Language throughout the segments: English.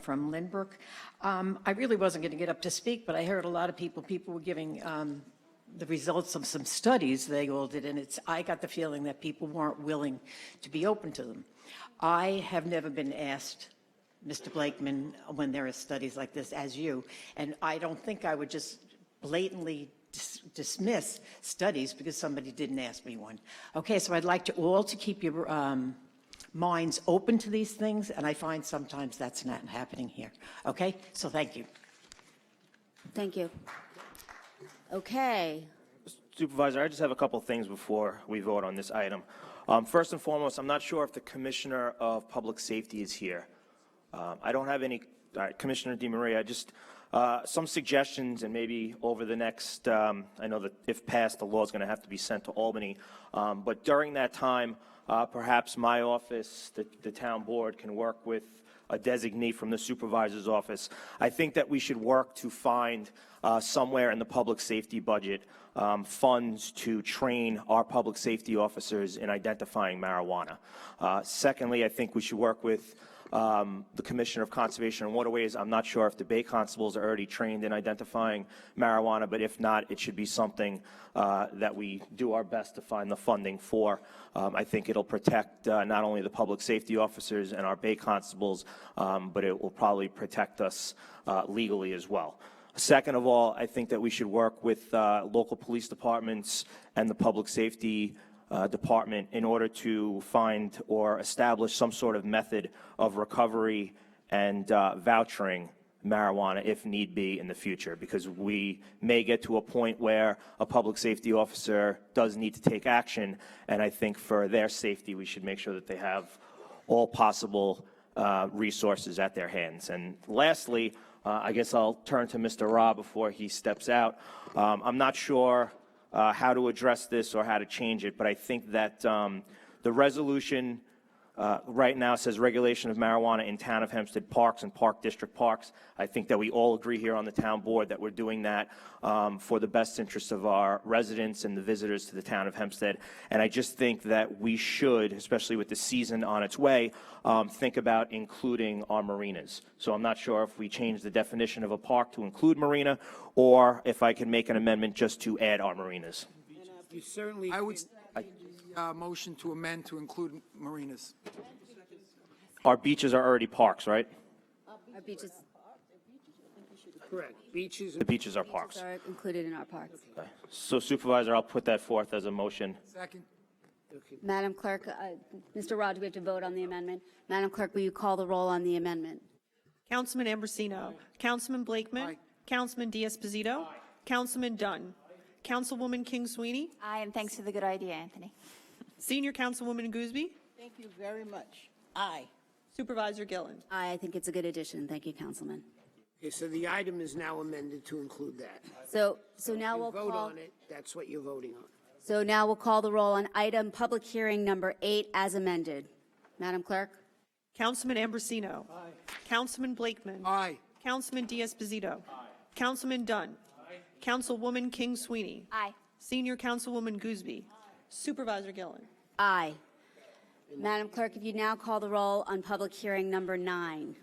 from Lynbrook. I really wasn't going to get up to speak, but I heard a lot of people were giving the results of some studies they all did, and I got the feeling that people weren't willing to be open to them. I have never been asked, Mr. Blakeman, when there are studies like this as you, and I don't think I would just blatantly dismiss studies because somebody didn't ask me one. Okay, so I'd like to all to keep your minds open to these things, and I find sometimes that's not happening here. Okay, so thank you. Thank you. Okay. Supervisor, I just have a couple things before we vote on this item. First and foremost, I'm not sure if the Commissioner of Public Safety is here. I don't have any, Commissioner DeMaria, just some suggestions, and maybe over the next, I know that if passed, the law is going to have to be sent to Albany, but during that time, perhaps my office, the town board, can work with a designee from the supervisor's office. I think that we should work to find somewhere in the public safety budget funds to train our public safety officers in identifying marijuana. Secondly, I think we should work with the Commissioner of Conservation and Waterways. I'm not sure if the Bay Constables are already trained in identifying marijuana, but if not, it should be something that we do our best to find the funding for. I think it'll protect not only the public safety officers and our Bay Constables, but it will probably protect us legally as well. Second of all, I think that we should work with local police departments and the public safety department in order to find or establish some sort of method of recovery and vouchering marijuana if need be in the future, because we may get to a point where a public safety officer does need to take action, and I think for their safety we should make sure that they have all possible resources at their hands. And lastly, I guess I'll turn to Mr. Ra before he steps out. I'm not sure how to address this or how to change it, but I think that the resolution right now says regulation of marijuana in town of Hempstead parks and park district parks. I think that we all agree here on the town board that we're doing that for the best interest of our residents and the visitors to the town of Hempstead. And I just think that we should, especially with the season on its way, think about including our marinas. So I'm not sure if we change the definition of a park to include marina, or if I can make an amendment just to add our marinas. You certainly. I would motion to amend to include marinas. Our beaches are already parks, right? Our beaches. Correct. Beaches. The beaches are parks. Are included in our parks. Okay. So, Supervisor, I'll put that forth as a motion. Second. Okay. Madam Clerk, Mr. Rod, do we have to vote on the amendment? Madam Clerk, will you call the roll on the amendment? Councilman Ambrosino. Councilman Blakeman. Aye. Councilman Diaz-Pasito. Councilman Dunn. Councilwoman King-Sweeney. Aye, and thanks for the good idea, Anthony. Senior Councilwoman Gooseby. Thank you very much. Aye. Supervisor Gillen. Aye, I think it's a good addition. Thank you, Councilman. Okay, so the item is now amended to include that. So now You we'll vote call. on it, that's what you're voting on. So now we'll call the roll on item public hearing number 8 as amended. Madam Clerk? Councilman Ambrosino. Aye. Councilman Blakeman. Aye. Councilman Diaz-Pasito. Aye. Councilman Dunn. Aye. Councilwoman King-Sweeney. Aye. Senior Councilwoman Gooseby. Supervisor Gillen. Aye. Madam Clerk, if you now call the roll on public hearing number 9,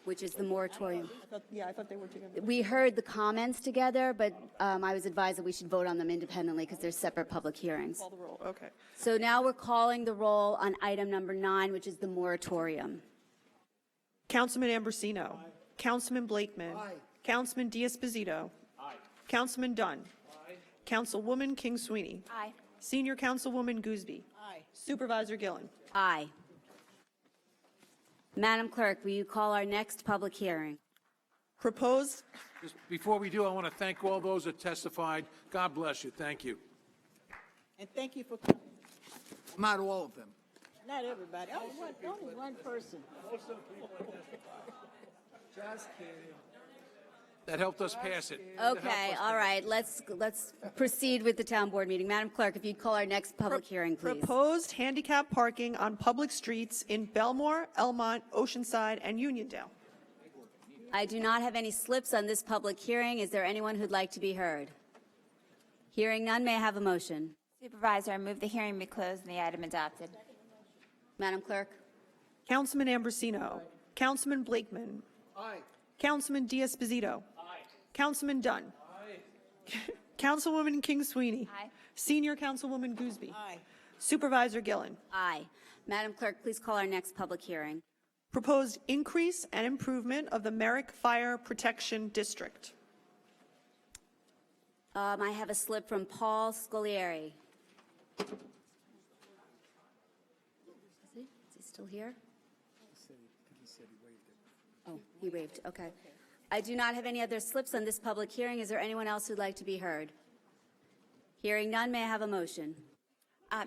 which is the moratorium. I thought they were together. We heard the comments together, but I was advised that we should vote on them independently because they're separate public hearings. Call the roll. Okay. So now we're calling the roll on item number 9, which is the moratorium. Councilman Ambrosino. Aye. Councilman Blakeman. Aye. Councilman Diaz-Pasito. Aye. Councilman Dunn. Aye. Councilwoman King-Sweeney. Aye. Senior Councilwoman Gooseby. Aye. Supervisor Gillen. Aye. Madam Clerk, will you call our next public hearing? Proposed. Just before we do, I want to thank all those that testified. God bless you. Thank you. And thank you for coming. Not all of them. Not everybody. Only one person. That helped us pass it. Okay, all right. Let's proceed with the town board meeting. Madam Clerk, if you'd call our next public hearing, please. Proposed handicap parking on public streets in Belmore, Elmont, Oceanside, and Uniondale. I do not have any slips on this public hearing. Is there anyone who'd like to be heard? Hearing none, may I have a motion? Supervisor, I move the hearing be closed and the item adopted. Madam Clerk? Councilman Ambrosino. Councilman Blakeman. Aye. Councilman Diaz-Bizito. Councilman Dunn. Councilwoman King Sweeney. Aye. Senior Councilwoman Gooseby. Aye. Supervisor Gillen. Aye. Madam Clerk, please call our next public hearing. Proposed increase and improvement of the Merrick Fire Protection District. I have a slip from Paul Scolari. Is he still here? Oh, he waved, okay. I do not have any other slips on this public hearing. Is there anyone else who'd like to be heard? Hearing none, may I have a motion?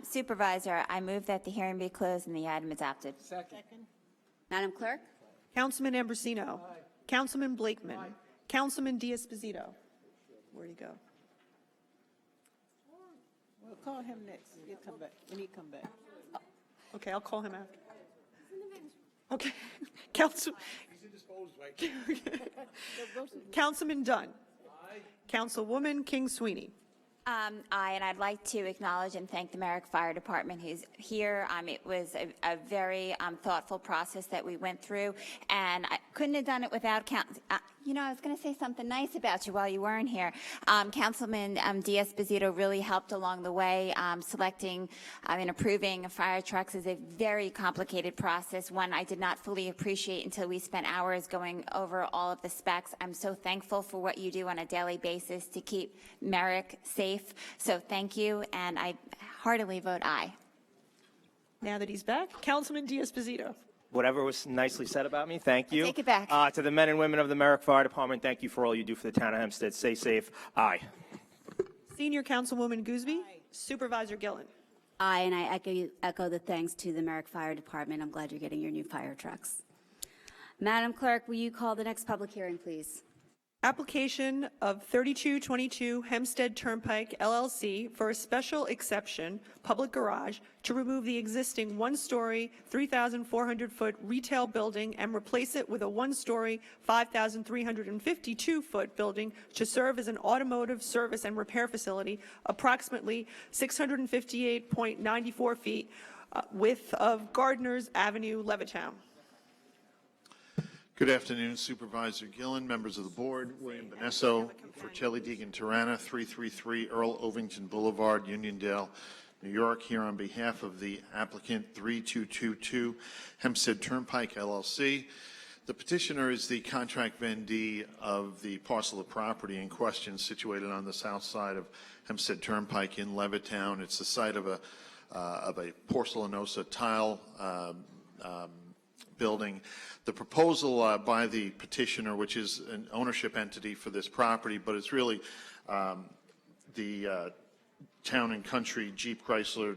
Supervisor, I move that the hearing be closed and the item adopted. Second. Madam Clerk? Councilman Ambrosino. Councilman Blakeman. Councilman Diaz-Bizito. Where'd he go? We'll call him next. He'll come back, when he come back. Okay, I'll call him after. Okay. Council. Councilman Dunn. Councilwoman King Sweeney. Aye, and I'd like to acknowledge and thank the Merrick Fire Department who's here. It was a very thoughtful process that we went through, and I couldn't have done it without I was going to say something nice about you while you weren't here. Councilman Diaz-Bizito really helped along the way. Selecting and approving fire trucks is a very complicated process, one I did not fully appreciate until we spent hours going over all of the specs. I'm so thankful for what you do on a daily basis to keep Merrick safe. So thank you, and I heartily vote aye. Now that he's back, Councilman Diaz-Bizito. Whatever was nicely said about me, thank you. take it back. To the men and women of the Merrick Fire Department, thank you for all you do for the town of Hempstead. Stay safe. Aye. Senior Councilwoman Gooseby. Supervisor Gillen. Aye, and I echo the thanks to the Merrick Fire Department. I'm glad you're getting your new fire trucks. Madam Clerk, will you call the next public hearing, please? Application of 3222 Hempstead Turnpike LLC for a special exception public garage to remove the existing one-story, 3,400-foot retail building and replace it with a one-story, 5,352-foot building to serve as an automotive service and repair facility, approximately 658.94 feet width of Gardner's Avenue, Levittown. Good afternoon, Supervisor Gillen, members of the board. William Benesso for Chelly Deegan Tirana, 333 Earl Ovington Boulevard, Uniondale, New York, here on behalf of the applicant 3222 Hempstead Turnpike LLC. The petitioner is the contract vendee of the parcel of property in question situated on the south side of Hempstead Turnpike in Levittown. It's the site of a porcelanosa tile building. The proposal by the petitioner, which is an ownership entity for this property, but it's really the Town and Country Jeep Chrysler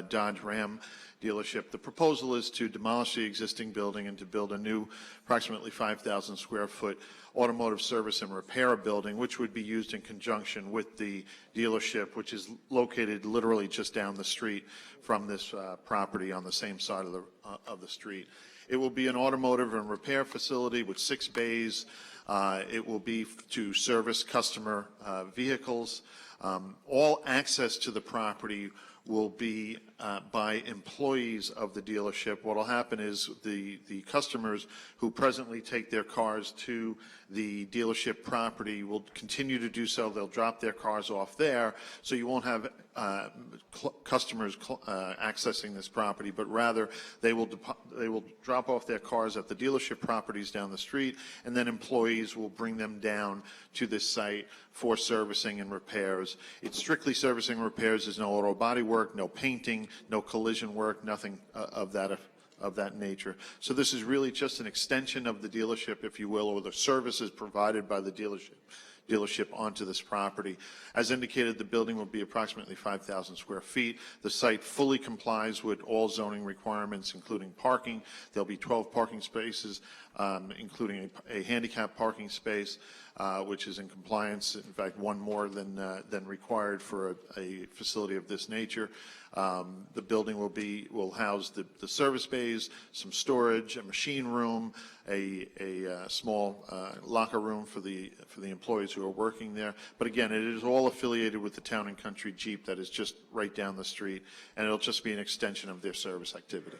Dodge Ram dealership. The proposal is to demolish the existing building and to build a new approximately 5,000 square foot automotive service and repair building, which would be used in conjunction with the dealership, which is located literally just down the street from this property on the same side of the street. It will be an automotive and repair facility with 6 bays. It will be to service customer vehicles. All access to the property will be by employees of the dealership. What will happen is the customers who presently take their cars to the dealership property will continue to do so. They'll drop their cars off there, so you won't have customers accessing this property, but rather they will drop off their cars at the dealership properties down the street, and then employees will bring them down to this site for servicing and repairs. It's strictly servicing and repairs. There's no auto body work, no painting, no collision work, nothing of that nature. So this is really just an extension of the dealership, if you will, or the services provided by the dealership onto this property. As indicated, the building will be approximately 5,000 square feet. The site fully complies with all zoning requirements, including parking. There'll be 12 parking spaces, including a handicap parking space, which is in compliance, in fact, one more than required for a facility of this nature. The building will house the service bays, some storage, a machine room, a small locker room for the employees who are working there. But again, it is all affiliated with the Town and Country Jeep that is just right down the street, and it'll just be an extension of their service activity.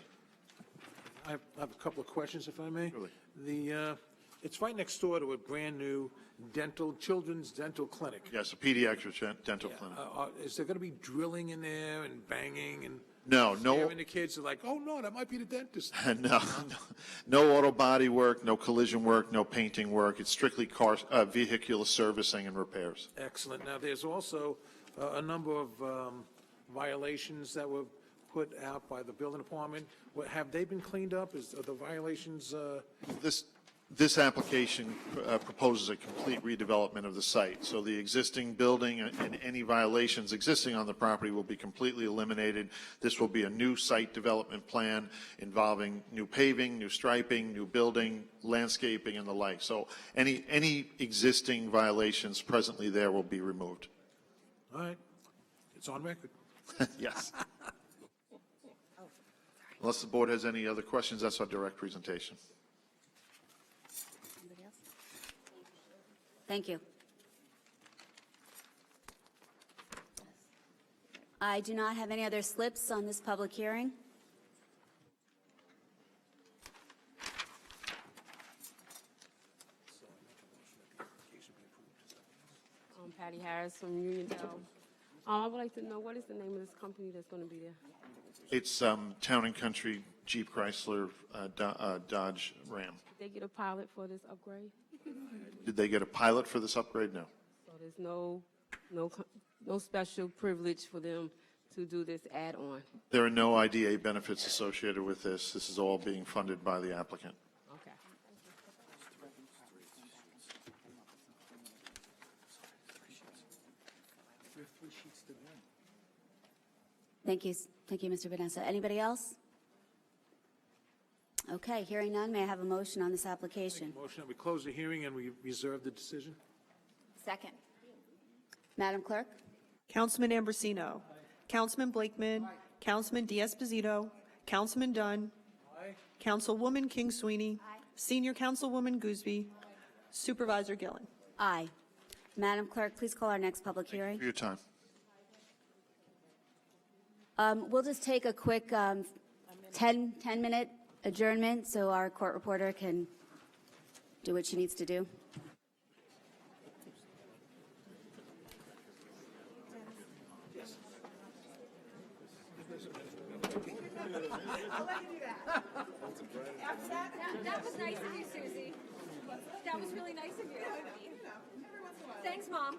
I have a couple of questions, if I may. Really? It's right next door to a brand-new children's dental clinic. Yes, a pediatric dental clinic. Is there going to be drilling in there and banging and No, scaring the kids? Are like, oh, no, that might be the dentist. no auto body work, no collision work, no painting work. It's strictly vehicular servicing and repairs. Excellent. Now, there's also a number of violations that were put out by the building department. Have they been cleaned up? Are the violations? This application proposes a complete redevelopment of the site. So the existing building and any violations existing on the property will be completely eliminated. This will be a new site development plan involving new paving, new striping, new building, landscaping, and the like. So any existing violations presently there will be removed. All right. It's on record. Yes. Unless the board has any other questions, that's our direct presentation. Thank you. I do not have any other slips on this public hearing. Patty Harris from Uniondale. I would like to know, what is the name of this company that's going to be there? It's Town and Country, Jeep, Chrysler, Dodge, Ram. Did they get a pilot for this upgrade? Did they get a pilot for this upgrade? No. So there's no special privilege for them to do this add-on? There are no IDA benefits associated with this. This is all being funded by the applicant. Okay. Thank you. Thank you, Mr. Vanessa. Anybody else? Okay, hearing none, may I have a motion on this application? Motion that we close the hearing and we reserve the decision. Second. Madam Clerk? Councilman Ambrosino. Councilman Blakeman. Councilman D'Esposito. Councilman Dunn. Councilwoman King Sweeney. Senior Councilwoman Gooseby. Supervisor Gillen. Aye. Madam Clerk, please call our next public hearing. For your time. We'll just take a quick 10-minute adjournment so our court reporter can do what she needs to do. That was nice of you, Susie. That was really nice of you. Thanks, Mom.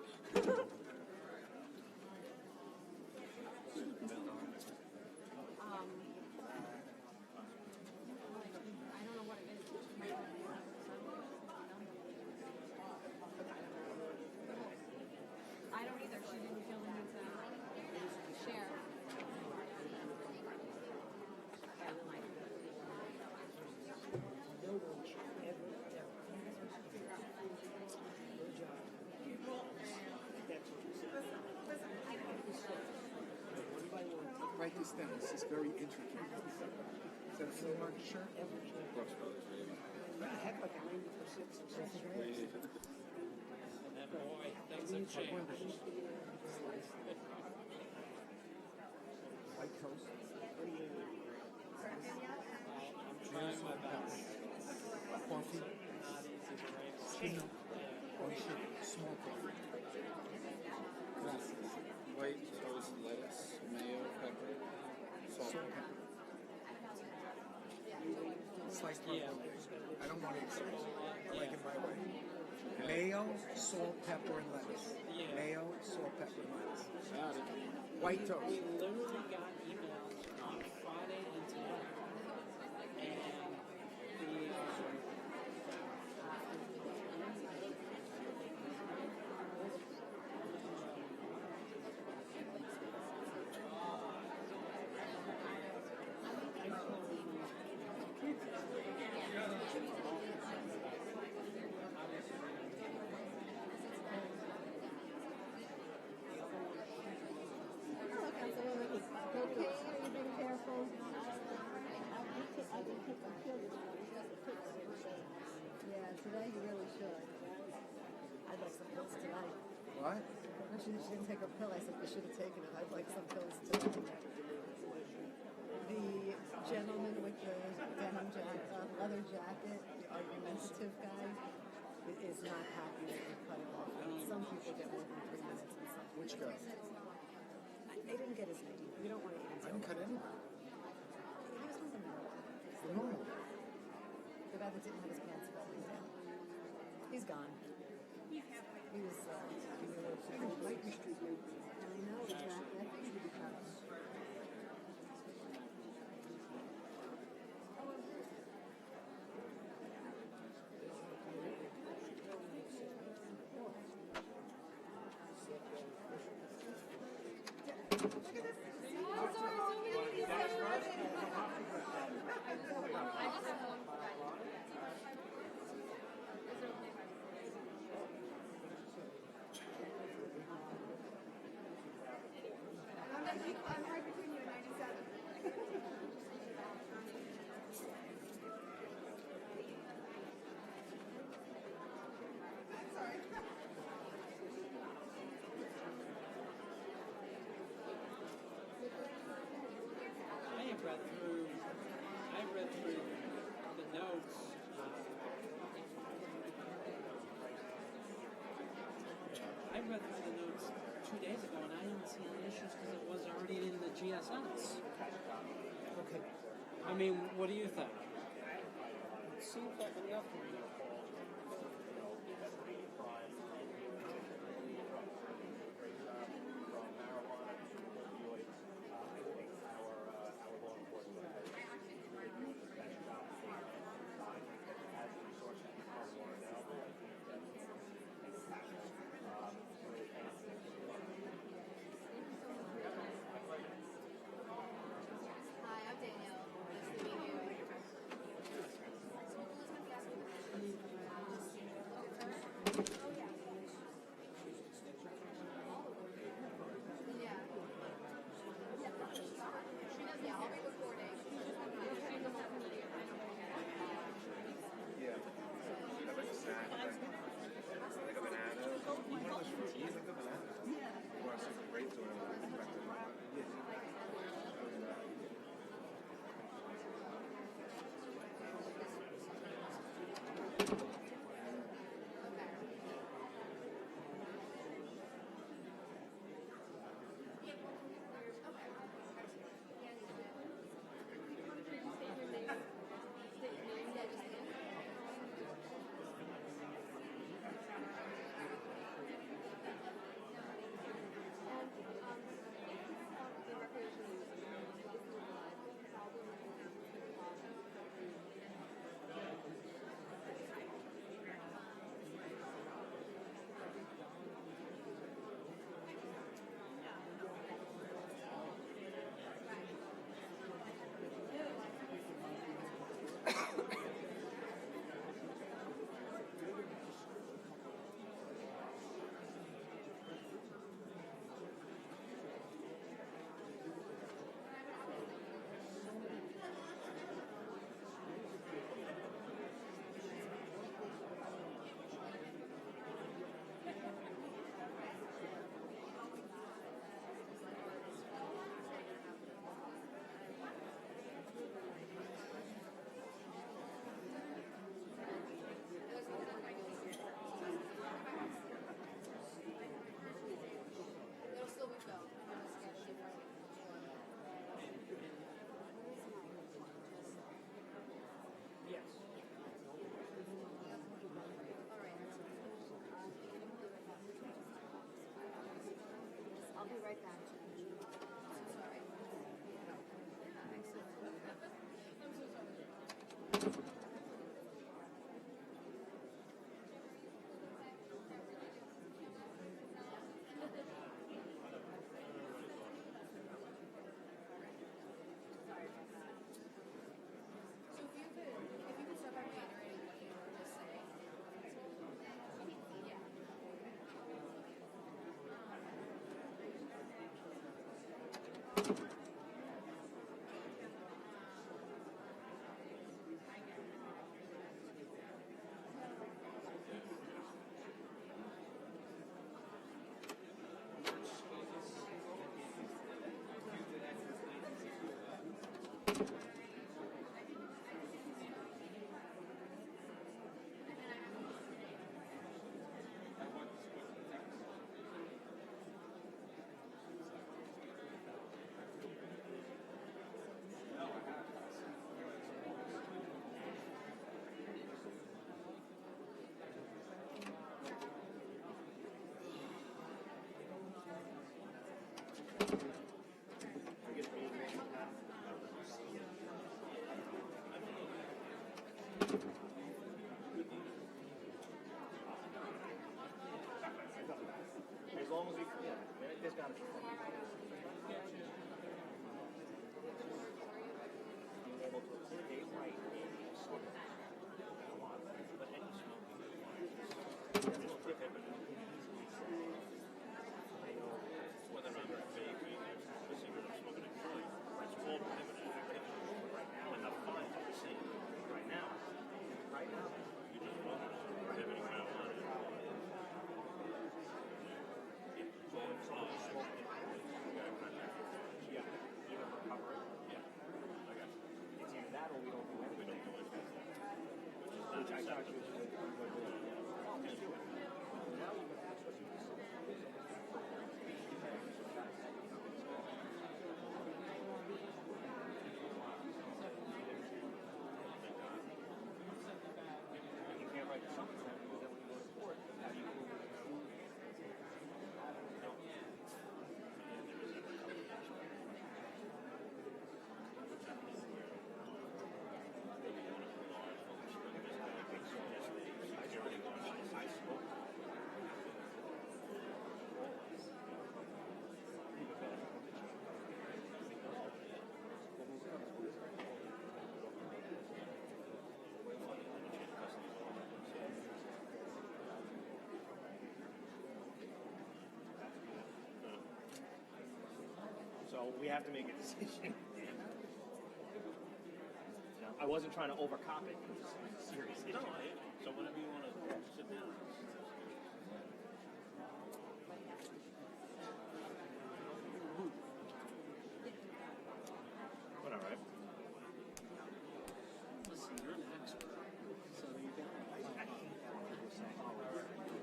I don't either. She didn't feel the need to share. Write this down. This is very intricate. Is that a full market shirt? White toast. Coffee. Tea. One sugar. Small coffee. Glasses. White toast, lettuce, mayo, pepper, salt. Sliced pepper. I don't want eggs. I like it my way. Mayo, salt, pepper, and lettuce. Mayo, salt, pepper, and lettuce. White toast. We literally got emails on Friday and today. And we Yeah, today you really should. I'd like some pills tonight. What? She didn't take a pill. I said, you should have taken it. I'd like some pills tonight. The gentleman with the denim jacket, leather jacket, the argumentative guy, is not happy that we cut it off. Some people get more than 3 minutes and some. Which guy? They didn't get his name. We don't want to get I didn't cut anybody. He was from the middle. The normal. The guy that didn't have his pants falling down. He's gone. He was, Lightning Street lady. I know, exactly. I figured he'd be coming. I'm right between you and 97. I've read through the notes. I read through the notes 2 days ago, and I didn't see any issues because it was already in the GSS. Okay. I mean, what do you think? It seems like enough for me. Hi, I'm Danielle. Nice to meet you. Oh, yeah. Yeah. She does, yeah, I'll be recording. It'll still be filmed. Yes. I'll be right back. Sorry. So if you could start by reiterating what you were just saying. Yeah. So we have to make a decision. I wasn't trying to overcop it. It's a serious issue. So whenever you want to sit down. But all right. Listen, you're an expert. So you got I hate that when people say, oh,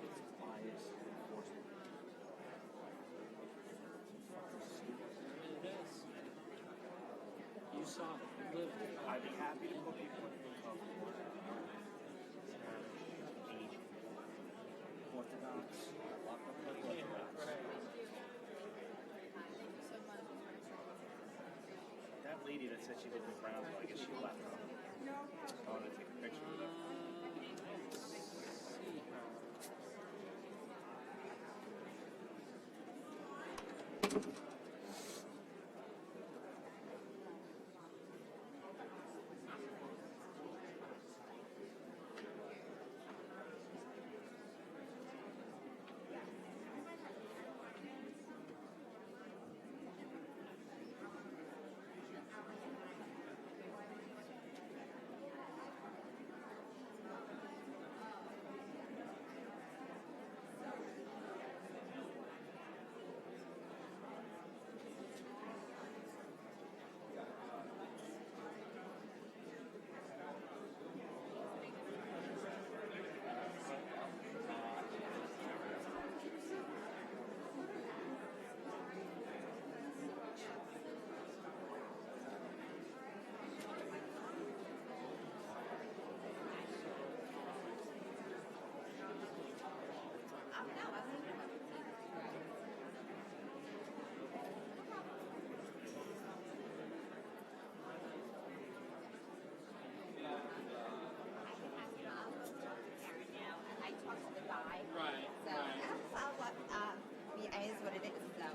it's bias enforcement. It is. You saw it. You lived it. I'd be happy to put people in the of Orthodox. That lady that said she lived in Brownsville, I guess she left. I want to take a picture of her.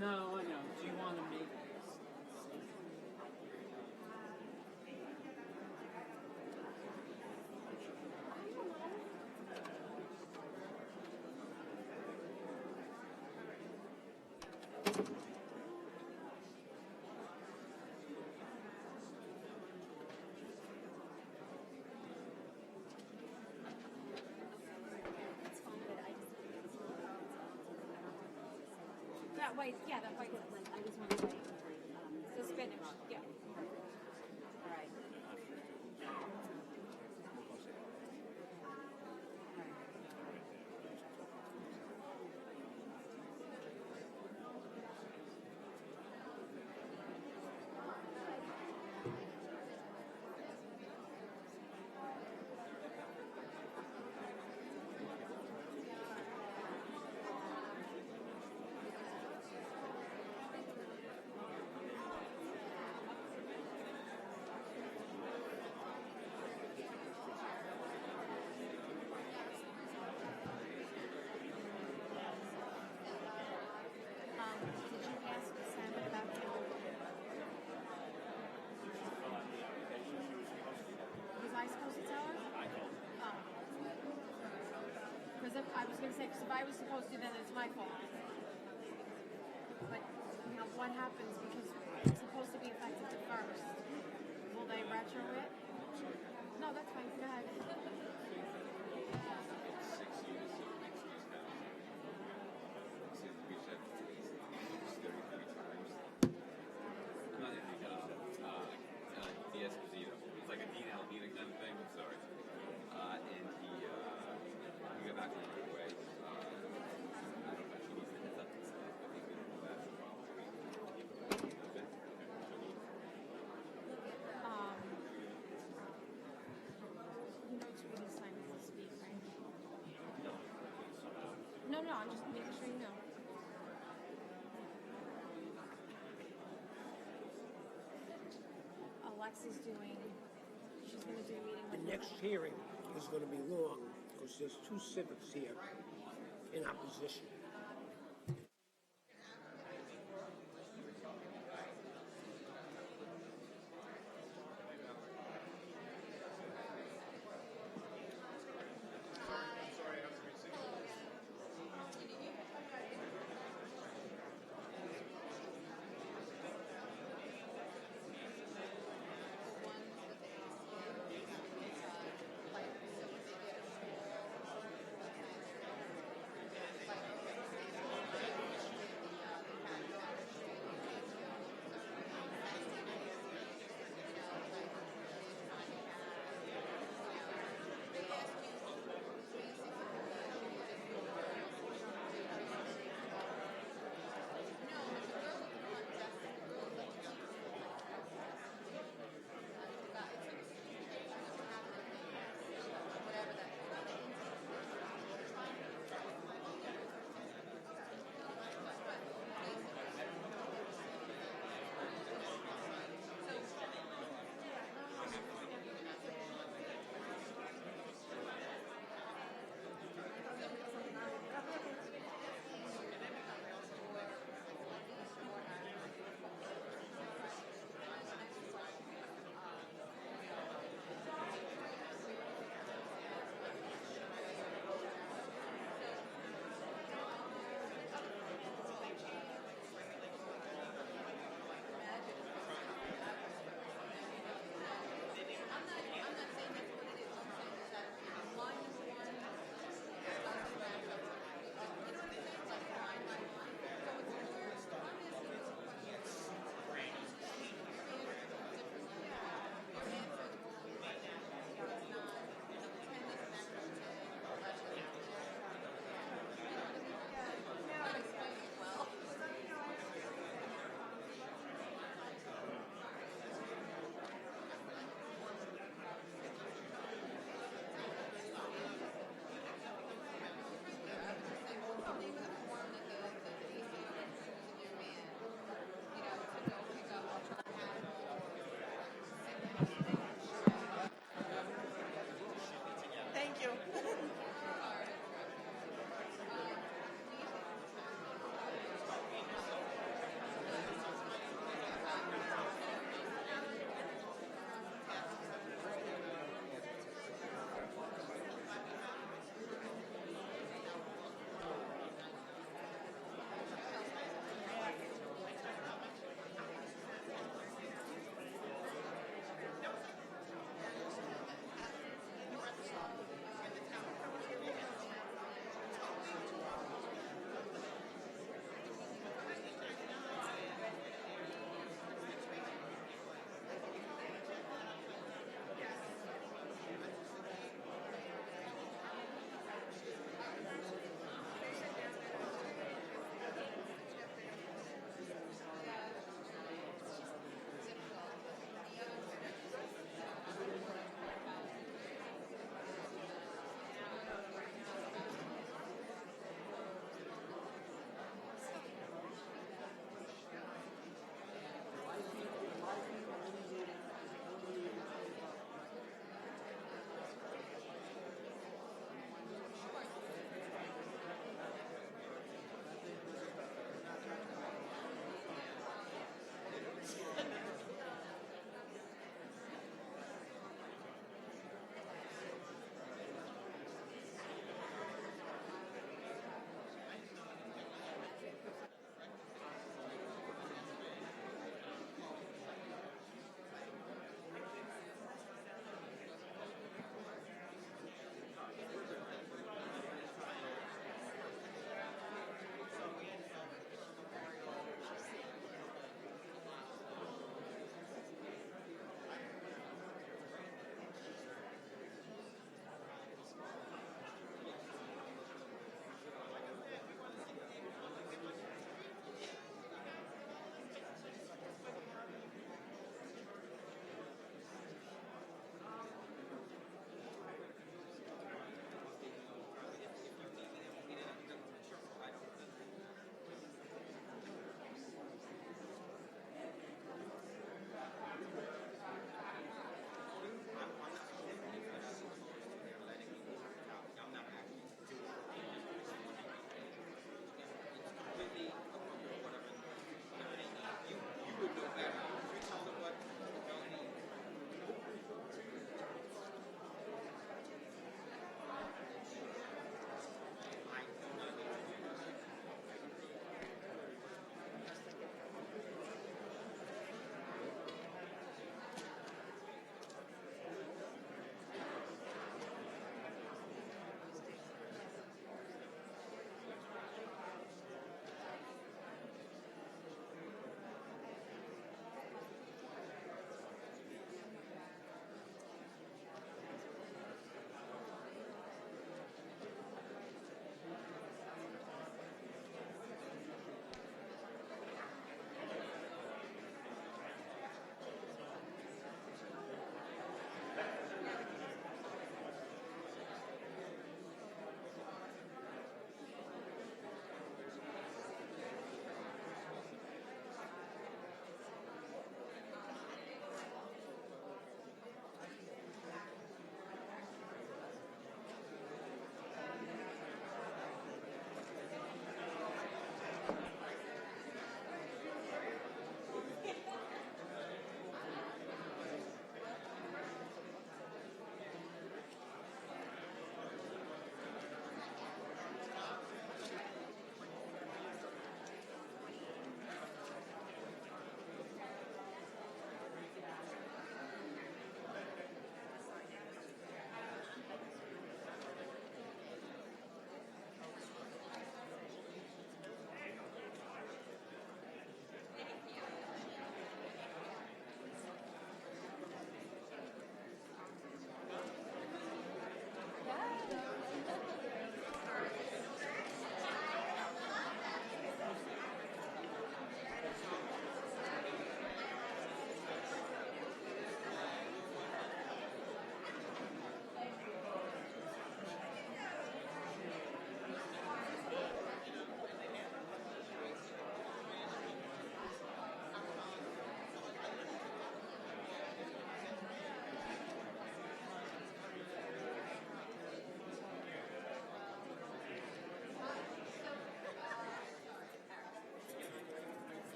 No, I know. Do you want to make That white, yeah, that white one. I just want to like, the spinach, yeah. All right. I was gonna say, because if I was supposed to, then it's my fault. But, you know, what happens, because it's supposed to be effective the first. Will they retro it? No, that's fine, go ahead. It's like a Dean Alvina kind of thing. I'm sorry. And he got back on the way. I don't know if she needs to heads up and stuff, but he's going to do that. You know it's really sign as a speak, right? No, I'm just making sure you know. Alexa's doing, she's gonna do a meeting The with. next hearing is going to be long because there's two civics here in opposition.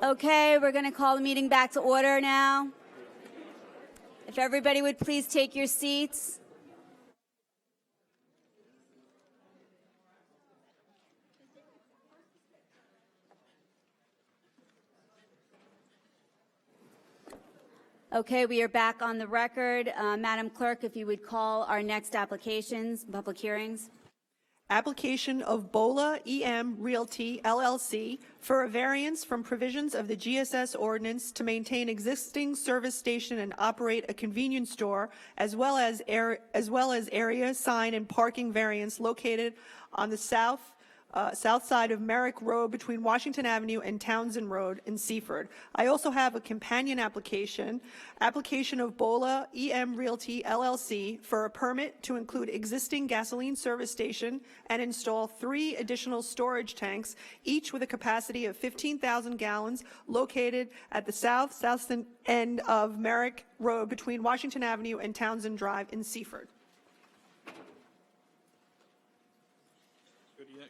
Okay, we're going to call the meeting back to order now. If everybody would please take your seats. Okay, we are back on the record. Madam Clerk, if you would call our next applications, public hearings. Application of Bola EM Realty LLC for a variance from provisions of the GSS ordinance to maintain existing service station and operate a convenience store, as well as area, sign, and parking variance located on the south side of Merrick Road between Washington Avenue and Townsend Road in Seaford. I also have a companion application of Bola EM Realty LLC for a permit to include existing gasoline service station and install 3 additional storage tanks, each with a capacity of 15,000 gallons, located at the south end of Merrick Road between Washington Avenue and Townsend Drive in Seaford.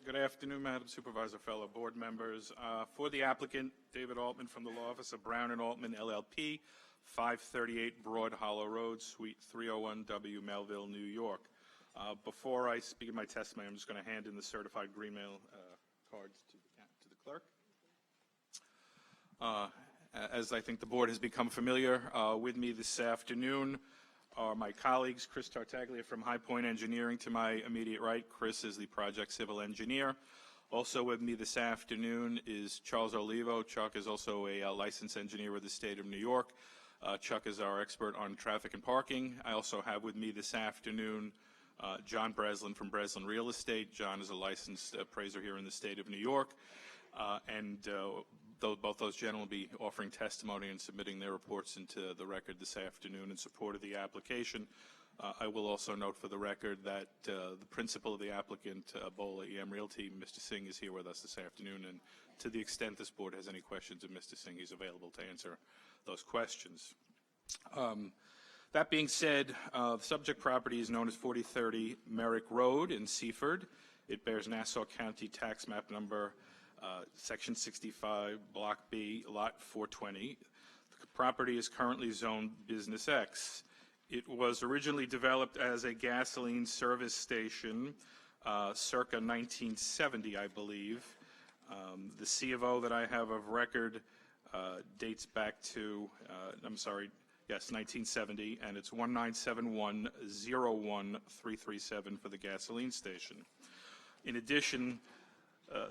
Good afternoon, Madam Supervisor, fellow board members. For the applicant, David Altman from the Law Office of Brown and Altman, LLP, 538 Broad Hollow Road, Suite 301W, Melville, New York. Before I begin my testimony, I'm just going to hand in the certified green mail cards to the clerk. As I think the board has become familiar with me this afternoon are my colleagues, Chris Tartaglia from High Point Engineering to my immediate right. Chris is the project civil engineer. Also with me this afternoon is Charles Olivo. Chuck is also a licensed engineer with the state of New York. Chuck is our expert on traffic and parking. I also have with me this afternoon John Breslin from Breslin Real Estate. John is a licensed appraiser here in the state of New York. Both those gentlemen will be offering testimony and submitting their reports into the record this afternoon in support of the application. I will also note for the record that the principal of the applicant, Bola EM Realty, Mr. Singh, is here with us this afternoon, and to the extent this board has any questions of Mr. Singh, he's available to answer those questions. That being said, the subject property is known as 4030 Merrick Road in Seaford. It bears Nassau County Tax Map Number Section 65, Block B, Lot 420. The property is currently zoned Business X. It was originally developed as a gasoline service station circa 1970, I believe. The C of O that I have of record dates back to, 1970, and it's 197101337 for the gasoline station. In addition,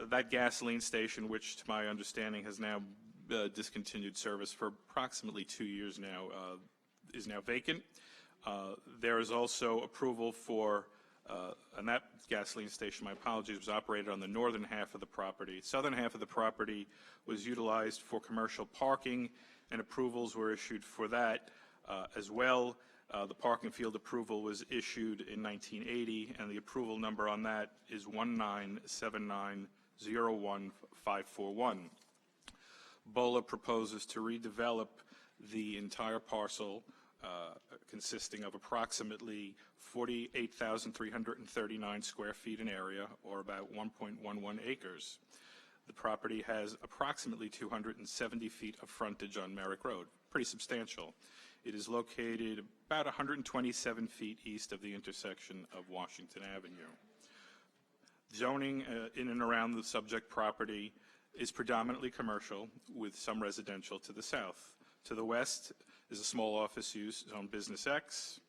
that gasoline station, which to my understanding has now discontinued service for approximately 2 years now, is now vacant. There is also approval for, and that gasoline station, my apologies, was operated on the northern half of the property. Southern half of the property was utilized for commercial parking, and approvals were issued for that as well. The parking field approval was issued in 1980, and the approval number on that is 197901541. Bola proposes to redevelop the entire parcel consisting of approximately 48,339 square feet in area, or about 1.11 acres. The property has approximately 270 feet of frontage on Merrick Road, pretty substantial. It is located about 127 feet east of the intersection of Washington Avenue. Zoning in and around the subject property is predominantly commercial, with some residential to the south. To the west is a small office use zone Business X.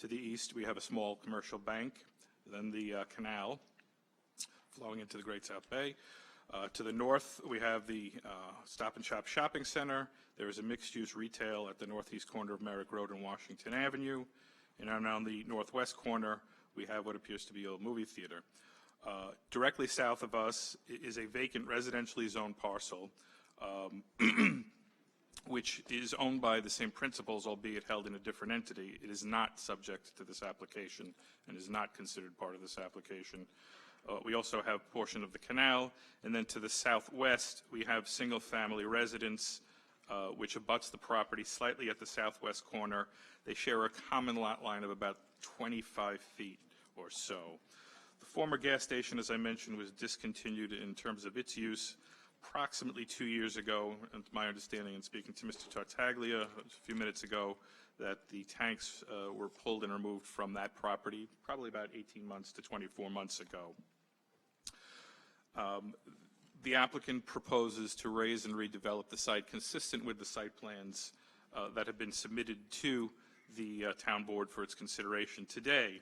To the east, we have a small commercial bank, then the canal flowing into the Great South Bay. To the north, we have the Stop and Shop Shopping Center. There is a mixed-use retail at the northeast corner of Merrick Road and Washington Avenue. And on the northwest corner, we have what appears to be a movie theater. Directly south of us is a vacant residentially zoned parcel, which is owned by the same principals, albeit held in a different entity. It is not subject to this application and is not considered part of this application. We also have a portion of the canal, and then to the southwest, we have single-family residence, which abuts the property slightly at the southwest corner. They share a common lot line of about 25 feet or so. The former gas station, as I mentioned, was discontinued in terms of its use approximately 2 years ago, and my understanding in speaking to Mr. Tartaglia a few minutes ago, that the tanks were pulled and removed from that property probably about 18 months to 24 months ago. The applicant proposes to raise and redevelop the site consistent with the site plans that have been submitted to the town board for its consideration today.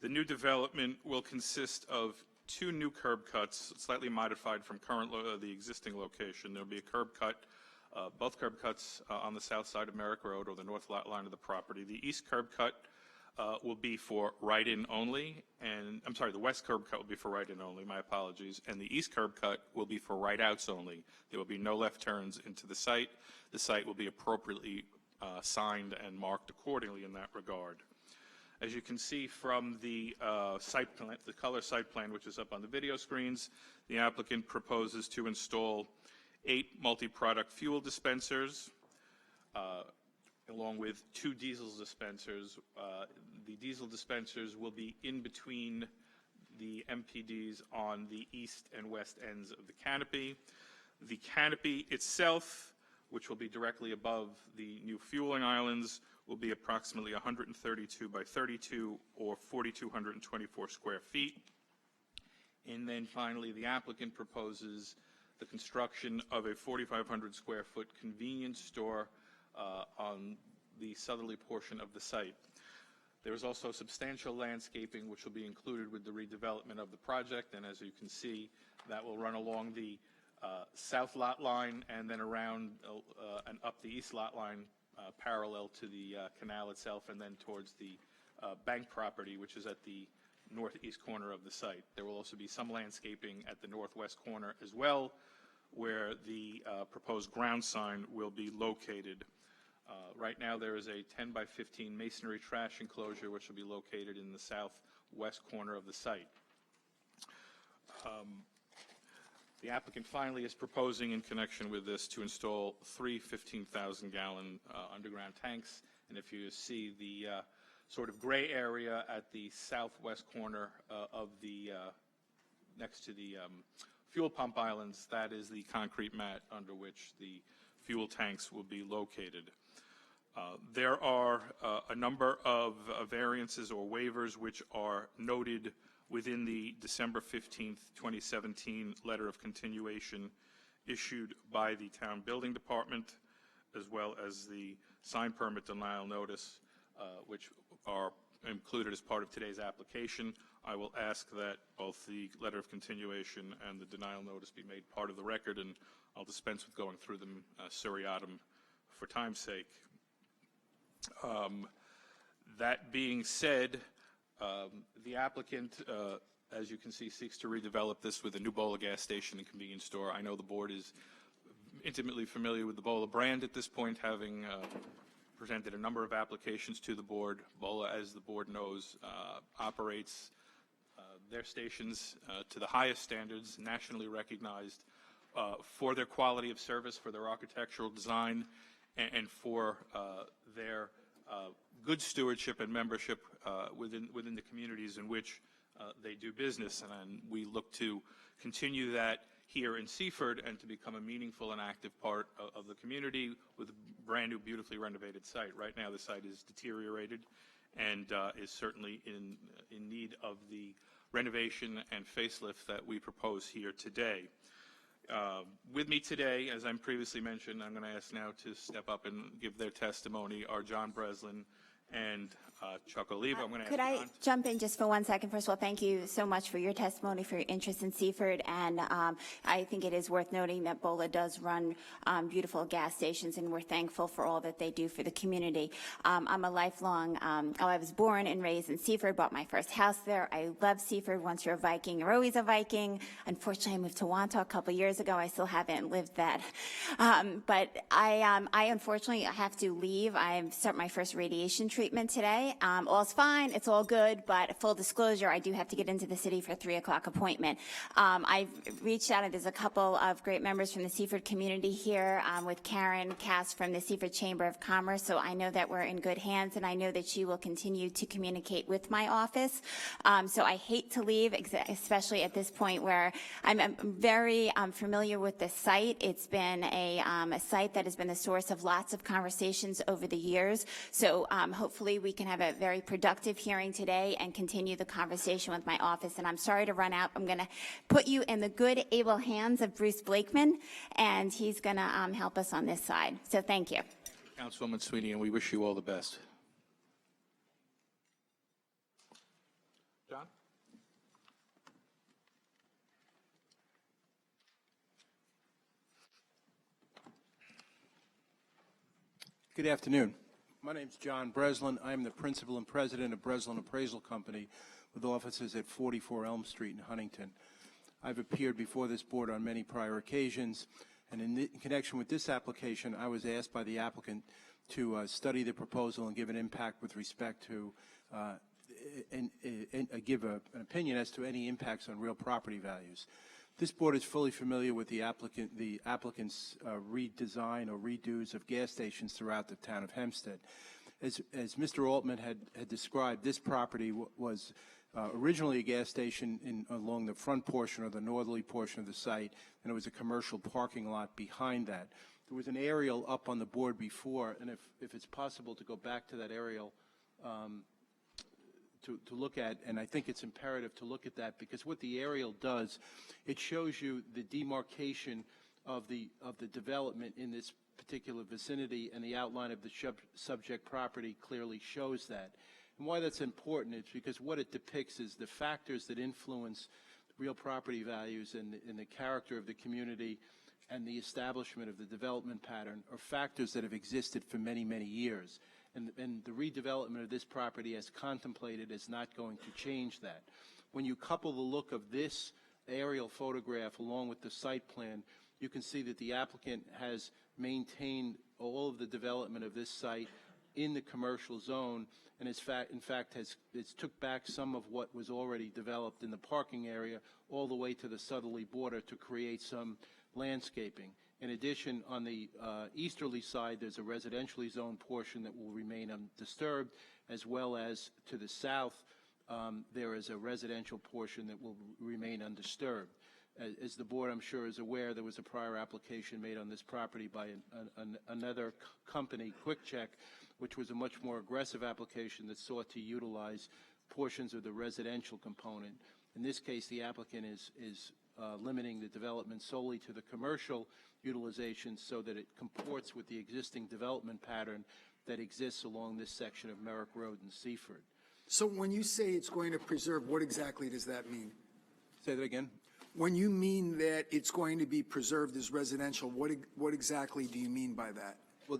The new development will consist of 2 new curb cuts, slightly modified from the existing location. There'll be a curb cut, both curb cuts on the south side of Merrick Road, or the north lot line of the property. The east curb cut will be for right-in only, and I'm sorry, the west curb cut will be for right-in only, my apologies, and the east curb cut will be for right-outs only. There will be no left turns into the site. The site will be appropriately signed and marked accordingly in that regard. As you can see from the site plan, the color site plan, which is up on the video screens, the applicant proposes to install 8 multi-product fuel dispensers, along with 2 diesel dispensers. The diesel dispensers will be in between the MPDs on the east and west ends of the canopy. The canopy itself, which will be directly above the new fueling islands, will be approximately 132 by 32, or 4,224 square feet. And then finally, the applicant proposes the construction of a 4,500 square foot convenience store on the southerly portion of the site. There is also substantial landscaping which will be included with the redevelopment of the project, and as you can see, that will run along the south lot line and then around and up the east lot line, parallel to the canal itself, and then towards the bank property, which is at the northeast corner of the site. There will also be some landscaping at the northwest corner as well, where the proposed ground sign will be located. Right now, there is a 10 by 15 masonry trash enclosure, which will be located in the southwest corner of the site. The applicant finally is proposing, in connection with this, to install 3 15,000-gallon underground tanks. And if you see the sort of gray area at the southwest corner of the, next to the fuel pump islands, that is the concrete mat under which the fuel tanks will be located. There are a number of variances or waivers which are noted within the December 15th, 2017 letter of continuation issued by the town building department, as well as the sign permit denial notice, which are included as part of today's application. I will ask that both the letter of continuation and the denial notice be made part of the record, and I'll dispense with going through them seriatim for time's sake. That being said, the applicant, as you can see, seeks to redevelop this with a new Bola gas station and convenience store. I know the board is intimately familiar with the Bola brand at this point, having presented a number of applications to the board. Bola, as the board knows, operates their stations to the highest standards, nationally recognized for their quality of service, for their architectural design, and for their good stewardship and membership within the communities in which they do business. And we look to continue that here in Seaford and to become a meaningful and active part of the community with a brand new, beautifully renovated site. Right now, the site is deteriorated and is certainly in need of the renovation and facelift that we propose here today. With me today, as I previously mentioned, I'm going to ask now to step up and give their testimony are John Breslin and Chuck Oliva. I'm going to Could ask I John jump in just for 1 second? First of all, thank you so much for your testimony, for your interest in Seaford, and I think it is worth noting that Bola does run beautiful gas stations, and we're thankful for all that they do for the community. I'm a lifelong, I was born and raised in Seaford, bought my first house there. I love Seaford. Once you're a Viking, you're always a Viking. Unfortunately, I moved to Wantagh a couple years ago. I still haven't lived that. But I unfortunately have to leave. I start my first radiation treatment treatment today. All's fine, it's all good, but full disclosure, I do have to get into the city for a 3 o'clock appointment. I've reached out, and there's a couple of great members from the Seaford community here with Karen Cass from the Seaford Chamber of Commerce, so I know that we're in good hands, and I know that she will continue to communicate with my office. So I hate to leave, especially at this point where I'm very familiar with the site. It's been a site that has been the source of lots of conversations over the years. So hopefully we can have a very productive hearing today and continue the conversation with my office. And I'm sorry to run out. I'm going to put you in the good, able hands of Bruce Blakeman, and he's going to help us on this side. So thank you. Councilwoman Sweeney, and we wish you all the best. John? Good afternoon. My name is John Breslin. I'm the principal and president of Breslin Appraisal Company with offices at 44 Elm Street in Huntington. I've appeared before this board on many prior occasions, and in connection with this application, I was asked by the applicant to study the proposal and give an impact with respect to and give an opinion as to any impacts on real property values. This board is fully familiar with the applicant's redesign or redos of gas stations throughout the town of Hempstead. As Mr. Altman had described, this property was originally a gas station along the front portion or the northerly portion of the site, and it was a commercial parking lot behind that. There was an aerial up on the board before, and if it's possible to go back to that aerial to look at, and I think it's imperative to look at that, because what the aerial does, it shows you the demarcation of the development in this particular vicinity, and the outline of the subject property clearly shows that. And why that's important is because what it depicts is the factors that influence real property values and the character of the community and the establishment of the development pattern are factors that have existed for many, many years. And the redevelopment of this property as contemplated is not going to change that. When you couple the look of this aerial photograph along with the site plan, you can see that the applicant has maintained all of the development of this site in the commercial zone, and in fact has took back some of what was already developed in the parking area all the way to the southerly border to create some landscaping. In addition, on the easterly side, there's a residentially zoned portion that will remain undisturbed, as well as to the south, there is a residential portion that will remain undisturbed. As the board, I'm sure, is aware, there was a prior application made on this property by another company, Quick Check, which was a much more aggressive application that sought to utilize portions of the residential component. In this case, the applicant is limiting the development solely to the commercial utilization so that it comports with the existing development pattern that exists along this section of Merrick Road and Seaford. So when you say it's going to preserve, what exactly does that mean? Say that again? When you mean that it's going to be preserved as residential, what exactly do you mean by that? Well,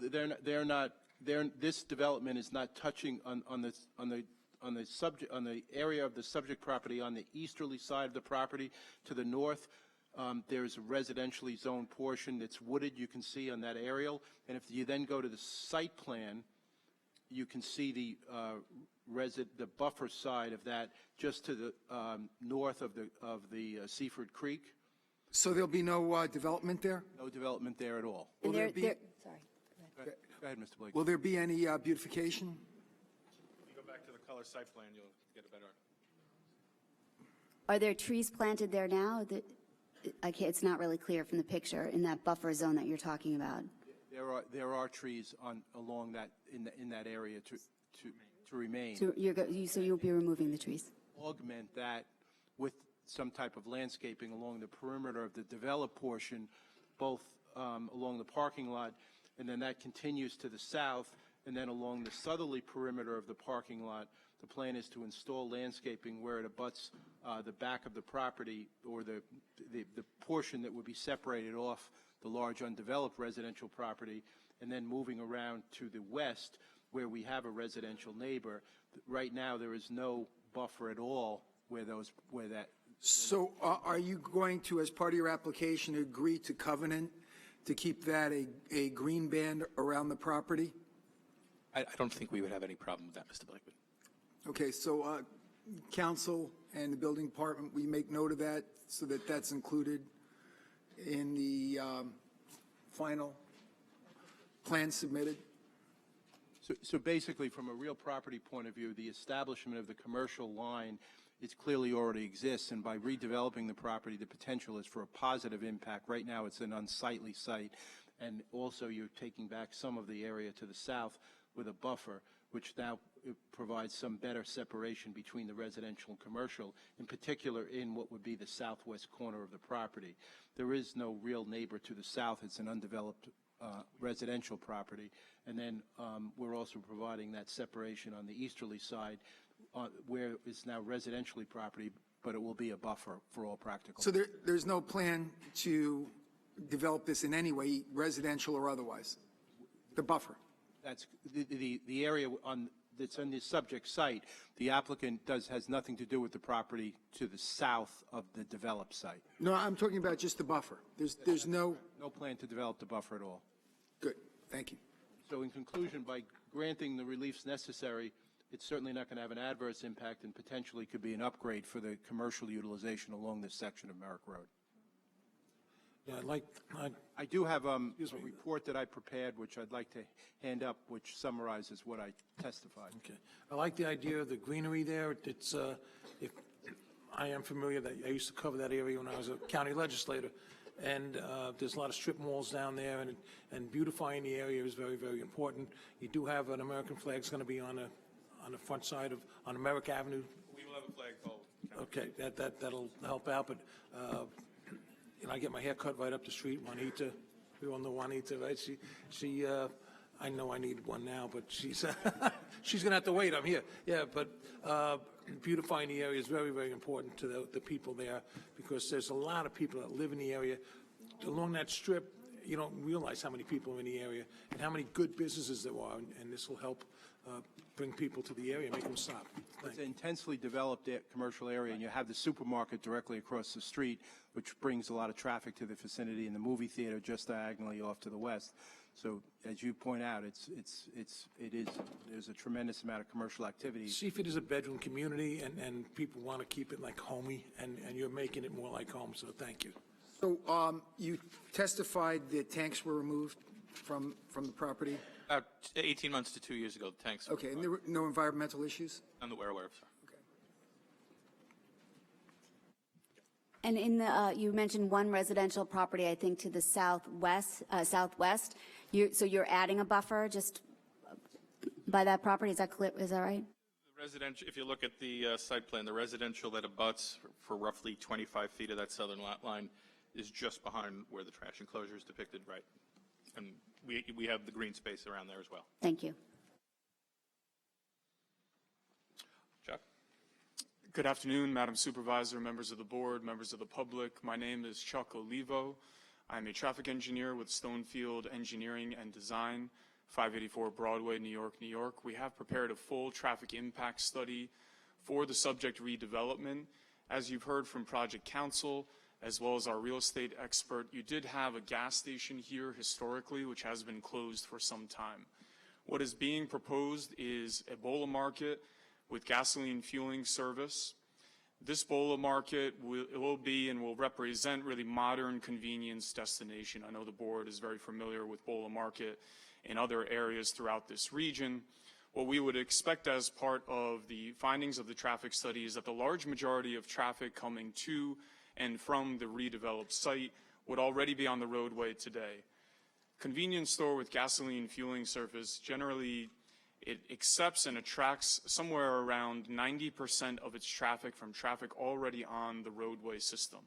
this development is not touching on the area of the subject property on the easterly side of the property. To the north, there's a residentially zoned portion that's wooded, you can see on that aerial. And if you then go to the site plan, you can see the buffer side of that just to the north of the Seaford Creek. So there'll be no development there? No development there at all. Will there be? Sorry. Go ahead, Mr. Blake. Will there be any beautification? If you go back to the color site plan, you'll get a better. Are there trees planted there now? It's not really clear from the picture in that buffer zone that you're talking about. There are trees along that in that area to remain. So you'll be removing the trees? Augment that with some type of landscaping along the perimeter of the developed portion, both along the parking lot, and then that continues to the south, and then along the southerly perimeter of the parking lot. The plan is to install landscaping where it abuts the back of the property, or the portion that would be separated off the large undeveloped residential property, and then moving around to the west where we have a residential neighbor. Right now there is no buffer at all where that. So are you going to, as part of your application, agree to covenant to keep that a green band around the property? I don't think we would have any problem with that, Mr. Blakeman. Okay, so council and the building department, we make note of that so that that's included in the final plan submitted? So basically, from a real property point of view, the establishment of the commercial line is clearly already exists, and by redeveloping the property, the potential is for a positive impact. Right now, it's an unsightly site, and also you're taking back some of the area to the south with a buffer, which now provides some better separation between the residential and commercial, in particular in what would be the southwest corner of the property. There is no real neighbor to the south. It's an undeveloped residential property. And then we're also providing that separation on the easterly side where it's now residentially property, but it will be a buffer for all practical. So there's no plan to develop this in any way, residential or otherwise? The buffer? That's the area that's on the subject site. The applicant has nothing to do with the property to the south of the developed site. No, I'm talking about just the buffer. There's no plan to develop the buffer at all. Good, thank you. So in conclusion, by granting the reliefs necessary, it's certainly not going to have an adverse impact and potentially could be an upgrade for the commercial utilization along this section of Merrick Road. Yeah, I do have a report that I prepared, which I'd like to hand up, which summarizes what I testified. Okay. I like the idea of the greenery there. It's, I am familiar that I used to cover that area when I was a county legislator. And there's a lot of strip malls down there, and beautifying the area is very, very important. You do have an American flag that's going to be on the front side on Merrick Avenue. We will have a flagpole. Okay, that'll help out, but I get my hair cut right up the street. Juanita, we all know Juanita, right? She I know I need one now, but she's she's going to have to wait. I'm here. Yeah, but beautifying the area is very, very important to the people there, because there's a lot of people that live in the area. Along that strip, you don't realize how many people are in the area and how many good businesses there are, and this will help bring people to the area, make them stop. It's an intensely developed commercial area, and you have the supermarket directly across the street, which brings a lot of traffic to the vicinity, and the movie theater just diagonally off to the west. So, as you point out, there's a tremendous amount of commercial activity. Seaford is a bedroom community, and people want to keep it like homey, and you're making it more like home, so thank you. So you testified the tanks were removed from the property? About 18 months to 2 years ago, the tanks. Okay, and there were no environmental issues? I'm aware of, sir. And in the, you mentioned one residential property, I think, to the southwest. So you're adding a buffer just by that property? Is that clear? Is that right? The residential, if you look at the site plan, the residential that abuts for roughly 25 feet of that southern lot line is just behind where the trash enclosure is depicted, right? And we have the green space around there as well. Thank you. Chuck? Good afternoon, Madam Supervisor, members of the board, members of the public. My name is Chuck Olivo. I'm a traffic engineer with Stonefield Engineering and Design, 584 Broadway, New York, New York. We have prepared a full traffic impact study for the subject redevelopment. As you've heard from Project Council, as well as our real estate expert, you did have a gas station here historically, which has been closed for some time. What is being proposed is a Bola market with gasoline fueling service. This Bola market will be and will represent really modern convenience destination. I know the board is very familiar with Bola market in other areas throughout this region. What we would expect as part of the findings of the traffic study is that the large majority of traffic coming to and from the redeveloped site would already be on the roadway today. Convenience store with gasoline fueling service, generally it accepts and attracts somewhere around 90% of its traffic from traffic already on the roadway system.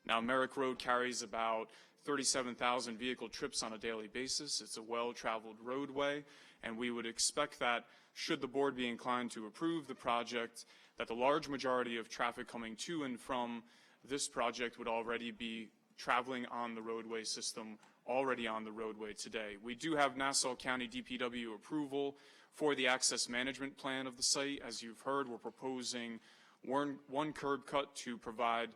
Now, Merrick Road carries about 37,000 vehicle trips on a daily basis. It's a well-traveled roadway, and we would expect that, should the board be inclined to approve the project, that the large majority of traffic coming to and from this project would already be traveling on the roadway system, already on the roadway today. We do have Nassau County DPW approval for the access management plan of the site. As you've heard, we're proposing one curb cut to provide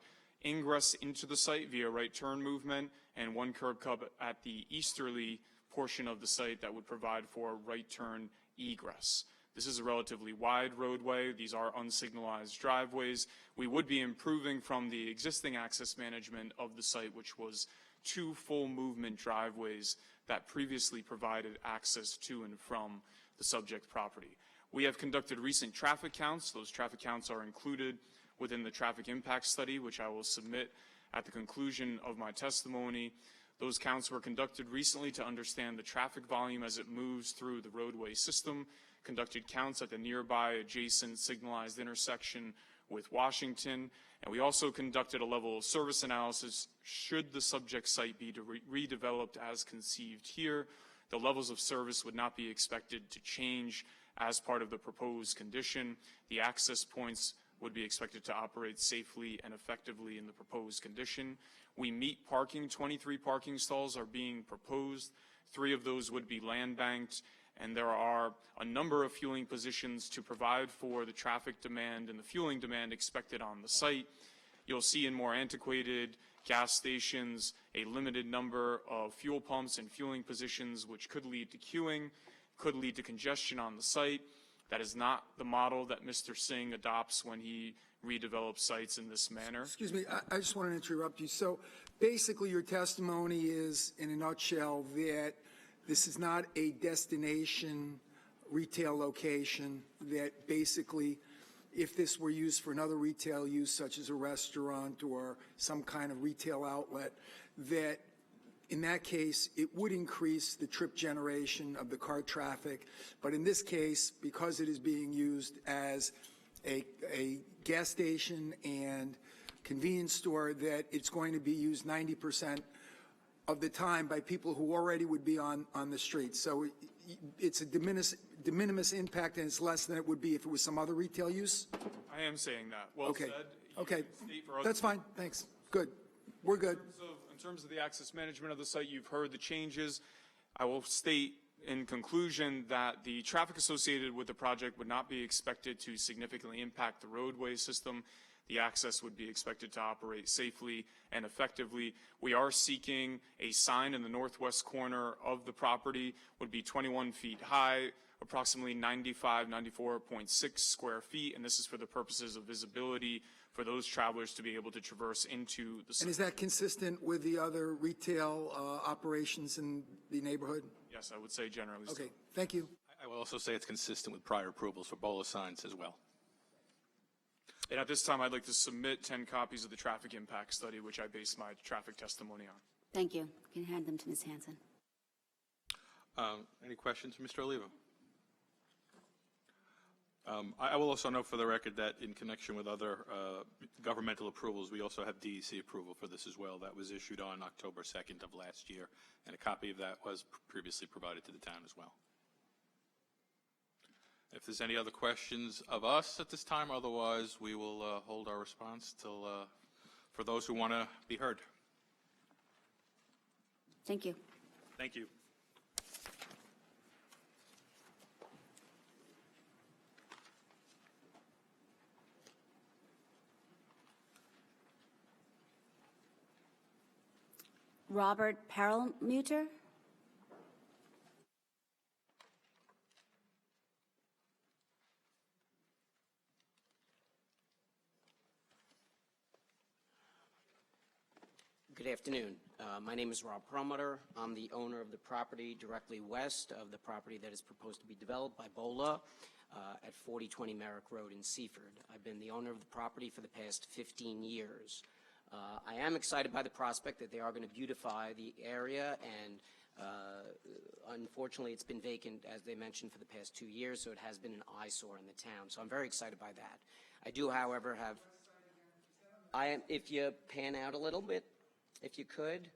ingress into the site via right turn movement, and one curb cut at the easterly portion of the site that would provide for right turn egress. This is a relatively wide roadway. These are unsignalized driveways. We would be improving from the existing access management of the site, which was 2 full movement driveways that previously provided access to and from the subject property. We have conducted recent traffic counts. Those traffic counts are included within the traffic impact study, which I will submit at the conclusion of my testimony. Those counts were conducted recently to understand the traffic volume as it moves through the roadway system, conducted counts at the nearby adjacent signalized intersection with Washington, and we also conducted a level of service analysis should the subject site be redeveloped as conceived here. The levels of service would not be expected to change as part of the proposed condition. The access points would be expected to operate safely and effectively in the proposed condition. We meet parking. 23 parking stalls are being proposed. 3 of those would be land banked, and there are a number of fueling positions to provide for the traffic demand and the fueling demand expected on the site. You'll see in more antiquated gas stations a limited number of fuel pumps and fueling positions, which could lead to queuing, could lead to congestion on the site. That is not the model that Mr. Singh adopts when he redevelops sites in this manner. Excuse me, I just want to interrupt you. So basically your testimony is, in a nutshell, that this is not a destination retail location, that basically if this were used for another retail use, such as a restaurant or some kind of retail outlet, that in that case, it would increase the trip generation of the car traffic. But in this case, because it is being used as a gas station and convenience store, that it's going to be used 90% of the time by people who already would be on the street. So it's a de minimis impact, and it's less than it would be if it was some other retail use? I am saying that. Well Okay. said. Okay. That's fine. Thanks. Good. We're good. In terms of the access management of the site, you've heard the changes. I will state in conclusion that the traffic associated with the project would not be expected to significantly impact the roadway system. The access would be expected to operate safely and effectively. We are seeking a sign in the northwest corner of the property, would be 21 feet high, approximately 94.6 square feet, and this is for the purposes of visibility for those travelers to be able to traverse into the site. And is that consistent with the other retail operations in the neighborhood? Yes, I would say generally so. Okay, thank you. I will also say it's consistent with prior approvals for BOLA signs as well. And at this time, I'd like to submit 10 copies of the traffic impact study, which I based my traffic testimony on. Thank you. You can hand them to Ms. Hanson. Any questions for Mr. Olivo? I will also note for the record that in connection with other governmental approvals, we also have DEC approval for this as well. That was issued on October 2nd of last year, and a copy of that was previously provided to the town as well. If there's any other questions of us at this time, otherwise we will hold our response till for those who want to be heard. Thank you. Thank you. Robert Perlmutter? Good afternoon. My name is Rob Perlmutter. I'm the owner of the property directly west of the property that is proposed to be developed by BOLA at 4020 Merrick Road in Seaford. I've been the owner of the property for the past 15 years. I am excited by the prospect that they are going to beautify the area, and unfortunately it's been vacant, as they mentioned, for the past 2 years, so it has been an eyesore in the town. So I'm very excited by that. I do, however, have, if you pan out a little bit, if you could.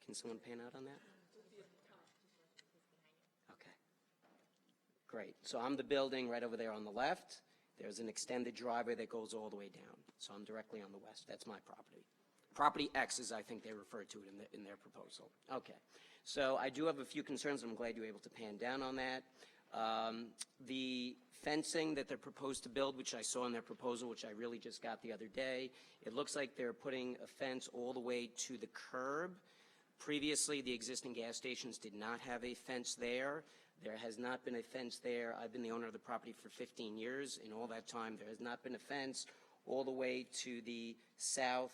Can someone pan out on that? Okay. Great. So I'm the building right over there on the left. There's an extended driveway that goes all the way down. So I'm directly on the west. That's my property. Property X, as I think they refer to it in their proposal. Okay. So I do have a few concerns. I'm glad you were able to pan down on that. The fencing that they're proposed to build, which I saw in their proposal, which I really just got the other day, it looks like they're putting a fence all the way to the curb. Previously, the existing gas stations did not have a fence there. There has not been a fence there. I've been the owner of the property for 15 years. In all that time, there has not been a fence all the way to the south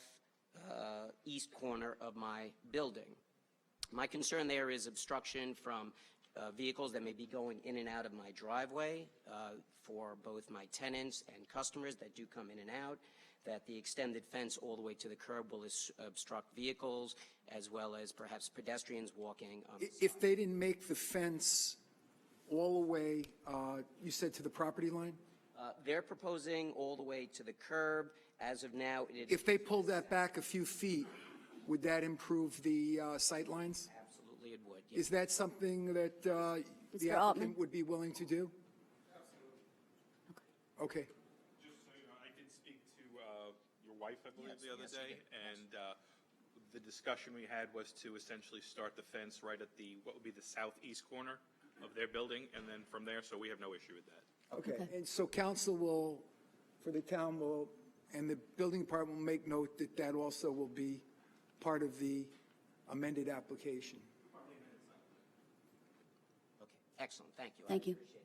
east corner of my building. My concern there is obstruction from vehicles that may be going in and out of my driveway for both my tenants and customers that do come in and out, that the extended fence all the way to the curb will obstruct vehicles as well as perhaps pedestrians walking on the If they didn't make the fence all the way, you said to the property line? They're proposing all the way to the curb. As of now, it is. If they pulled that back a few feet, would that improve the sight lines? Absolutely, it would. Yes. Is that something that the Mr. applicant Altman? would be willing to do? Okay. Just so you know, I did speak to your wife, I believe, the other yes, you day, did. and the discussion we had was to essentially start the fence right at what would be the southeast corner of their building, and then from there, so we have no issue with that. Okay, and so council will, for the town will, and the building department will make note that that also will be part of the amended application. Okay, excellent, thank you. Thank you. Appreciate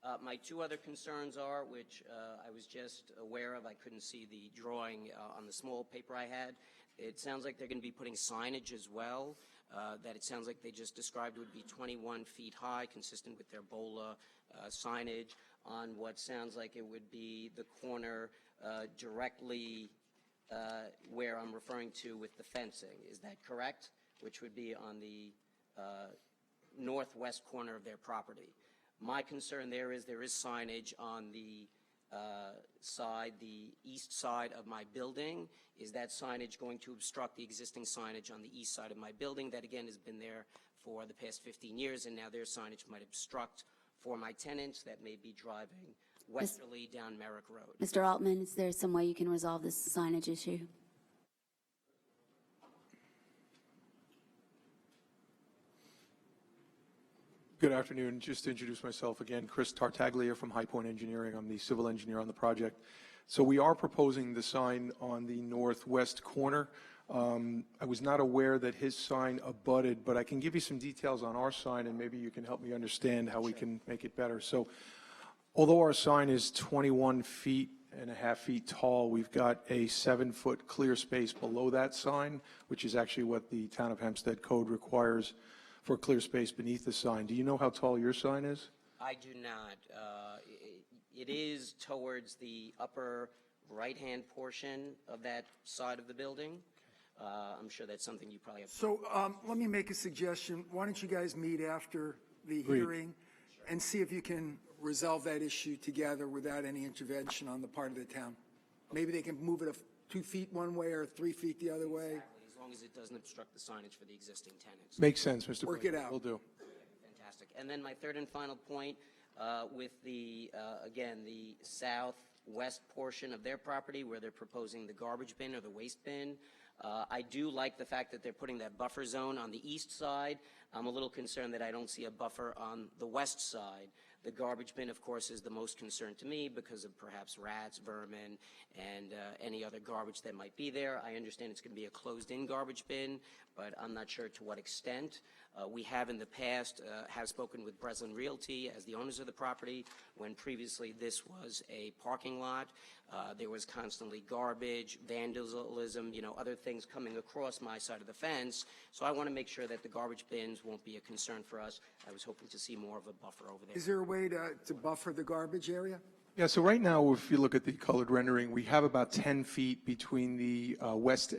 that. My two other concerns are, which I was just aware of, I couldn't see the drawing on the small paper I had. It sounds like they're going to be putting signage as well, that it sounds like they just described would be 21 feet high, consistent with their BOLA signage on what sounds like it would be the corner directly where I'm referring to with the fencing. Is that correct? Which would be on the northwest corner of their property. My concern there is signage on the the east side of my building. Is that signage going to obstruct the existing signage on the east side of my building that, again, has been there for the past 15 years, and now their signage might obstruct for my tenants that may be driving westerly down Merrick Road? Mr. Altman, is there some way you can resolve this signage issue? Good afternoon. Just to introduce myself again, Chris Tartaglia from High Point Engineering. I'm the civil engineer on the project. So we are proposing the sign on the northwest corner. I was not aware that his sign abutted, but I can give you some details on our sign, and maybe you can help me understand how we can make it better. So although our sign is 21.5 feet tall, we've got a 7-foot clear space below that sign, which is actually what the Town of Hempstead Code requires for clear space beneath the sign. Do you know how tall your sign is? I do not. It is towards the upper right-hand portion of that side of the building. I'm sure that's something you probably have. So let me make a suggestion. Why don't you guys meet after the Agreed. hearing and see if you can resolve that issue together without any intervention on the part of the town? Maybe they can move it 2 feet one way or 3 feet the other way. Exactly, as long as it doesn't obstruct the signage for the existing tenants. Makes sense, Mr. Work President. it out. Will do. Fantastic. And then my third and final point, with the, again, the southwest portion of their property where they're proposing the garbage bin or the waste bin, I do like the fact that they're putting that buffer zone on the east side. I'm a little concerned that I don't see a buffer on the west side. The garbage bin, of course, is the most concern to me because of perhaps rats, vermin, and any other garbage that might be there. I understand it's going to be a closed-in garbage bin, but I'm not sure to what extent. We have in the past have spoken with Breslin Realty as the owners of the property when previously this was a parking lot. There was constantly garbage, vandalism, other things coming across my side of the fence. So I want to make sure that the garbage bins won't be a concern for us. I was hoping to see more of a buffer over there. Is there a way to buffer the garbage area? Yeah, so right now, if you look at the colored rendering, we have about 10 feet between the west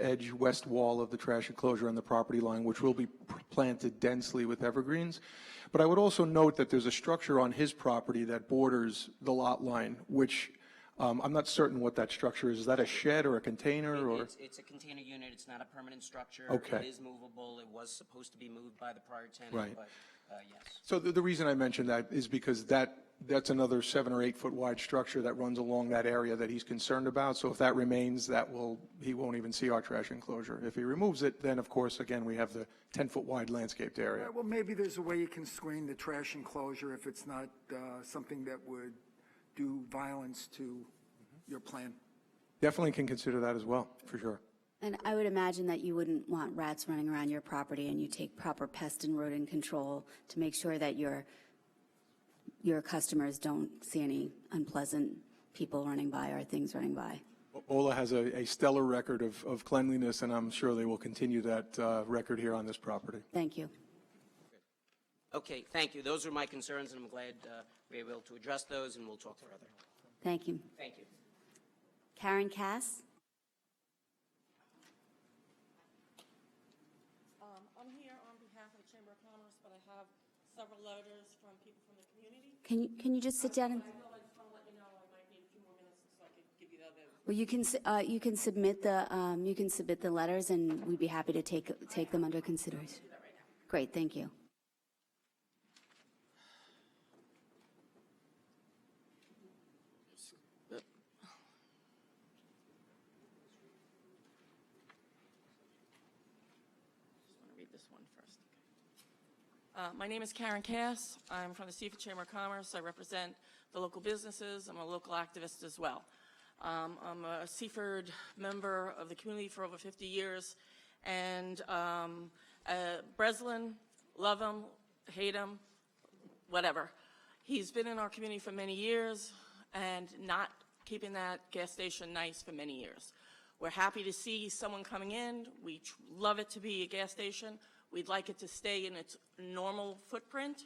wall of the trash enclosure and the property line, which will be planted densely with evergreens. But I would also note that there's a structure on his property that borders the lot line, which I'm not certain what that structure is. Is that a shed or a container? Or It's a container unit. It's not a permanent structure. Okay. It is movable. It was supposed to be moved by the prior tenant, Right. but yes. So the reason I mentioned that is because that's another 7 or 8 foot wide structure that runs along that area that he's concerned about. So if that remains, he won't even see our trash enclosure. If he removes it, then of course, again, we have the 10-foot wide landscaped area. Well, maybe there's a way you can screen the trash enclosure if it's not something that would do violence to your plan. Definitely can consider that as well, for sure. And I would imagine that you wouldn't want rats running around your property, and you take proper pest and rodent control to make sure that your your customers don't see any unpleasant people running by or things running by. Ola has a stellar record of cleanliness, and I'm sure they will continue that record here on this property. Thank you. Okay, thank you. Those are my concerns, and I'm glad we were able to address those, and we'll talk further. Thank you. Thank you. Karen Cass? I'm here on behalf of the Chamber of Commerce, but I have several letters from people from the community. Can you just sit down and? I know, I just want to let you know I might need a few more minutes so I can give you the other. Well, you can submit the letters, and we'd be happy to take them under consideration. Great, thank you. Read this one first. My name is Karen Cass. I'm from the Seaford Chamber of Commerce. I represent the local businesses. I'm a local activist as well. I'm a Seaford member of the community for over 50 years. And Breslin, love him, hate him, whatever. He's been in our community for many years and not keeping that gas station nice for many years. We're happy to see someone coming in. We love it to be a gas station. We'd like it to stay in its normal footprint.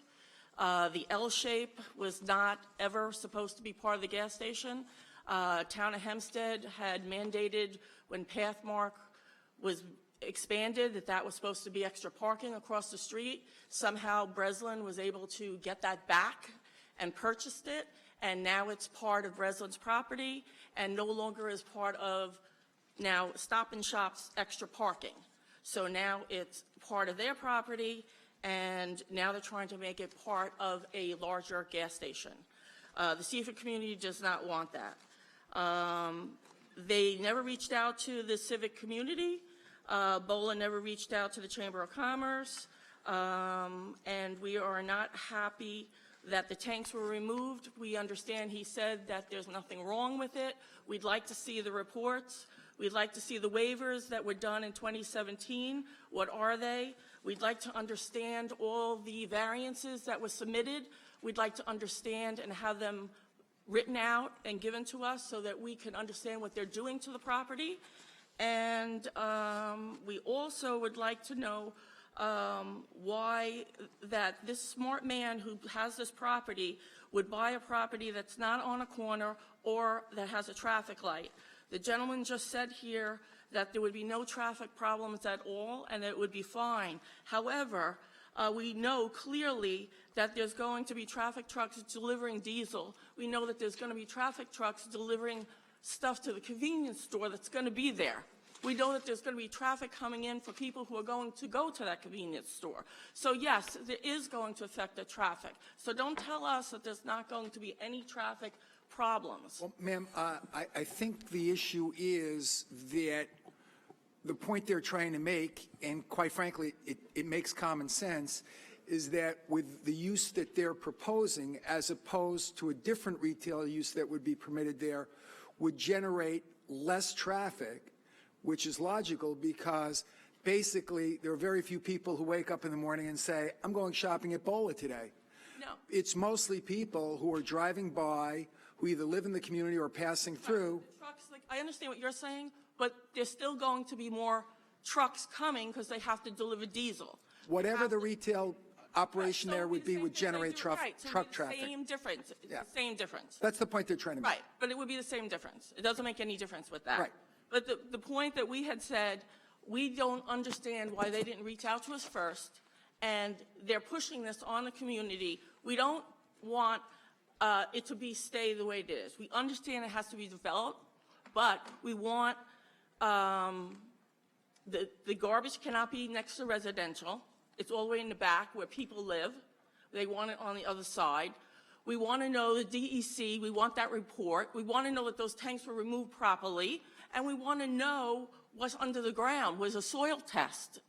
The L shape was not ever supposed to be part of the gas station. Town of Hempstead had mandated when Pathmark was expanded that was supposed to be extra parking across the street. Somehow Breslin was able to get that back and purchased it, and now it's part of Breslin's property and no longer is part of now Stop and Shop's extra parking. So now it's part of their property, and now they're trying to make it part of a larger gas station. The Seaford community does not want that. They never reached out to the civic community. BOLA never reached out to the Chamber of Commerce, and we are not happy that the tanks were removed. We understand he said that there's nothing wrong with it. We'd like to see the reports. We'd like to see the waivers that were done in 2017. What are they? We'd like to understand all the variances that were submitted. We'd like to understand and have them written out and given to us so that we can understand what they're doing to the property. And we also would like to know why that this smart man who has this property would buy a property that's not on a corner or that has a traffic light. The gentleman just said here that there would be no traffic problems at all and that it would be fine. However, we know clearly that there's going to be traffic trucks delivering diesel. We know that there's going to be traffic trucks delivering stuff to the convenience store that's going to be there. We know that there's going to be traffic coming in for people who are going to go to that convenience store. So yes, there is going to affect the traffic. So don't tell us that there's not going to be any traffic problems. Well, ma'am, I think the issue is that the point they're trying to make, and quite frankly, it makes common sense, is that with the use that they're proposing, as opposed to a different retail use that would be permitted there, would generate less traffic, which is logical because basically there are very few people who wake up in the morning and say, I'm going shopping at BOLA today. No. It's mostly people who are driving by, who either live in the community or passing through. The trucks, like, I understand what you're saying, but there's still going to be more trucks coming because they have to deliver diesel. Whatever the retail operation there would be would generate truck traffic. Same difference. It's the same difference. That's the point they're trying to make. Right, but it would be the same difference. It doesn't make any difference with that. Right. But the point that we had said, we don't understand why they didn't reach out to us first, and they're pushing this on the community. We don't want it to stay the way it is. We understand it has to be developed, but we want the garbage cannot be next to residential. It's all the way in the back where people live. They want it on the other side. We want to know the DEC. We want that report. We want to know that those tanks were removed properly. And we want to know what's under the ground. Was a soil test?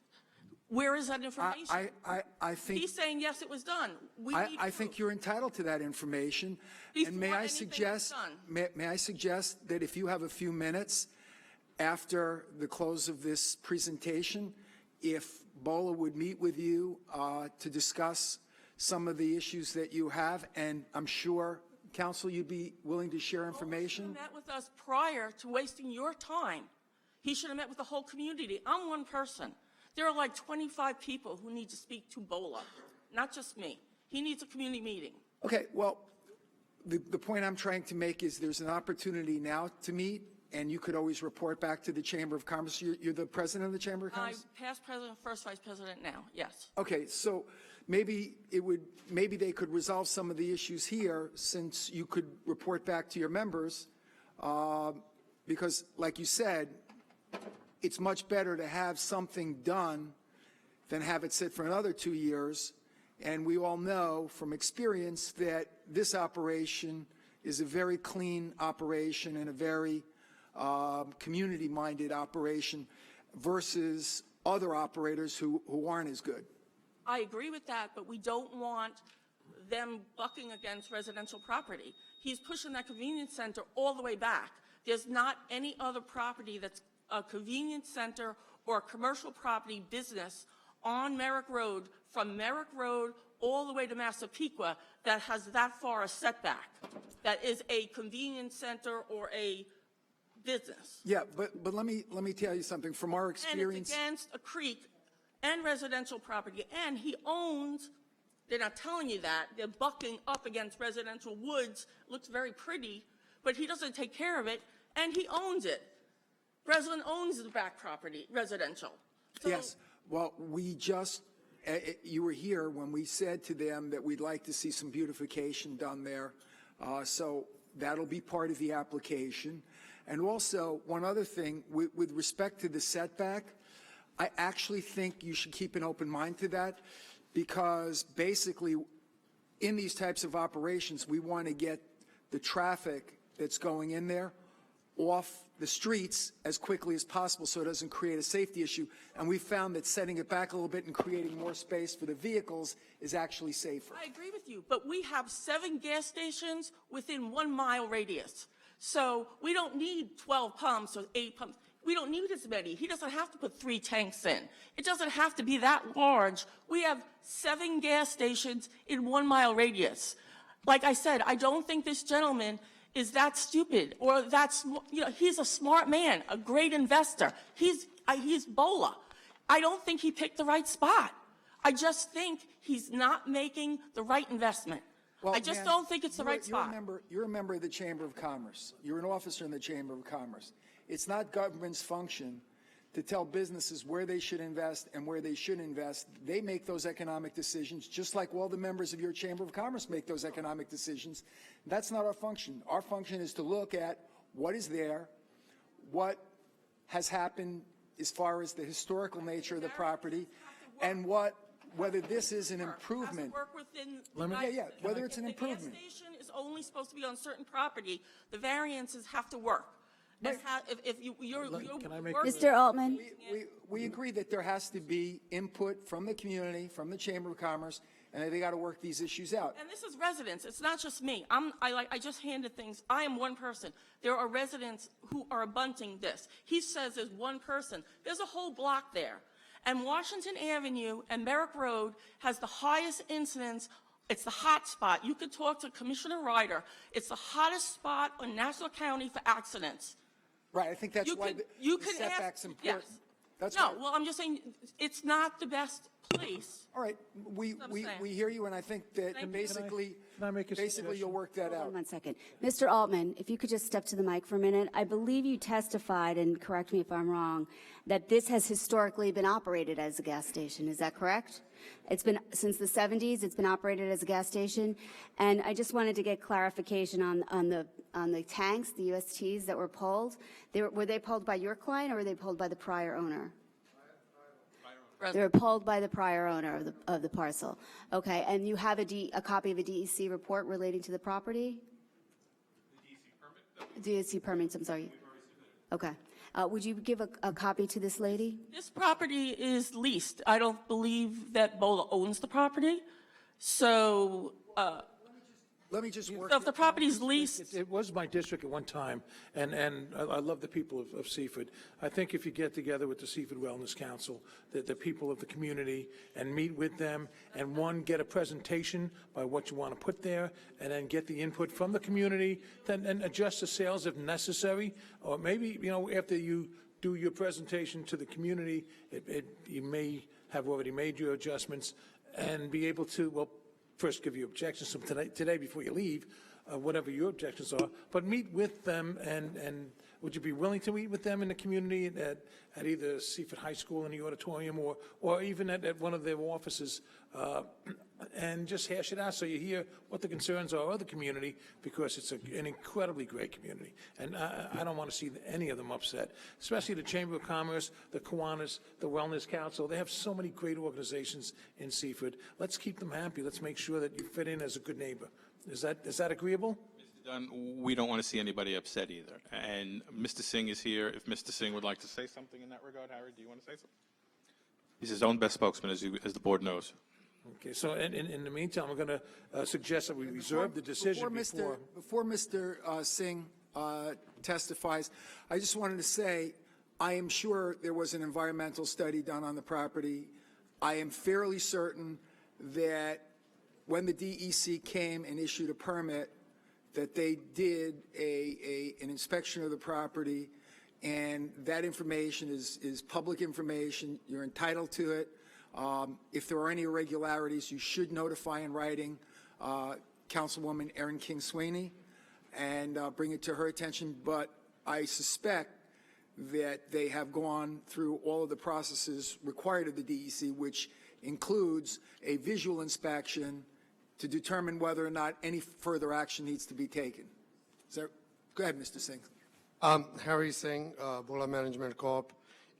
Where is that information? I think he's saying yes, it was done. I think you're entitled to that information. And may I suggest that if you have a few minutes after the close of this presentation, if BOLA would meet with you to discuss some of the issues that you have, and I'm sure, counsel, you'd be willing to share He should information? have met with us prior to wasting your time. He should have met with the whole community. I'm one person. There are like 25 people who need to speak to Bola, not just me. He needs a community meeting. Okay, well, the point I'm trying to make is there's an opportunity now to meet, and you could always report back to the Chamber of Commerce. You're the president of the Chamber of I'm Commerce? past president, first vice president now, yes. Okay, so maybe they could resolve some of the issues here, since you could report back to your members, because like you said, it's much better to have something done than have it sit for another 2 years. And we all know from experience that this operation is a very clean operation and a very community-minded operation versus other operators who aren't as good. I agree with that, but we don't want them bucking against residential property. He's pushing that convenience center all the way back. There's not any other property that's a convenience center or a commercial property business on Merrick Road, from Merrick Road all the way to Massapequa, that has that far a setback, that is a convenience center or a business. Yeah, but let me tell you something. From our And experience, it's against a creek and residential property, and he owns, they're not telling you that, they're bucking up against residential woods, looks very pretty, but he doesn't take care of it, and he owns it. Breslin owns the back property, residential. So yes. Well, we just, you were here when we said to them that we'd like to see some beautification done there. So that'll be part of the application. And also, one other thing, with respect to the setback, I actually think you should keep an open mind to that, because basically, in these types of operations, we want to get the traffic that's going in there off the streets as quickly as possible so it doesn't create a safety issue. And we found that setting it back a little bit and creating more space for the vehicles is actually safer. I agree with you, but we have 7 gas stations within 1 mile radius. So we don't need 12 pumps or 8 pumps. We don't need as many. He doesn't have to put 3 tanks in. It doesn't have to be that large. We have 7 gas stations in 1 mile radius. Like I said, I don't think this gentleman is that stupid, or that's, he's a smart man, a great investor. He's Bola. I don't think he picked the right spot. I just think he's not making the right investment. Well, I just man, don't think it's the right spot. You're a member of the Chamber of Commerce. You're an officer in the Chamber of Commerce. It's not government's function to tell businesses where they should invest and where they shouldn't invest. They make those economic decisions, just like all the members of your Chamber of Commerce make those economic decisions. That's not our function. Our function is to look at what is there, what has happened as far as the historical nature of the property, and whether this is an improvement. Work within whether it's an improvement. The gas station is only supposed to be on certain property. The variances have to work. Can I make Mr. Altman? We agree that there has to be input from the community, from the Chamber of Commerce, and they got to work these issues out. And this is residents. It's not just me. I just handed things. I am one person. There are residents who are abutting this. He says there's one person. There's a whole block there. And Washington Avenue and Merrick Road has the highest incidence. It's the hot spot. You could talk to Commissioner Ryder. It's the hottest spot in Nassau County for accidents. Right, I think that's why the setback's important. Yes. That's no, right. well, I'm just saying it's not the best place. All right, we hear you, and I think that basically you'll work that out. 1 second. Mr. Altman, if you could just step to the mic for a minute. I believe you testified, and correct me if I'm wrong, that this has historically been operated as a gas station. Is that correct? It's been, since the 70s, it's been operated as a gas station. And I just wanted to get clarification on the tanks, the USTs that were pulled. Were they pulled by your client, or were they pulled by the prior owner? They were pulled by the prior owner of the parcel. Okay, and you have a copy of a DEC report relating to the property? The DEC permits, I'm sorry. Okay. Would you give a copy to this lady? This property is leased. I don't believe that Bola owns the property. So, let me just work. So if the property's leased, It was my district at one time, and I love the people of Seaford. I think if you get together with the Seaford Wellness Council, the people of the community, and meet with them, and one, get a presentation by what you want to put there, and then get the input from the community, then and adjust the sales if necessary, or maybe, after you do your presentation to the community, you may have already made your adjustments and be able to, well, first give your objections today before you leave, whatever your objections are, but meet with them, and would you be willing to meet with them in the community at either Seaford High School in the auditorium or even at one of their offices, and just hash it out so you hear what the concerns are of the community, because it's an incredibly great community, and I don't want to see any of them upset, especially the Chamber of Commerce, the Kiwanis, the Wellness Council. They have so many great organizations in Seaford. Let's keep them happy. Let's make sure that you fit in as a good neighbor. Is that agreeable? Mr. Dunn, we don't want to see anybody upset either. And Mr. Singh is here. If Mr. Singh would like to say something in that regard, Harry, do you want to say something? He's his own best spokesman, as the board knows. Okay, so in the meantime, I'm going to suggest that we reserve the decision Before Mr. Singh testifies, I just wanted to say, I am sure there was an environmental study done on the property. I am fairly certain that when the DEC came and issued a permit, that they did an inspection of the property, and that information is public information. You're entitled to it. If there are any irregularities, you should notify in writing Councilwoman Erin King-Sweeney and bring it to her attention. But I suspect that they have gone through all of the processes required of the DEC, which includes a visual inspection to determine whether or not any further action needs to be taken. Go ahead, Mr. Singh. Harry Singh, Bola Management Corp.,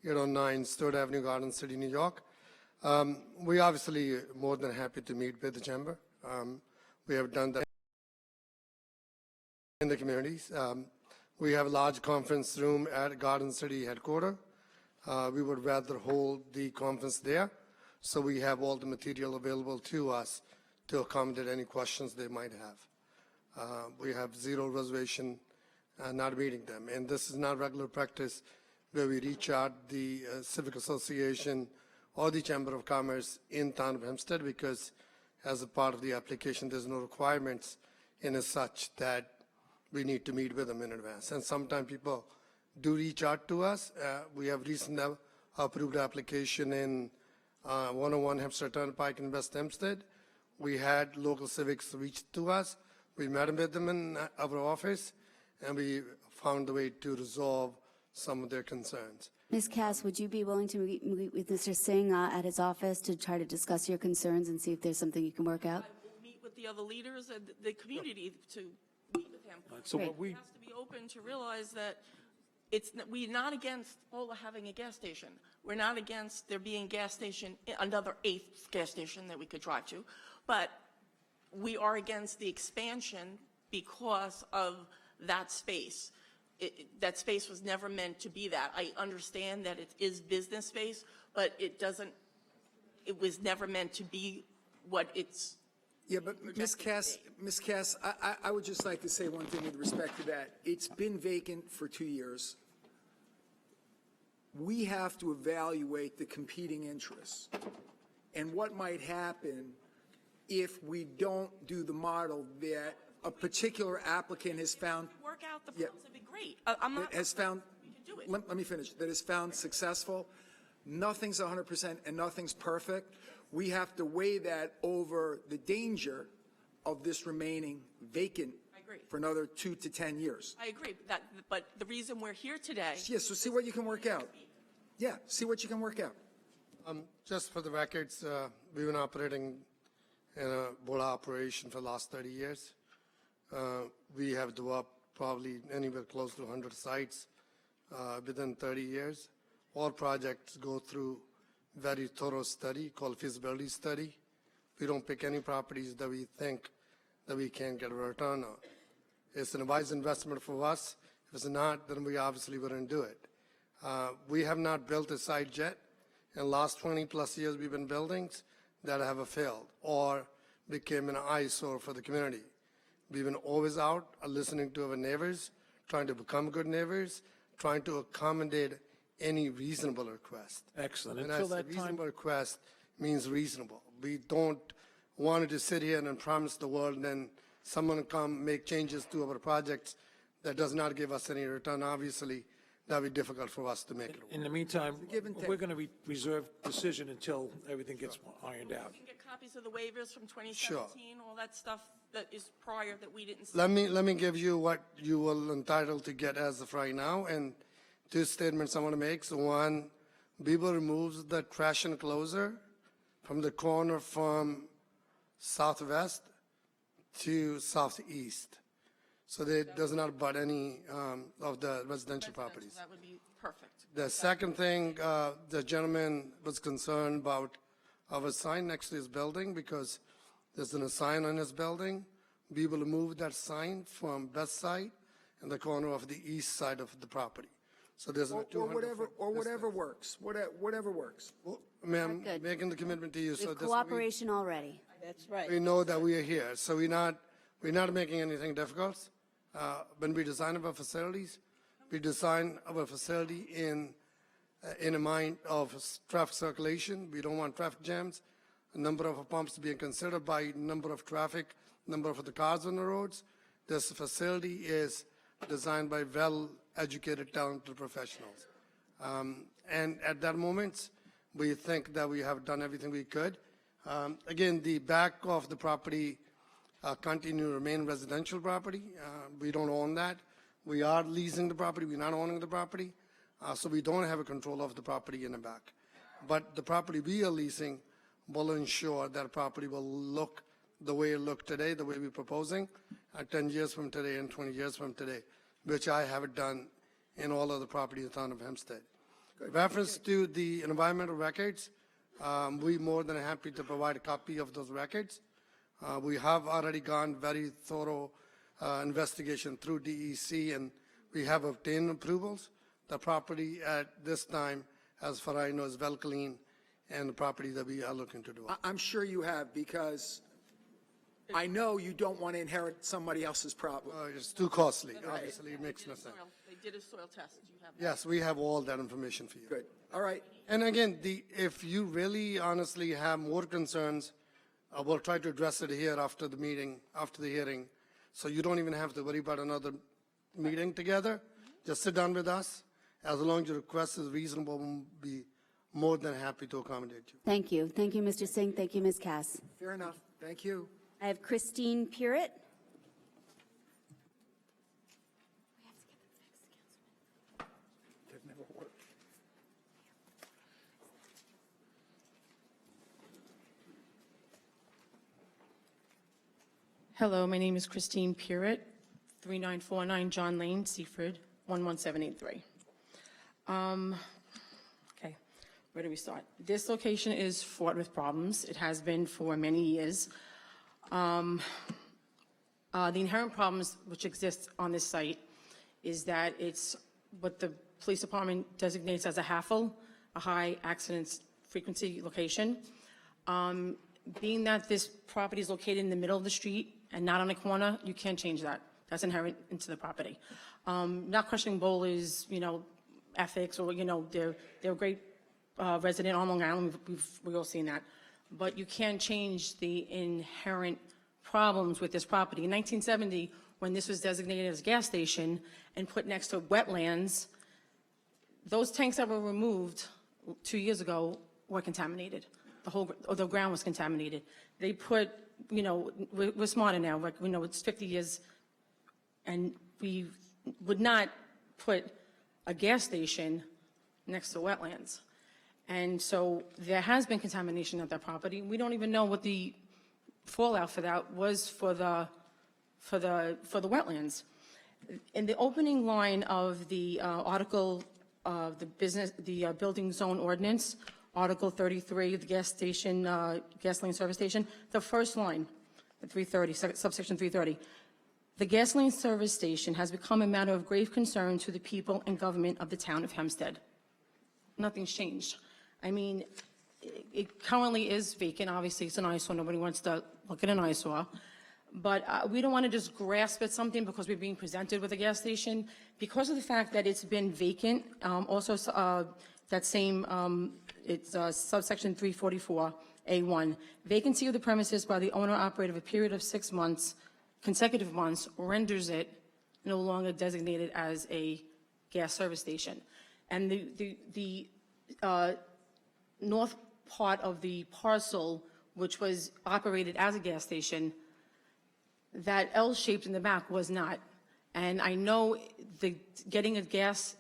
809 Stewart Avenue, Garden City, New York. We obviously more than happy to meet with the chamber. We have done that in the communities. We have a large conference room at Garden City headquarters. We would rather hold the conference there, so we have all the material available to us to accommodate any questions they might have. We have zero reservation not meeting them. And this is not regular practice where we reach out the Civic Association or the Chamber of Commerce in town of Hempstead, because as a part of the application, there's no requirements in as such that we need to meet with them in advance. And sometimes people do reach out to us. We have recently approved application in 101 Hempstead Turnpike in West Hempstead. We had local civics reach to us. We met with them in our office, and we found a way to resolve some of their concerns. Ms. Cass, would you be willing to meet with Mr. Singh at his office to try to discuss your concerns and see if there's something you can work out? I will meet with the other leaders and the community to meet with him. So He what we has to be open to realize that we're not against Bola having a gas station. We're not against there being gas station, another 8th gas station that we could drive to, but we are against the expansion because of that space. That space was never meant to be that. I understand that it is business space, but it was never meant to be what it's. Yeah, but Ms. Cass, I would just like to say one thing with respect to that. It's been vacant for 2 years. We have to evaluate the competing interests and what might happen if we don't do the model that a particular applicant has found. Work out the pros would be great. I'm not. Has found. We can do it. Let me finish. That has found successful. Nothing's 100% and nothing's perfect. We have to weigh that over the danger of this remaining vacant for another 2 to 10 years. I agree, but the reason we're here today. Yes, so see what you can work out. Yeah, see what you can work out. Just for the records, we've been operating in a Bola operation for the last 30 years. We have developed probably anywhere close to 100 sites within 30 years. All projects go through very thorough study called feasibility study. We don't pick any properties that we think that we can't get a return on. It's an wise investment for us. If it's not, then we obviously wouldn't do it. We have not built a site yet. In the last 20 plus years, we've been buildings that have failed or became an eyesore for the community. We've been always out listening to our neighbors, trying to become good neighbors, trying to accommodate any reasonable request. Excellent. And Until I say that time, reasonable request means reasonable. We don't want to sit here and promise the world and then someone come make changes to our projects that does not give us any return. Obviously, that would be difficult for us to make it work. in the meantime, give and take. we're going to reserve decision until everything gets ironed out. You can get copies of the waivers from 2017, all that stuff that is prior that we didn't see. Let me give you what you will entitled to get as of right now, and two statements I want to make. So one, Bieber removes the trash enclosure from the corner from southwest to southeast. So that does not butt any of the residential properties. That would be perfect. The second thing, the gentleman was concerned about our sign next to his building because there's a sign on his building. We will move that sign from west side and the corner of the east side of the property. So there's a Or 200 whatever, foot or whatever distance. works, whatever works. Well, ma'am, Good. making the commitment to you. So With this cooperation already. That's right. we know that we are here. So we're not making anything difficult. When we design our facilities, we design our facility in a mind of traffic circulation. We don't want traffic jams. A number of pumps being considered by number of traffic, number of the cars on the roads. This facility is designed by well-educated, talented professionals. And at that moment, we think that we have done everything we could. Again, the back of the property continue to remain residential property. We don't own that. We are leasing the property. We're not owning the property. So we don't have a control of the property in the back. But the property we are leasing will ensure that property will look the way it looked today, the way we're proposing, 10 years from today and 20 years from today, which I have done in all of the property in the town of Hempstead. Reference to the environmental records, we're more than happy to provide a copy of those records. We have already gone very thorough investigation through DEC, and we have obtained approvals. The property at this time, as far as I know, is well clean, and the property that we are looking to do. I'm sure you have, because I know you don't want to inherit somebody else's problem. It's too costly. Obviously, it makes no sense. They did a soil test. Do you have that? Yes, we have all that information for you. Good. All right. And again, if you really honestly have more concerns, we'll try to address it here after the meeting, after the hearing, so you don't even have to worry about another meeting together. Just sit down with us. As long as your request is reasonable, we'll be more than happy to accommodate you. Thank you. Thank you, Mr. Singh. Thank you, Ms. Cass. Fair enough. Thank you. I have Christine Purett. They've never worked. Hello, my name is Christine Purett, 3949 John Lane, Seaford, 11783. Okay, where do we start? This location is fraught with problems. It has been for many years. The inherent problems which exist on this site is that it's what the police department designates as a HAFL, a high accident frequency location. Being that this property is located in the middle of the street and not on a corner, you can't change that. That's inherent into the property. Not questioning Bowler's, ethics, or, they're a great resident on Long Island. We've all seen that. But you can't change the inherent problems with this property. In 1970, when this was designated as a gas station and put next to wetlands, those tanks that were removed 2 years ago were contaminated. The ground was contaminated. They put, we're smarter now. Like, it's 50 years, and we would not put a gas station next to wetlands. And so there has been contamination of that property. We don't even know what the fallout for that was for the wetlands. In the opening line of the article of the building zone ordinance, Article 33, the gasoline service station, the first line, 330, subsection 330. The gasoline service station has become a matter of grave concern to the people and government of the town of Hempstead. Nothing's changed. I mean, it currently is vacant. Obviously, it's an eyesore. Nobody wants to look at an eyesore. But we don't want to just grasp at something because we're being presented with a gas station. Because of the fact that it's been vacant, also that same, it's subsection 344A1, vacancy of the premises by the owner operator of a period of 6 months, consecutive months, renders it no longer designated as a gas service station. And the north part of the parcel, which was operated as a gas station, that L-shaped in the back was not. And I know getting a gas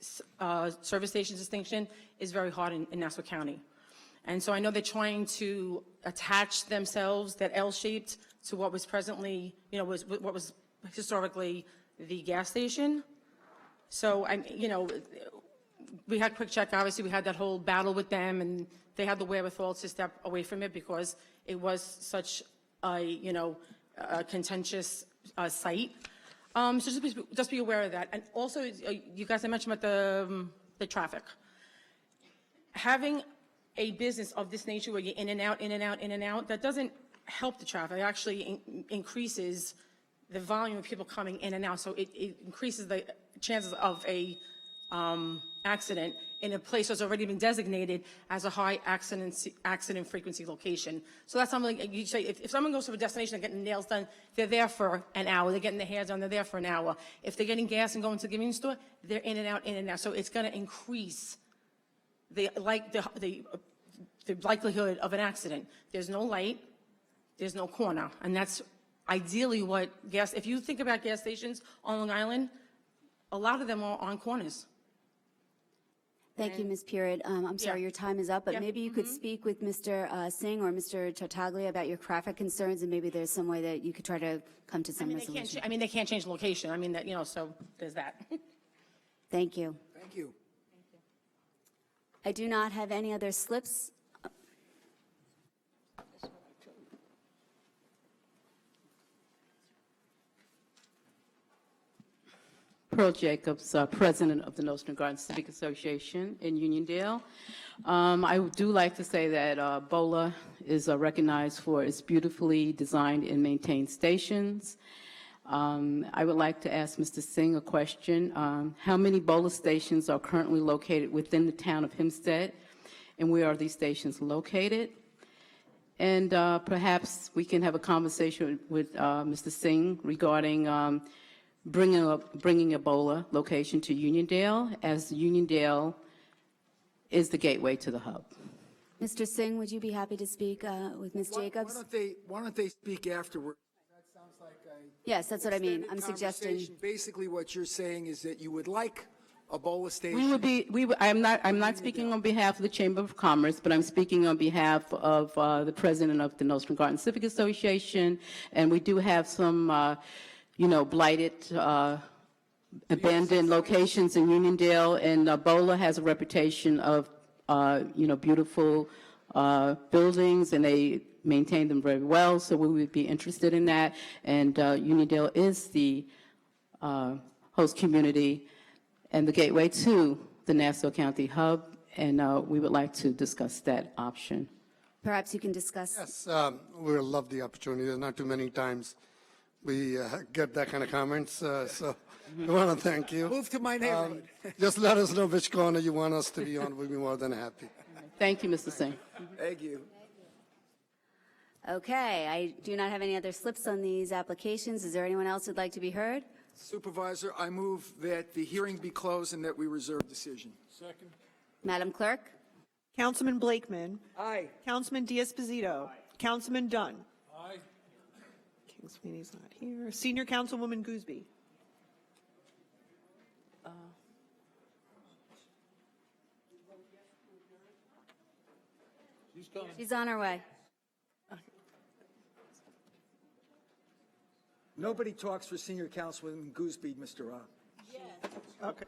service station distinction is very hard in Nassau County. And so I know they're trying to attach themselves, that L-shaped, to what was presently, what was historically the gas station. So, we had Quick Check, obviously, we had that whole battle with them, and they had the wherewithal to step away from it because it was such a, a contentious site. So just be aware of that. And also, you guys, I mentioned about the traffic. Having a business of this nature where you're in and out, in and out, in and out, that doesn't help the traffic. It actually increases the volume of people coming in and out. So it increases the chances of a accident in a place that's already been designated as a high accident frequency location. So that's something you say, if someone goes to a destination and getting nails done, they're there for an hour. They're getting their hair done, they're there for an hour. If they're getting gas and going to the convenience store, they're in and out, in and out. So it's going to increase the likelihood of an accident. There's no light, there's no corner, and that's ideally what if you think about gas stations on Long Island, a lot of them are on corners. Thank you, Ms. Purett. I'm sorry, your time is up, but maybe you could speak with Mr. Singh or Mr. Tartaglia about your traffic concerns, and maybe there's some way that you could try to come to some resolution. They can't change the location. So there's that. Thank you. Thank you. I do not have any other slips. Pearl Jacobs, President of the Nostrand Garden Civic Association in Uniondale. I do like to say that BOLA is recognized for its beautifully designed and maintained stations. I would like to ask Mr. Singh a question. How many BOLA stations are currently located within the town of Hempstead, and where are these stations located? And perhaps we can have a conversation with Mr. Singh regarding bringing a BOLA location to Uniondale, as Uniondale is the gateway to the hub. Mr. Singh, would you be happy to speak with Ms. Jacobs? Why don't they speak afterward? That sounds like Yes, that's what I mean. I'm suggesting. Basically, what you're saying is that you would like a BOLA station. I'm not speaking on behalf of the Chamber of Commerce, but I'm speaking on behalf of the President of the Nostrand Garden Civic Association, and we do have some blighted, abandoned locations in Uniondale, and BOLA has a reputation of, beautiful buildings, and they maintain them very well, so we would be interested in that. And Uniondale is the host community and the gateway to the Nassau County hub, and we would like to discuss that option. Perhaps you can discuss. Yes, we would love the opportunity. There's not too many times we get that kind of comments, so we want to thank you. Move to my neighborhood. Just let us know which corner you want us to be on. We'll be more than happy. Thank you, Mr. Singh. Thank you. Okay, I do not have any other slips on these applications. Is there anyone else who'd like to be heard? Supervisor, I move that the hearing be closed and that we reserve decision. Second. Madam Clerk? Councilman Blakeman. Aye. Councilman Diaz-Pazito. Councilman Dunn. Aye. King Sweeney's not here. Senior Councilwoman Gooseby. She's on her way. Nobody talks for Senior Councilwoman Gooseby, Mr. Rob. Okay.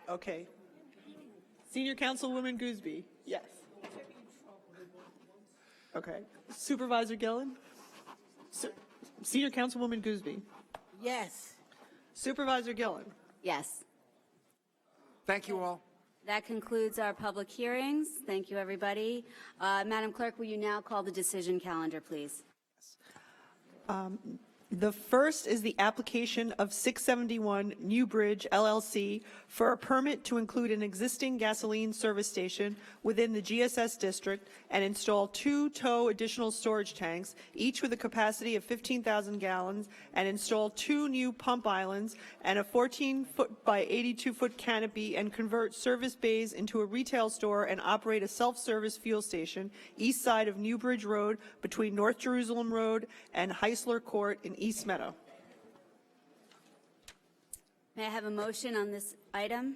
Okay. Senior Councilwoman Gooseby. Yes. Okay. Supervisor Gillen? Senior Councilwoman Gooseby? Yes. Supervisor Gillen? Yes. Thank you all. That concludes our public hearings. Thank you, everybody. Madam Clerk, will you now call the decision calendar, please? The first is the application of 671 New Bridge LLC for a permit to include an existing gasoline service station within the GSS district and install 2 TOH additional storage tanks, each with a capacity of 15,000 gallons, and install 2 new pump islands and a 14-foot by 82-foot canopy, and convert service bays into a retail store and operate a self-service fuel station east side of New Bridge Road between North Jerusalem Road and Heisler Court in East Meadow. May I have a motion on this item?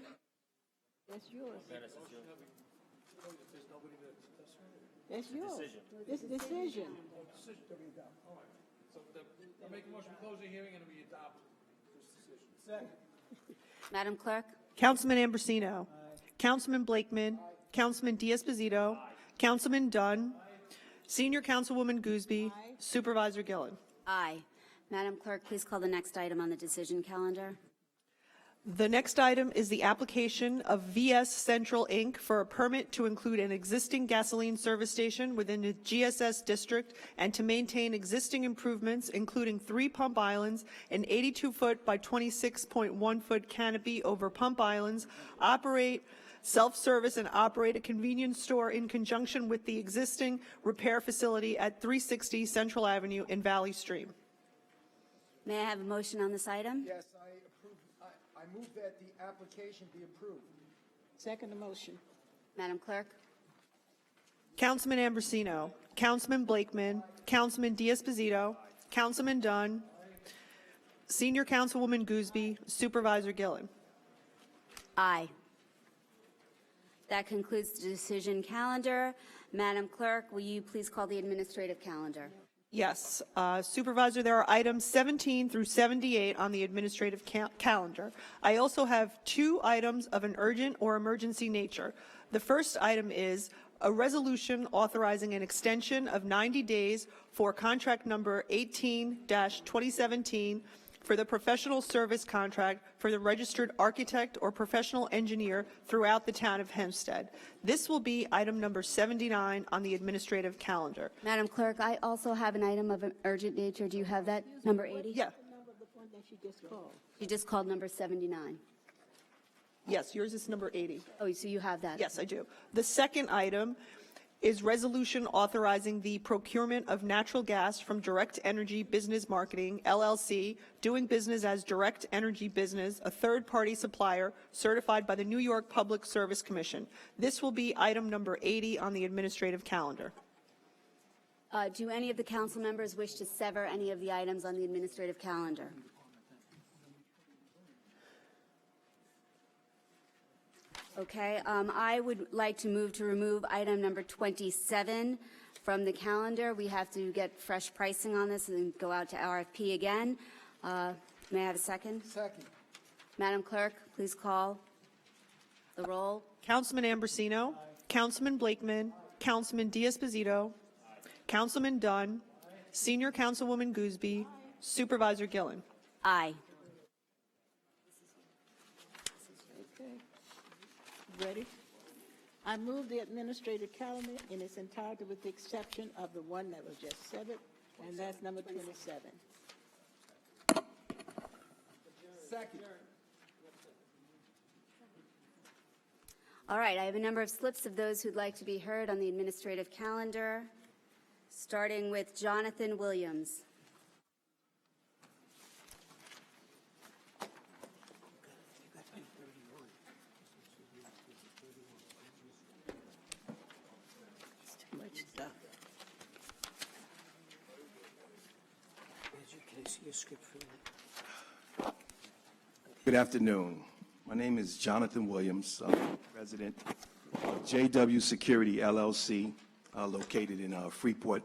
That's yours. That's yours. This decision. I make a motion to close the hearing and we adopt this decision. Madam Clerk? Councilman Ambrosino. Councilman Blakeman. Councilman Diaz-Pasito. Councilman Dunn. Senior Councilwoman Gooseby. Supervisor Gillen. Aye. Madam Clerk, please call the next item on the decision calendar. The next item is the application of VS Central, Inc. for a permit to include an existing gasoline service station within the GSS district and to maintain existing improvements, including 3 pump islands, an 82-foot by 26.1-foot canopy over pump islands, operate self-service and operate a convenience store in conjunction with the existing repair facility at 360 Central Avenue in Valley Stream. May I have a motion on this item? Yes, I move that the application be approved. Second the motion. Madam Clerk? Councilman Ambrosino. Councilman Blakeman. Councilman Diaz-Pasito. Councilman Dunn. Senior Councilwoman Gooseby. Supervisor Gillen. Aye. That concludes the decision calendar. Madam Clerk, will you please call the administrative calendar? Yes, Supervisor, there are items 17 through 78 on the administrative calendar. I also have 2 items of an urgent or emergency nature. The first item is a resolution authorizing an extension of 90 days for contract number 18-2017 for the professional service contract for the registered architect or professional engineer throughout the town of Hempstead. This will be item number 79 on the administrative calendar. Madam Clerk, I also have an item of an urgent nature. Do you have that, number 80? Yeah. You just called number 79. Yes, yours is number 80. Oh, so you have that? Yes, I do. The second item is resolution authorizing the procurement of natural gas from Direct Energy Business Marketing, LLC, doing business as Direct Energy Business, a third-party supplier certified by the New York Public Service Commission. This will be item number 80 on the administrative calendar. Do any of the council members wish to sever any of the items on the administrative calendar? Okay, I would like to move to remove item number 27 from the calendar. We have to get fresh pricing on this and go out to RFP again. May I have a second? Second. Madam Clerk, please call the roll. Councilman Ambrosino. Councilman Blakeman. Councilman Diaz-Pasito. Councilman Dunn. Senior Councilwoman Gooseby. Supervisor Gillen. Aye. Ready? I move the administrative calendar in its entirety with the exception of the one that was just severed, and that's number 27. Second. All right, I have a number of slips of those who'd like to be heard on the administrative calendar, starting with Jonathan Williams. Good afternoon. My name is Jonathan Williams. I'm president of JW Security LLC, located in Freeport,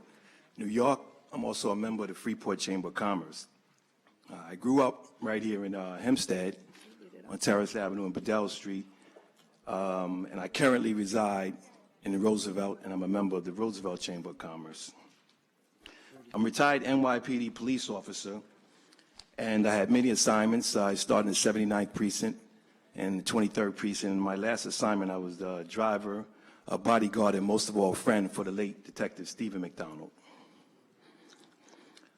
New York. I'm also a member of the Freeport Chamber of Commerce. I grew up right here in Hempstead on Terrace Avenue and Bedell Street, and I currently reside in Roosevelt, and I'm a member of the Roosevelt Chamber of Commerce. I'm a retired NYPD police officer, and I had many assignments. I started in the 79th Precinct and the 23rd Precinct. In my last assignment, I was the driver, a bodyguard, and most of all, friend for the late Detective Stephen McDonald.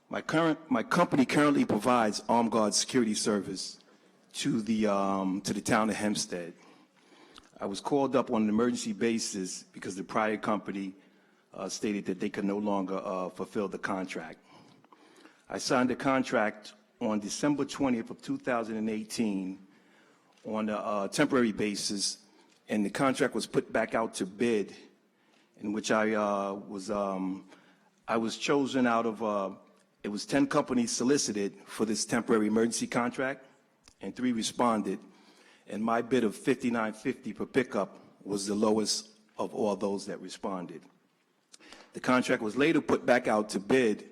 My company currently provides armed guard security service to the town of Hempstead. I was called up on an emergency basis because the prior company stated that they could no longer fulfill the contract. I signed the contract on December 20th of 2018 on a temporary basis, and the contract was put back out to bid, in which I was chosen out of, it was 10 companies solicited for this temporary emergency contract, and 3 responded, and my bid of $59.50 per pickup was the lowest of all those that responded. The contract was later put back out to bid,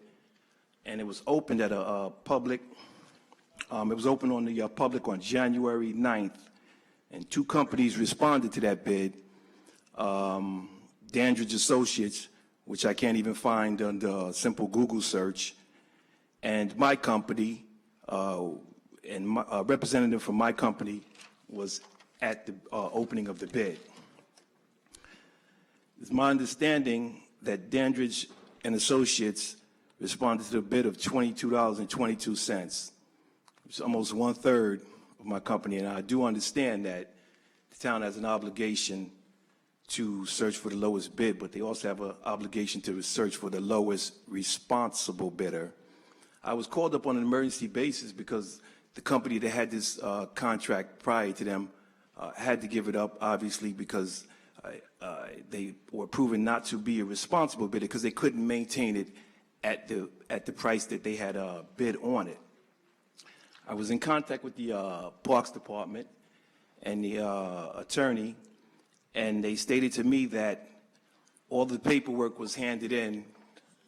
and it was opened at a public, it was opened on the public on January 9th, and 2 companies responded to that bid. Dandridge Associates, which I can't even find under a simple Google search, and my company, and a representative from my company was at the opening of the bid. It's my understanding that Dandridge and Associates responded to the bid of $22.22. It's almost 1/3 of my company, and I do understand that the town has an obligation to search for the lowest bid, but they also have an obligation to search for the lowest responsible bidder. I was called up on an emergency basis because the company that had this contract prior to them had to give it up, obviously, because they were proven not to be a responsible bidder because they couldn't maintain it at the price that they had bid on it. I was in contact with the Parks Department and the attorney, and they stated to me that all the paperwork was handed in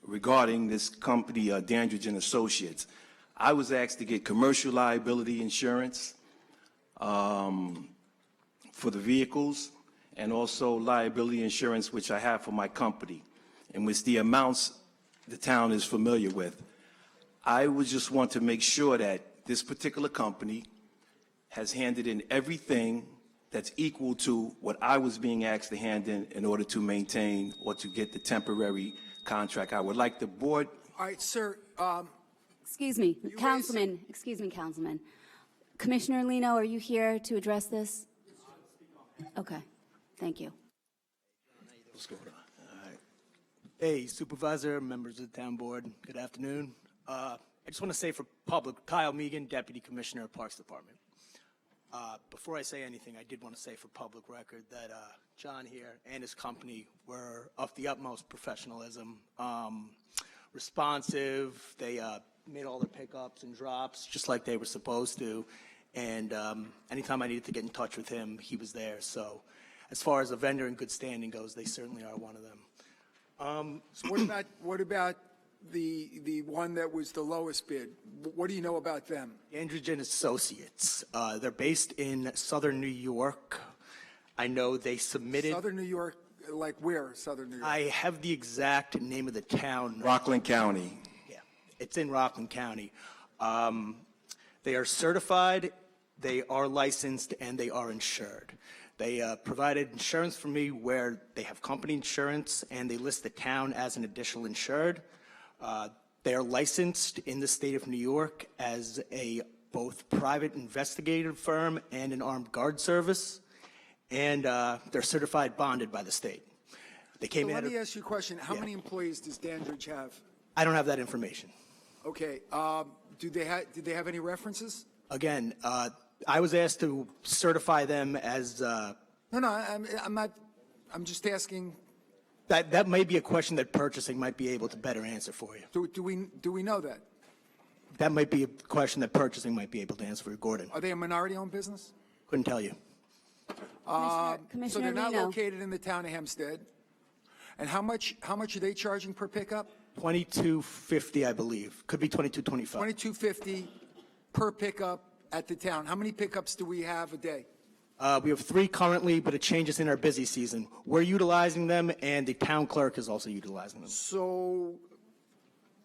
regarding this company, Dandridge and Associates. I was asked to get commercial liability insurance for the vehicles, and also liability insurance, which I have for my company, in which the amounts the town is familiar with. I would just want to make sure that this particular company has handed in everything that's equal to what I was being asked to hand in order to maintain or to get the temporary contract. I would like the board. All right, sir. Excuse me, Councilman. Excuse me, Councilman. Commissioner Lino, are you here to address this? Okay, thank you. What's going on? All right. Hey, Supervisor, members of the Town Board, good afternoon. I just want to say for public, Kyle Megan, Deputy Commissioner of Parks Department. Before I say anything, I did want to say for public record that John here and his company were of the utmost professionalism, responsive. They made all their pickups and drops just like they were supposed to. And anytime I needed to get in touch with him, he was there. So as far as a vendor in good standing goes, they certainly are one of them. So what about the one that was the lowest bid? What do you know about them? Dandridge and Associates. They're based in Southern New York. I know they submitted. Southern New York, like where? Southern New York. I have the exact name of the town. Rockland County. Yeah, it's in Rockland County. They are certified, they are licensed, and they are insured. They provided insurance for me where they have company insurance and they list the town as an additional insured. They are licensed in the state of New York as a both private investigative firm and an armed guard service, and they're certified bonded by the state. They came So in. let me ask you a question. How many employees does Dandridge have? I don't have that information. Okay. Did they have any references? Again, I was asked to certify them as. No, I'm not. I'm just asking. That may be a question that purchasing might be able to better answer for you. Do we know that? That might be a question that purchasing might be able to answer for you, Gordon. Are they a minority-owned business? Couldn't tell you. So Commissioner they're not Lino. located in the town of Hempstead. And how much are they charging per pickup? $22.50, I believe. Could be $22.25. $22.50 per pickup at the town. How many pickups do we have a day? We have 3 currently, but it changes in our busy season. We're utilizing them, and the town clerk is also utilizing them. So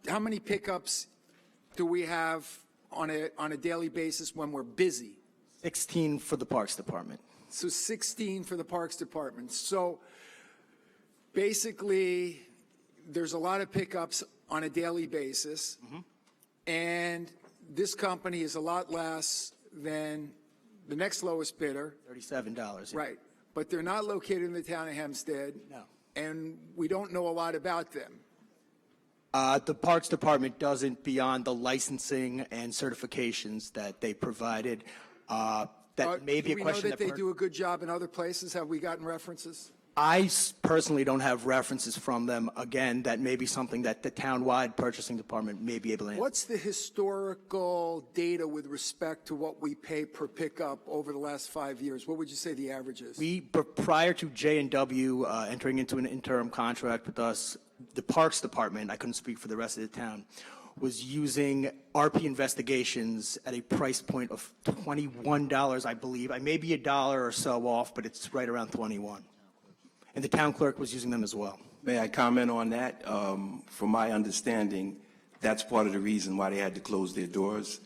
how many pickups do we have on a daily basis when we're busy? 16 for the Parks Department. So 16 for the Parks Department. So basically, there's a lot of pickups on a daily basis. and this company is a lot less than the next lowest bidder. $37. Right, but they're not located in the town of Hempstead. No. And we don't know a lot about them. The Parks Department doesn't, beyond the licensing and certifications that they provided. That may be a Do we know question that they do a good job in other places? Have we gotten references? Personally don't have references from them. Again, that may be something that the townwide purchasing department may be able to answer. What's the historical data with respect to what we pay per pickup over the last 5 years? What would you say the average is? Prior to J&W entering into an interim contract with us, the Parks Department, I couldn't speak for the rest of the town, was using RP investigations at a price point of $21, I believe. I may be $1 or so off, but it's right around 21. And the town clerk was using them as well. May I comment on that? From my understanding, that's part of the reason why they had to close their doors,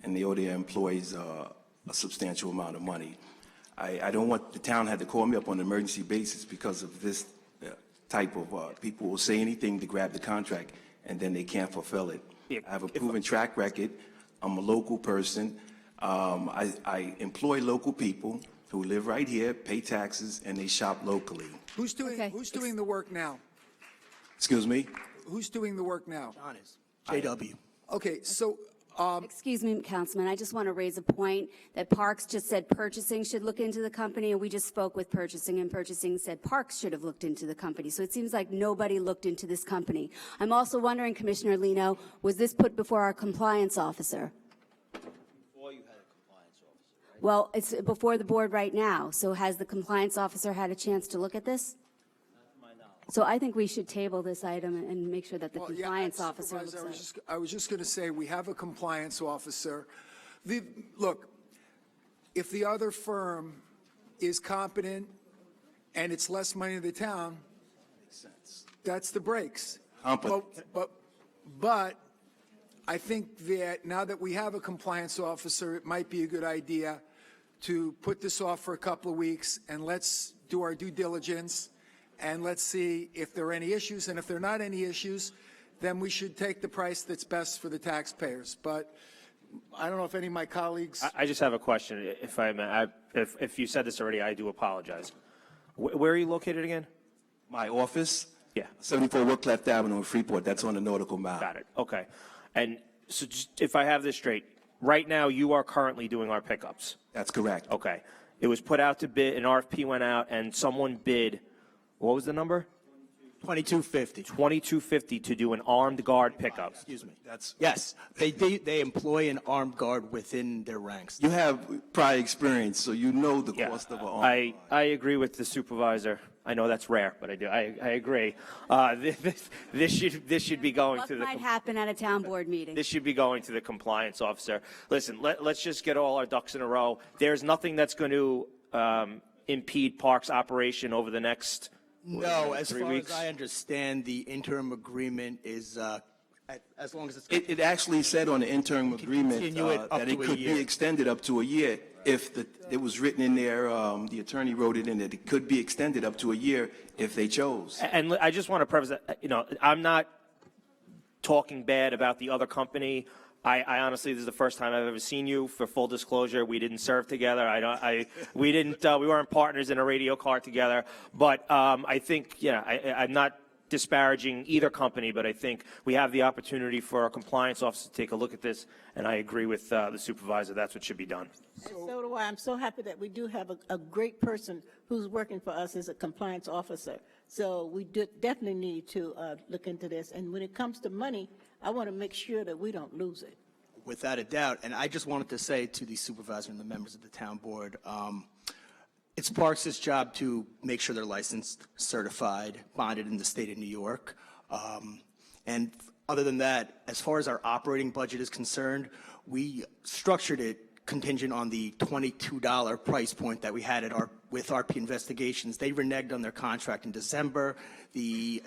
and they owe their employees a substantial amount of money. I don't want the town had to call me up on an emergency basis because of this type of people will say anything to grab the contract, and then they can't fulfill it. I have a proven track record. I'm a local person. I employ local people who live right here, pay taxes, and they shop locally. Who's doing the work now? Excuse me? Who's doing the work now? John is. JW. Okay, so Excuse me, Councilman, I just want to raise a point that Parks just said purchasing should look into the company, and we just spoke with purchasing, and purchasing said Parks should have looked into the company. So it seems like nobody looked into this company. I'm also wondering, Commissioner Lino, was this put before our compliance officer? Before you had a compliance officer, right? Well, it's before the board right now, so has the compliance officer had a chance to look at this? Not to my knowledge. So I think we should table this item and make sure that the Well, yeah, compliance officer looks Supervisor, at it. I was just going to say, we have a compliance officer. Look, if the other firm is competent and it's less money to the town, that's the breaks. But I think that now that we have a compliance officer, it might be a good idea to put this off for a couple of weeks, and let's do our due diligence, and let's see if there are any issues. And if there are not any issues, then we should take the price that's best for the taxpayers. But I don't know if any of my colleagues. I just have a question, if I may. If you said this already, I do apologize. Where are you located again? My office? Yeah. 74 Woodcliff Avenue in Freeport. That's on the Nautical Mile. Got it. Okay. And so just, if I have this straight, right now you are currently doing our pickups. That's correct. Okay. It was put out to bid, an RFP went out, and someone bid, what was the number? $22.50. $22.50 to do an armed guard pickup. Excuse me. Yes, they employ an armed guard within their ranks. You have prior experience, so you know the cost of an arm. I agree with the supervisor. I know that's rare, but I do. I agree. This should be going What to the. might happen at a town board meeting? This should be going to the compliance officer. Listen, let's just get all our ducks in a row. There's nothing that's going to impede Parks' operation over the next. No, as 3 far weeks? as I understand, the interim agreement is, as long as it's. It actually said on the interim agreement continue it up that it to a could year. be extended up to a year if it was written in there, the attorney wrote it in that it could be extended up to a year if they chose. And I just want to preface that, I'm not talking bad about the other company. I honestly, this is the first time I've ever seen you. For full disclosure, we didn't serve together. We weren't partners in a radio car together. But I think, I'm not disparaging either company, but I think we have the opportunity for our compliance officer to take a look at this, and I agree with the supervisor. That's what should be done. And so do I. I'm so happy that we do have a great person who's working for us as a compliance officer. So we definitely need to look into this. And when it comes to money, I want to make sure that we don't lose it. Without a doubt. And I just wanted to say to the supervisor and the members of the town board, it's Parks' job to make sure they're licensed, certified, bonded in the state of New York. And other than that, as far as our operating budget is concerned, we structured it contingent on the $22 price point that we had with RP Investigations. They reneged on their contract in December. The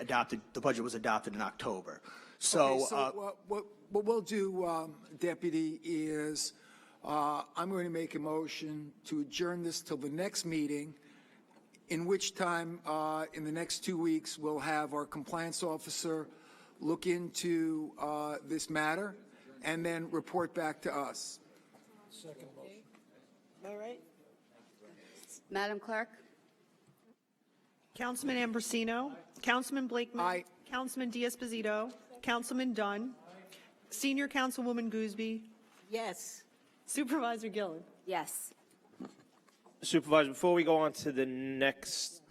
budget was adopted in October. What we'll do, Deputy, is I'm going to make a motion to adjourn this till the next meeting, in which time, in the next 2 weeks, we'll have our compliance officer look into this matter, and then report back to us. All right? Madam Clerk? Councilman Ambrosino. Councilman Blakeman. Aye. Councilman Diaz-Pasito. Councilman Dunn. Senior Councilwoman Gooseby. Yes. Supervisor Gillen. Yes. Supervisor, before we go on to the next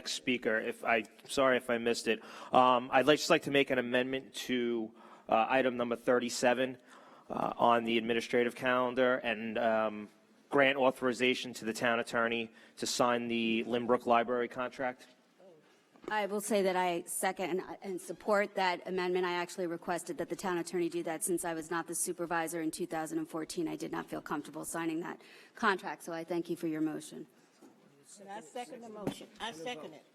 speaker, sorry if I missed it, just like to make an amendment to item number 37 on the administrative calendar and grant authorization to the town attorney to sign the Limbrook Library contract. I will say that I second and support that amendment. I actually requested that the town attorney do that since I was not the supervisor in 2014. I did not feel comfortable signing that contract, so I thank you for your motion. And I second the motion. I second it.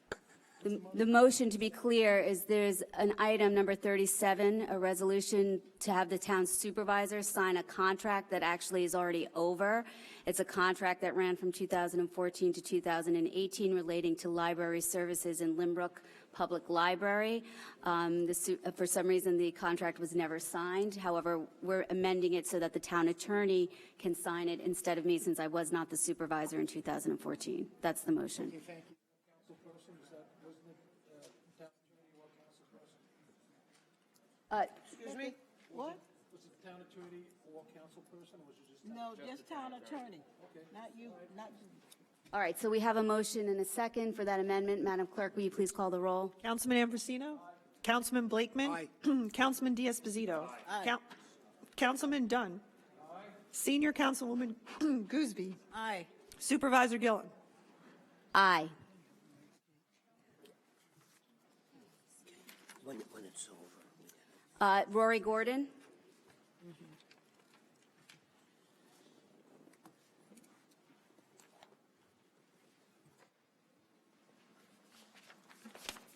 The motion, to be clear, is there's an item number 37, a resolution to have the town supervisor sign a contract that actually is already over. It's a contract that ran from 2014 to 2018 relating to library services in Limbrook Public Library. For some reason, the contract was never signed. However, we're amending it so that the town attorney can sign it instead of me, since I was not the supervisor in 2014. That's the motion. Thank you. Councilperson, wasn't it town attorney or councilperson? Excuse me? What? Was it town attorney or councilperson, or was it just? No, just town attorney. Not you, not you. All right, so we have a motion and a second for that amendment. Madam Clerk, will you please call the roll? Councilman Ambrosino. Councilman Blakeman. Aye. Councilman Diaz-Pasito. Aye. Councilman Dunn. Senior Councilwoman Gooseby. Aye. Supervisor Gillen. Aye. When it's over. Rory Gordon?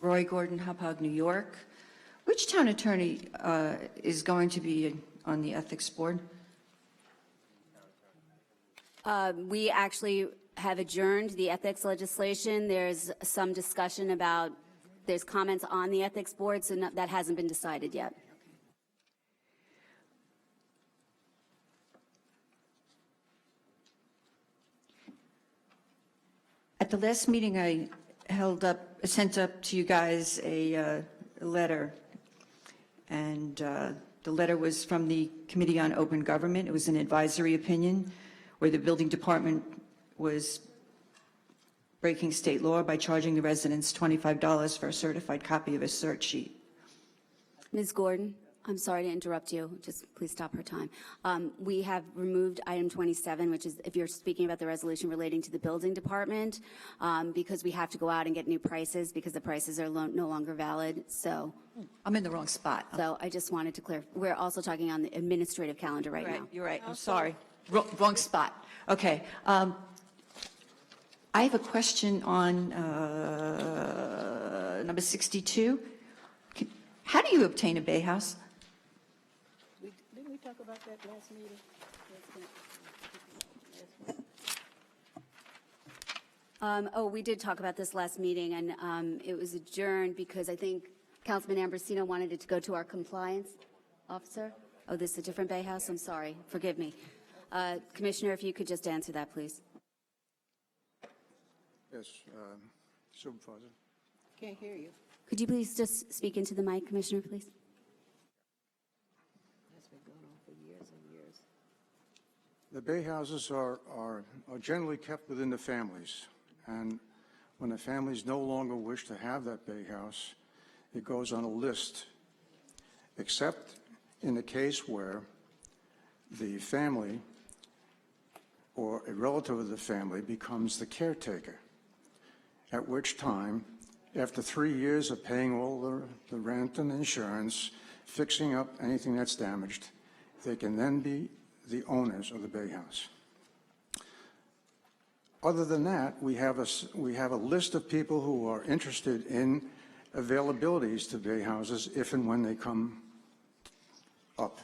Roy Gordon, Hauppauge, New York. Which town attorney is going to be on the ethics board? We actually have adjourned the ethics legislation. There's some discussion about, there's comments on the ethics board, so that hasn't been decided yet. At the last meeting, I sent up to you guys a letter, and the letter was from the Committee on Open Government. It was an advisory opinion where the building department was breaking state law by charging the residents $25 for a certified copy of a cert sheet. Ms. Gordon, I'm sorry to interrupt you. Just please stop her time. We have removed item 27, which is if you're speaking about the resolution relating to the building department, because we have to go out and get new prices because the prices are no longer valid. So I'm in the wrong spot. So I just wanted to clear. We're also talking on the administrative calendar right now. You're right. I'm sorry. Wrong spot. Okay. I have a question on number 62. How do you obtain a bay house? Didn't we talk about that last meeting? We did talk about this last meeting, and it was adjourned because I think Councilman Ambrosino wanted it to go to our compliance officer. Oh, this is a different bay house? I'm sorry. Forgive me. Commissioner, if you could just answer that, please. Yes, Supervisor. Can't hear you. Could you please just speak into the mic, Commissioner, please? That's been going on for years and years. The bay houses are generally kept within the families, and when the families no longer wish to have that bay house, it goes on a list, except in the case where the family or a relative of the family becomes the caretaker, at which time, after 3 years of paying all the rent and insurance, fixing up anything that's damaged, they can then be the owners of the bay house. Other than that, we have a list of people who are interested in availabilities to bay houses if and when they come up.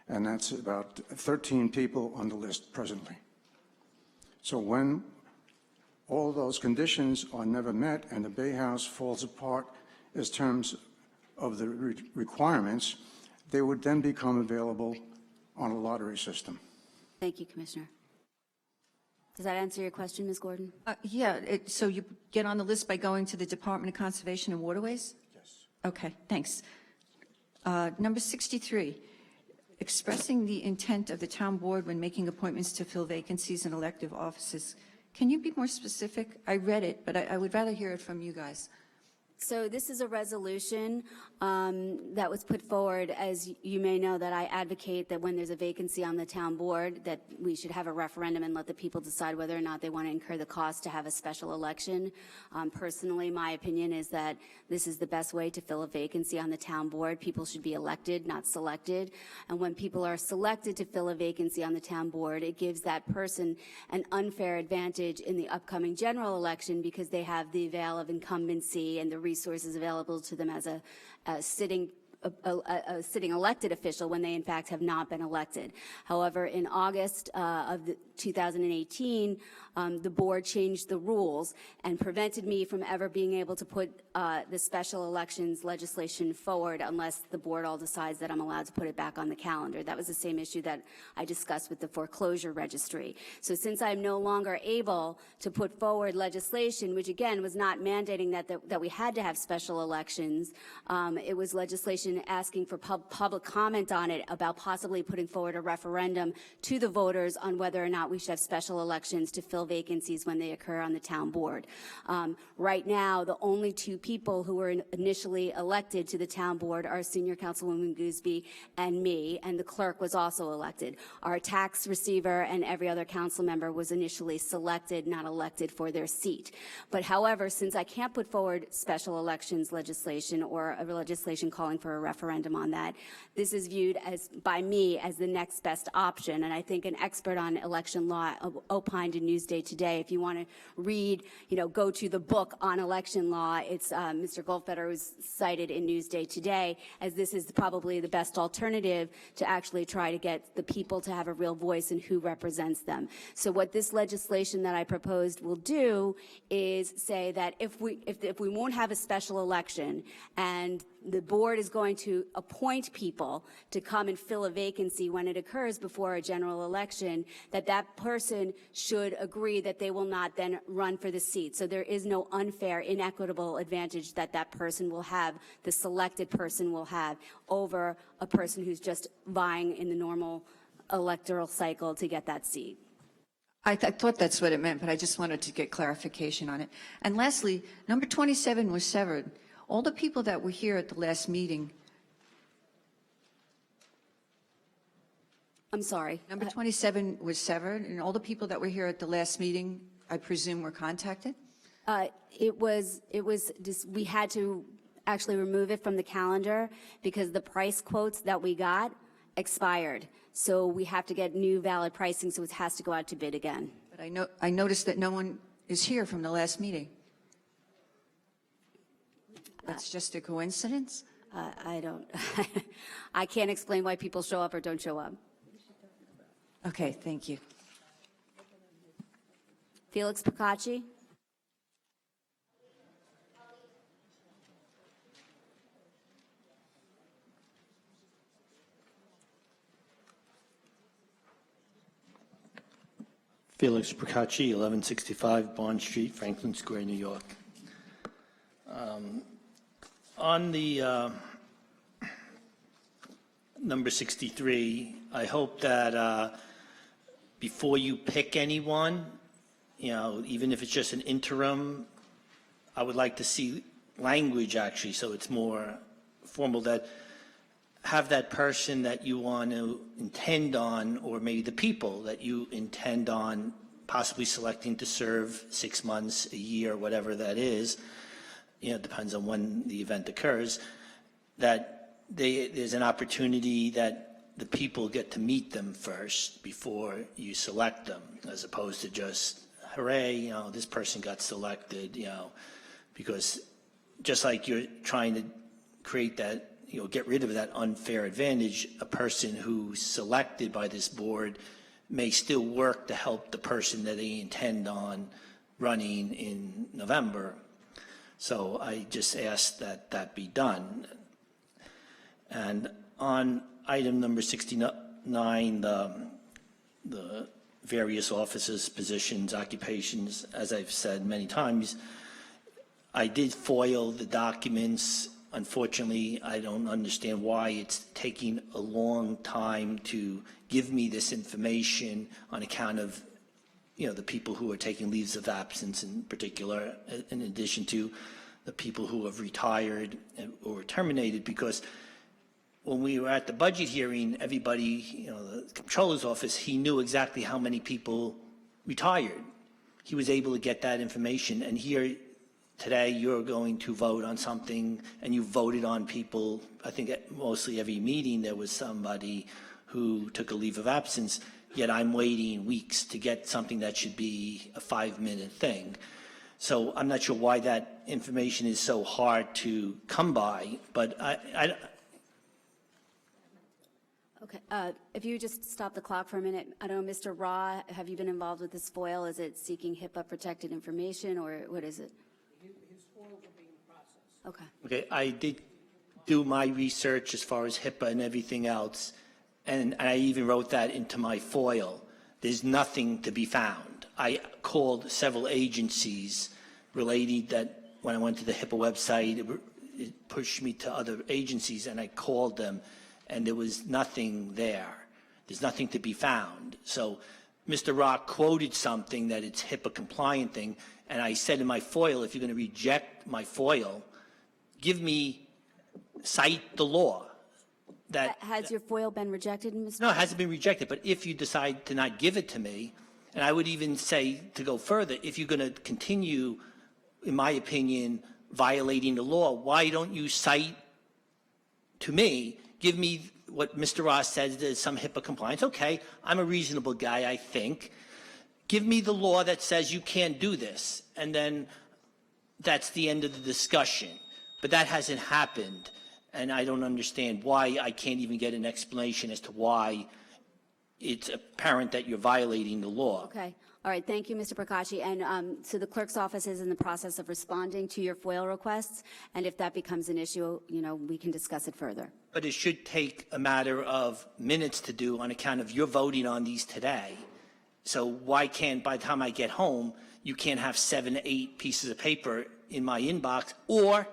And that's about 13 people on the list presently. So when all those conditions are never met and the bay house falls apart as terms of the requirements, they would then become available on a lottery system. Thank you, Commissioner. Does that answer your question, Ms. Gordon? Yeah, so you get on the list by going to the Department of Conservation and Waterways? Yes. Okay, thanks. Number 63, expressing the intent of the town board when making appointments to fill vacancies in elective offices. Can you be more specific? I read it, but I would rather hear it from you guys. So this is a resolution that was put forward. As you may know, that I advocate that when there's a vacancy on the town board, that we should have a referendum and let the people decide whether or not they want to incur the cost to have a special election. Personally, my opinion is that this is the best way to fill a vacancy on the town board. People should be elected, not selected. And when people are selected to fill a vacancy on the town board, it gives that person an unfair advantage in the upcoming general election because they have the veil of incumbency and the resources available to them as a sitting elected official when they in fact have not been elected. However, in August of 2018, the board changed the rules and prevented me from ever being able to put the special elections legislation forward unless the board all decides that I'm allowed to put it back on the calendar. That was the same issue that I discussed with the foreclosure registry. So since I'm no longer able to put forward legislation, which again was not mandating that we had to have special elections, it was legislation asking for public comment on it about possibly putting forward a referendum to the voters on whether or not we should have special elections to fill vacancies when they occur on the town board. Right now, the only two people who were initially elected to the town board are Senior Councilwoman Gooseby and me, and the clerk was also elected. Our tax receiver and every other council member was initially selected, not elected for their seat. But however, since I can't put forward special elections legislation or a legislation calling for a referendum on that, this is viewed as, by me, as the next best option. And I think an expert on election law opined in Newsday today. If you want to read, go to the book on election law, it's Mr. Goldfeder was cited in Newsday today as this is probably the best alternative to actually try to get the people to have a real voice in who represents them. So what this legislation that I proposed will do is say that if we won't have a special election and the board is going to appoint people to come and fill a vacancy when it occurs before a general election, that person should agree that they will not then run for the seat. So there is no unfair, inequitable advantage that person will have, the selected person will have, over a person who's just vying in the normal electoral cycle to get that seat. I thought that's what it meant, but I just wanted to get clarification on it. And lastly, number 27 was severed. All the people that were here at the last meeting. I'm sorry. Number 27 was severed, and all the people that were here at the last meeting, I presume, were contacted? We had to actually remove it from the calendar because the price quotes that we got expired. So we have to get new valid pricing, so it has to go out to bid again. But I noticed that no one is here from the last meeting. That's just a coincidence? I don't, I can't explain why people show up or don't show up. Okay, thank you. Felix Picacci? Felix Procacci, 1165 Bond Street, Franklin Square, New York. On the number 63, I hope that before you pick anyone, even if it's just an interim, I would like to see language actually, so it's more formal, that have that person that you want to intend on, or maybe the people that you intend on possibly selecting to serve 6 months, a year, whatever that is, it depends on when the event occurs, that there's an opportunity that the people get to meet them first before you select them, as opposed to just, hooray, this person got selected, because just like you're trying to create that, get rid of that unfair advantage, a person who's selected by this board may still work to help the person that they intend on running in November. So I just ask that that be done. And On item number 69, the various offices, positions, occupations, as I've said many times, I did foil the documents. Unfortunately, I don't understand why it's taking a long time to give me this information on account of, the people who are taking leaves of absence in particular, in addition to the people who have retired or terminated, because when we were at the budget hearing, everybody, the comptroller's office, he knew exactly how many people retired. He was able to get that information. And here today, you're going to vote on something, and you voted on people. I think at mostly every meeting there was somebody who took a leave of absence, yet I'm waiting weeks to get something that should be a 5-minute thing. So I'm not sure why that information is so hard to come by, but Okay, if you just stop the clock for a minute. I know, Mr. Raw, have you been involved with this FOIL? Is it seeking HIPAA-protected information, or what is it? His FOILs are being processed. Okay. Okay, I did do my research as far as HIPAA and everything else, and I even wrote that into my FOIL. There's nothing to be found. I called several agencies related that when I went to the HIPAA website, it pushed me to other agencies, and I called them, and there was nothing there. There's nothing to be found. So Mr. Rock quoted something that it's HIPAA compliant thing, and I said in my FOIL, if you're going to reject my FOIL, cite the law. Has your FOIL been rejected, Mr.? No, it hasn't been rejected, but if you decide to not give it to me, and I would even say to go further, if you're going to continue, in my opinion, violating the law, why don't you cite to me, give me what Mr. Ross says, there's some HIPAA compliance. Okay, I'm a reasonable guy, I think. Give me the law that says you can't do this, and then that's the end of the discussion. But that hasn't happened, and I don't understand why I can't even get an explanation as to why it's apparent that you're violating the law. Okay. All right. Thank you, Mr. Prakashi. And so the clerk's office is in the process of responding to your FOIL requests, and if that becomes an issue, we can discuss it further. But it should take a matter of minutes to do on account of you're voting on these today. So why can't, by the time I get home, you can't have 7 to 8 pieces of paper in my inbox, or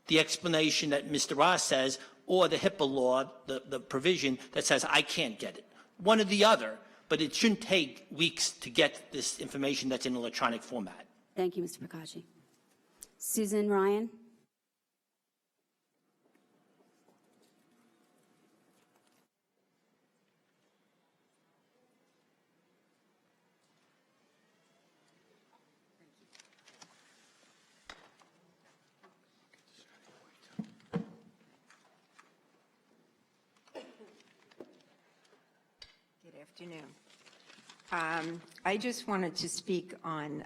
the explanation that Mr. Ross says, or the HIPAA law, the provision that says I can't get it. One or the other, but it shouldn't take weeks to get this information that's in electronic format. Thank you, Mr. Prakashi. Susan Ryan. Good afternoon. I just wanted to speak on,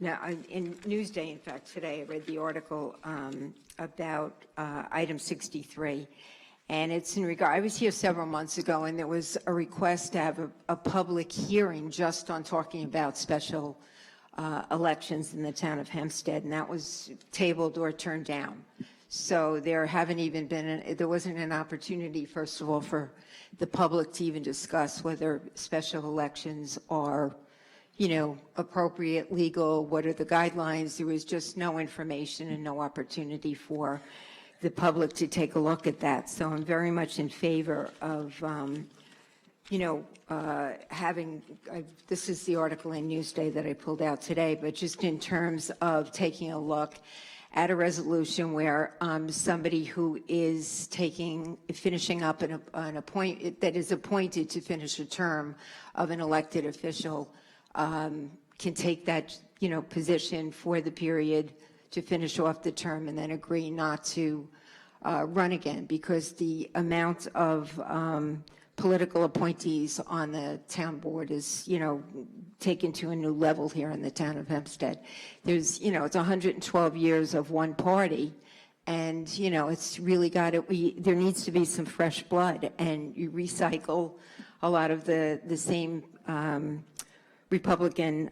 in Newsday, in fact, today, I read the article about item 63, and it's in regard, I was here several months ago, and there was a request to have a public hearing just on talking about special elections in the town of Hempstead, and that was tabled or turned down. So there wasn't an opportunity, first of all, for the public to even discuss whether special elections are, appropriate, legal, what are the guidelines. There was just no information and no opportunity for the public to take a look at that. So I'm very much in favor of, this is the article in Newsday that I pulled out today, but just in terms of taking a look at a resolution where somebody who is finishing up that is appointed to finish a term of an elected official can take that, position for the period to finish off the term and then agree not to run again, because the amount of political appointees on the town board is, taken to a new level here in the town of Hempstead. There's, it's 112 years of one party, and, it's really there needs to be some fresh blood, and you recycle a lot of the same Republican,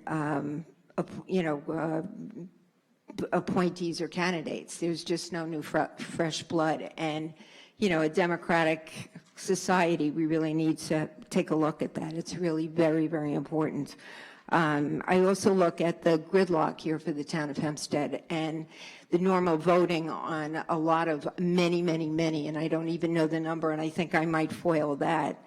appointees or candidates. There's just no new fresh blood, and a democratic society, we really need to take a look at that. It's really very, very important. I also look at the gridlock here for the town of Hempstead and the normal voting on a lot of many, and I don't even know the number, and I think I might foil that.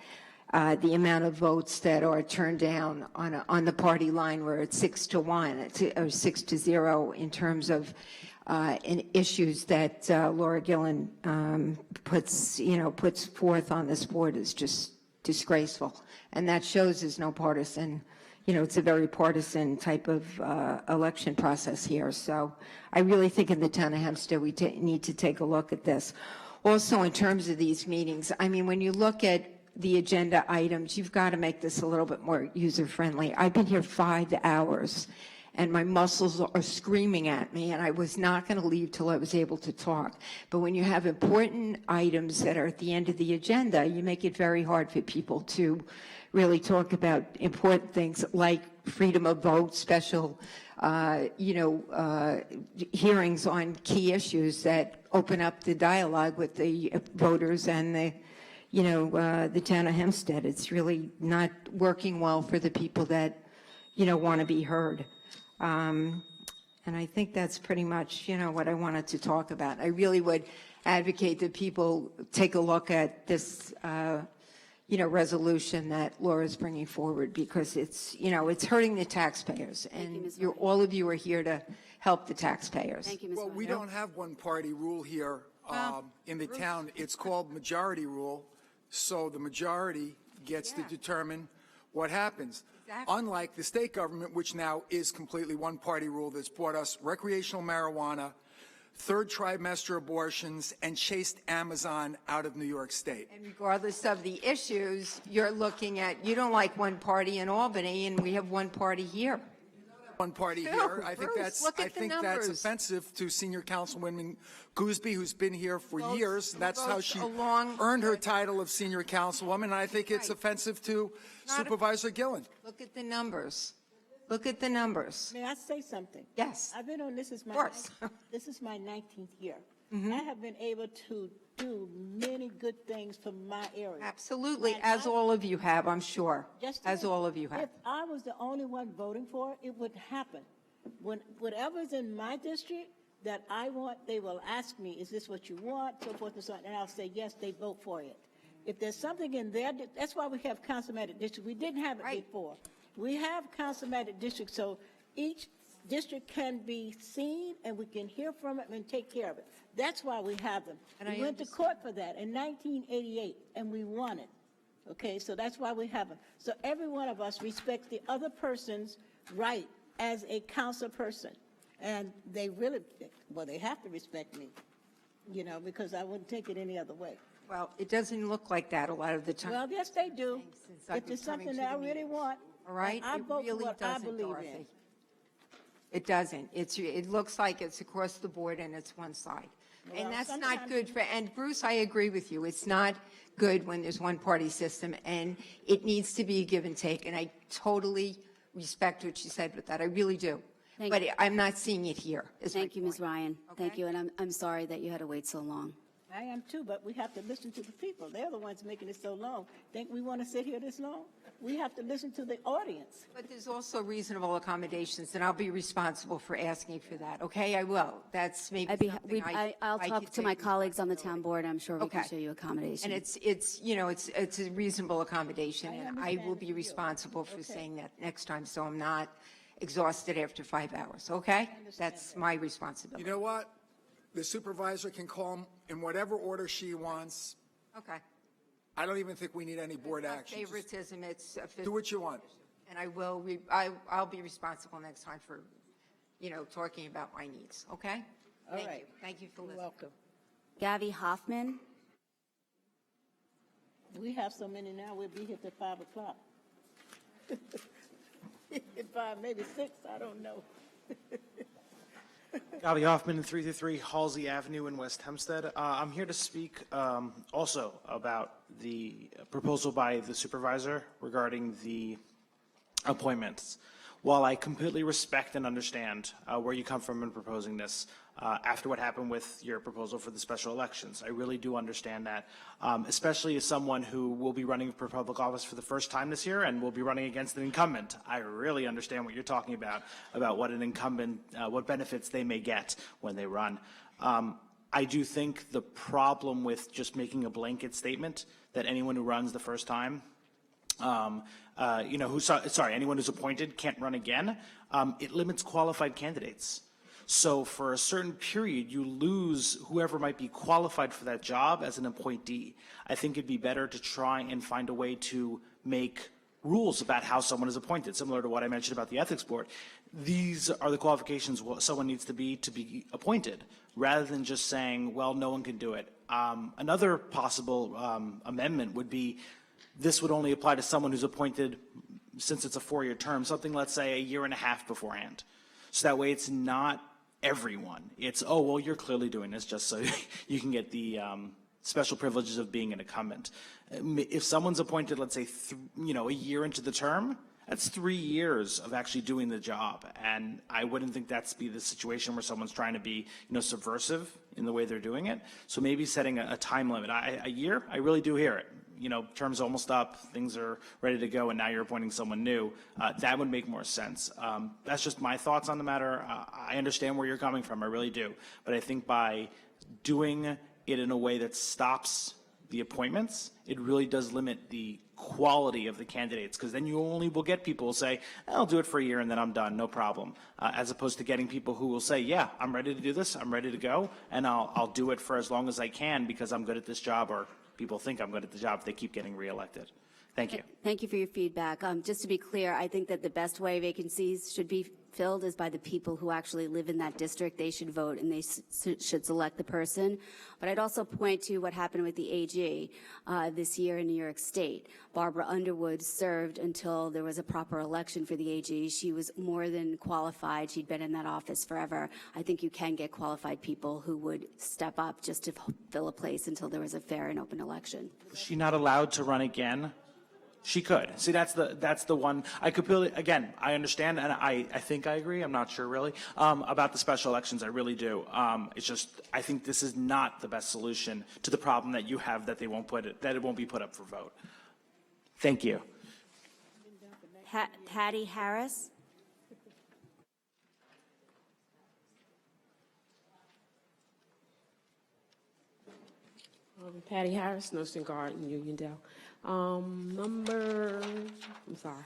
The amount of votes that are turned down on the party line where it's 6-1 or 6-0 in terms of in issues that Laura Gillen puts forth on this board is just disgraceful, and that shows there's no partisan. It's a very partisan type of election process here. So I really think in the town of Hempstead we need to take a look at this. Also, in terms of these meetings, I mean, when you look at the agenda items, you've got to make this a little bit more user-friendly. I've been here 5 hours, and my muscles are screaming at me, and I was not going to leave till I was able to talk. But when you have important items that are at the end of the agenda, you make it very hard for people to really talk about important things like freedom of vote, special, hearings on key issues that open up the dialogue with the voters and the town of Hempstead. It's really not working well for the people that, want to be heard. And I think that's pretty much, what I wanted to talk about. I really would advocate that people take a look at this, resolution that Laura's bringing forward, because it's hurting the taxpayers, and all of you are here to help the taxpayers. Thank you, Ms. Well, we Ryan. don't have one-party rule here in the town. It's called majority rule, so the majority gets to determine what happens. Exactly. Unlike the state government, which now is completely one-party rule, that's brought us recreational marijuana, third trimester abortions, and chased Amazon out of New York State. And regardless of the issues, you're looking at, you don't like one party in Albany, and we have one party here. One party No, here. I think Bruce, look at the that's numbers. offensive to Senior Councilwoman Gooseby, who's been here for years. That's how votes she along earned her title of Senior Councilwoman. And I think it's Right. offensive to Not a- Supervisor Gillen. Look at the numbers. Look at the numbers. May I say something? Yes. I've been on, this is course. this is my 19th year. Mhm. I have been able to do many good things for my area. Absolutely, And as I- all of you have, I'm sure. Just As think, all of you have. If I was the only one voting for it, it would happen. When whatever's in my district that I want, they will ask me, is this what you want, so forth and so on, and I'll say, yes, they vote for it. If there's something in there, that's why we have councilmatic districts. We didn't have it before. We have councilmatic districts, so each district can be seen, and we can hear from it and take care of it. That's why we have them. And We I went to court for that in 1988, and we won it. Okay, so that's why we have them. So every one of us respects the other person's right as a council person. And they really, well, they have to respect me, because I wouldn't take it any other way. Well, it doesn't look like that a lot of the time. Well, yes, they do. Since I've If been there's coming something to that I the really meetings. want, All right? I It vote for really what I doesn't, believe Dorothy. in. It doesn't. It looks like it's across the board and it's one side. Well, And that's not sometimes- good for, and Bruce, I agree with you. It's not good when there's one party system, and it needs to be a give and take. And I totally respect what you said with that. I really do. Thank But you. I'm not seeing it here. is my Thank you, Ms. point. Ryan. Thank Okay. you, and I'm sorry that you had to wait so long. I am too, but we have to listen to the people. They're the ones making it so long. Think we want to sit here this long? We have to listen to the audience. But there's also reasonable accommodations, and I'll be responsible for asking for that, okay? I will. That's maybe something I'll I talk could to my take colleagues on the town board. I'm sure we can Okay. show you accommodation. And it's a reasonable accommodation, and I will be responsible for saying that next time, so I'm not exhausted after 5 hours, okay? That's my responsibility. You know what? The supervisor can call them in whatever order she wants. Okay. I don't even think we need any board It's not action. Just favoritism, it's a do what you want. And I'll be responsible next time for, talking about my needs, okay? All Thank right. you. Thank you for You're listening. welcome. Gavi Hoffman? We have so many now, we'll be here till 5 o'clock. Maybe 6, I don't know. Gabi Hoffman, 333 Halsey Avenue in West Hempstead. I'm here to speak also about the proposal by the supervisor regarding the appointments. while I completely respect and understand where you come from in proposing this, after what happened with your proposal for the special elections, I really do understand that, especially as someone who will be running for public office for the first time this year and will be running against an incumbent. I really understand what you're talking about what an incumbent, what benefits they may get when they run. I do think the problem with just making a blanket statement that anyone who runs the first time, anyone who's appointed can't run again, it limits qualified candidates. So for a certain period, you lose whoever might be qualified for that job as an appointee. I think it'd be better to try and find a way to make rules about how someone is appointed, similar to what I mentioned about the ethics board. These are the qualifications someone needs to be appointed, rather than just saying, well, no one can do it. Another possible amendment would be this would only apply to someone who's appointed, since it's a 4-year term, something, let's say, a year and a half beforehand. So that way it's not everyone. It's, oh, well, you're clearly doing this just so you can get the special privileges of being an incumbent. If someone's appointed, let's say, a year into the term, that's 3 years of actually doing the job. And I wouldn't think that's be the situation where someone's trying to be, subversive in the way they're doing it. So maybe setting a time limit. A year, I really do hear it. Term's almost up, things are ready to go, and now you're appointing someone new. That would make more sense. That's just my thoughts on the matter. I understand where you're coming from, I really do. But I think by doing it in a way that stops the appointments, it really does limit the quality of the candidates, because then you only will get people who say, I'll do it for a year and then I'm done, no problem, as opposed to getting people who will say, yeah, I'm ready to do this, I'm ready to go, and I'll do it for as long as I can because I'm good at this job, or people think I'm good at the job if they keep getting reelected. Thank you. Thank you for your feedback. Just to be clear, I think that the best way vacancies should be filled is by the people who actually live in that district. They should vote and they should select the person. But I'd also point to what happened with the AG this year in New York State. Barbara Underwood served until there was a proper election for the AG. She was more than qualified. She'd been in that office forever. I think you can get qualified people who would step up just to fill a place until there was a fair and open election. Was she not allowed to run again? She could. See, that's the one. I completely, again, I understand, and I think I agree, I'm not sure really, about the special elections, I really do. It's just, I think this is not the best solution to the problem that you have, that it won't be put up for vote. Thank you. Patty Harris? Patty Harris, Nursing Garden, Uniondale. I'm sorry.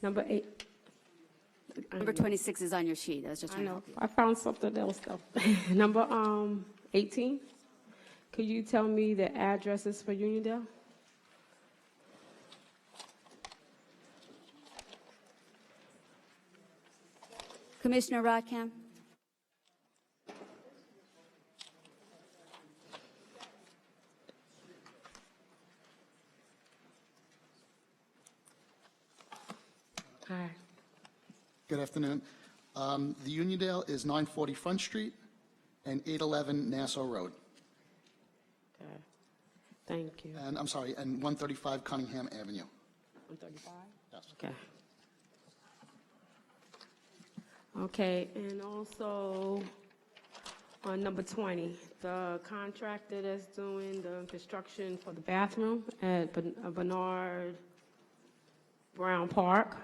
Number 8. Number 26 is on your sheet. I was just I trying to know. help you. I found something else though. Number 18. Could you tell me the addresses for Uniondale? Commissioner Rodcam? Hi. Good afternoon. The Uniondale is 940 Front Street and 811 Nassau Road. Okay. Thank you. And I'm sorry, and 135 Cunningham Avenue. 135? Yes. Okay. Okay, and also on number 20, the contractor that's doing the construction for the bathroom at Bernard Brown Park,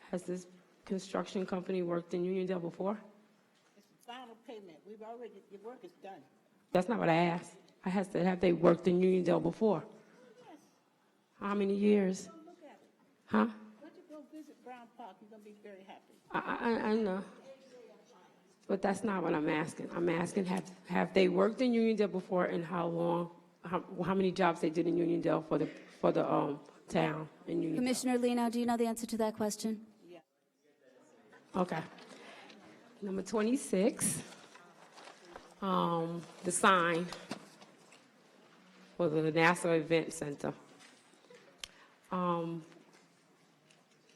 has this construction company worked in Uniondale before? It's the final payment. Your work is done. That's not what I asked. I asked, have they worked in Uniondale before? Yes. How many years? Go look at it. Huh? Once you go visit Brown Park, you're going to be very happy. I know. But that's not what I'm asking. I'm asking, have they worked in Uniondale before, and how long, how many jobs they did in Uniondale for the town in Uniondale? Commissioner Lino, do you know the answer to that question? Yeah. Okay. Number 26, the sign for the NASA Event Center.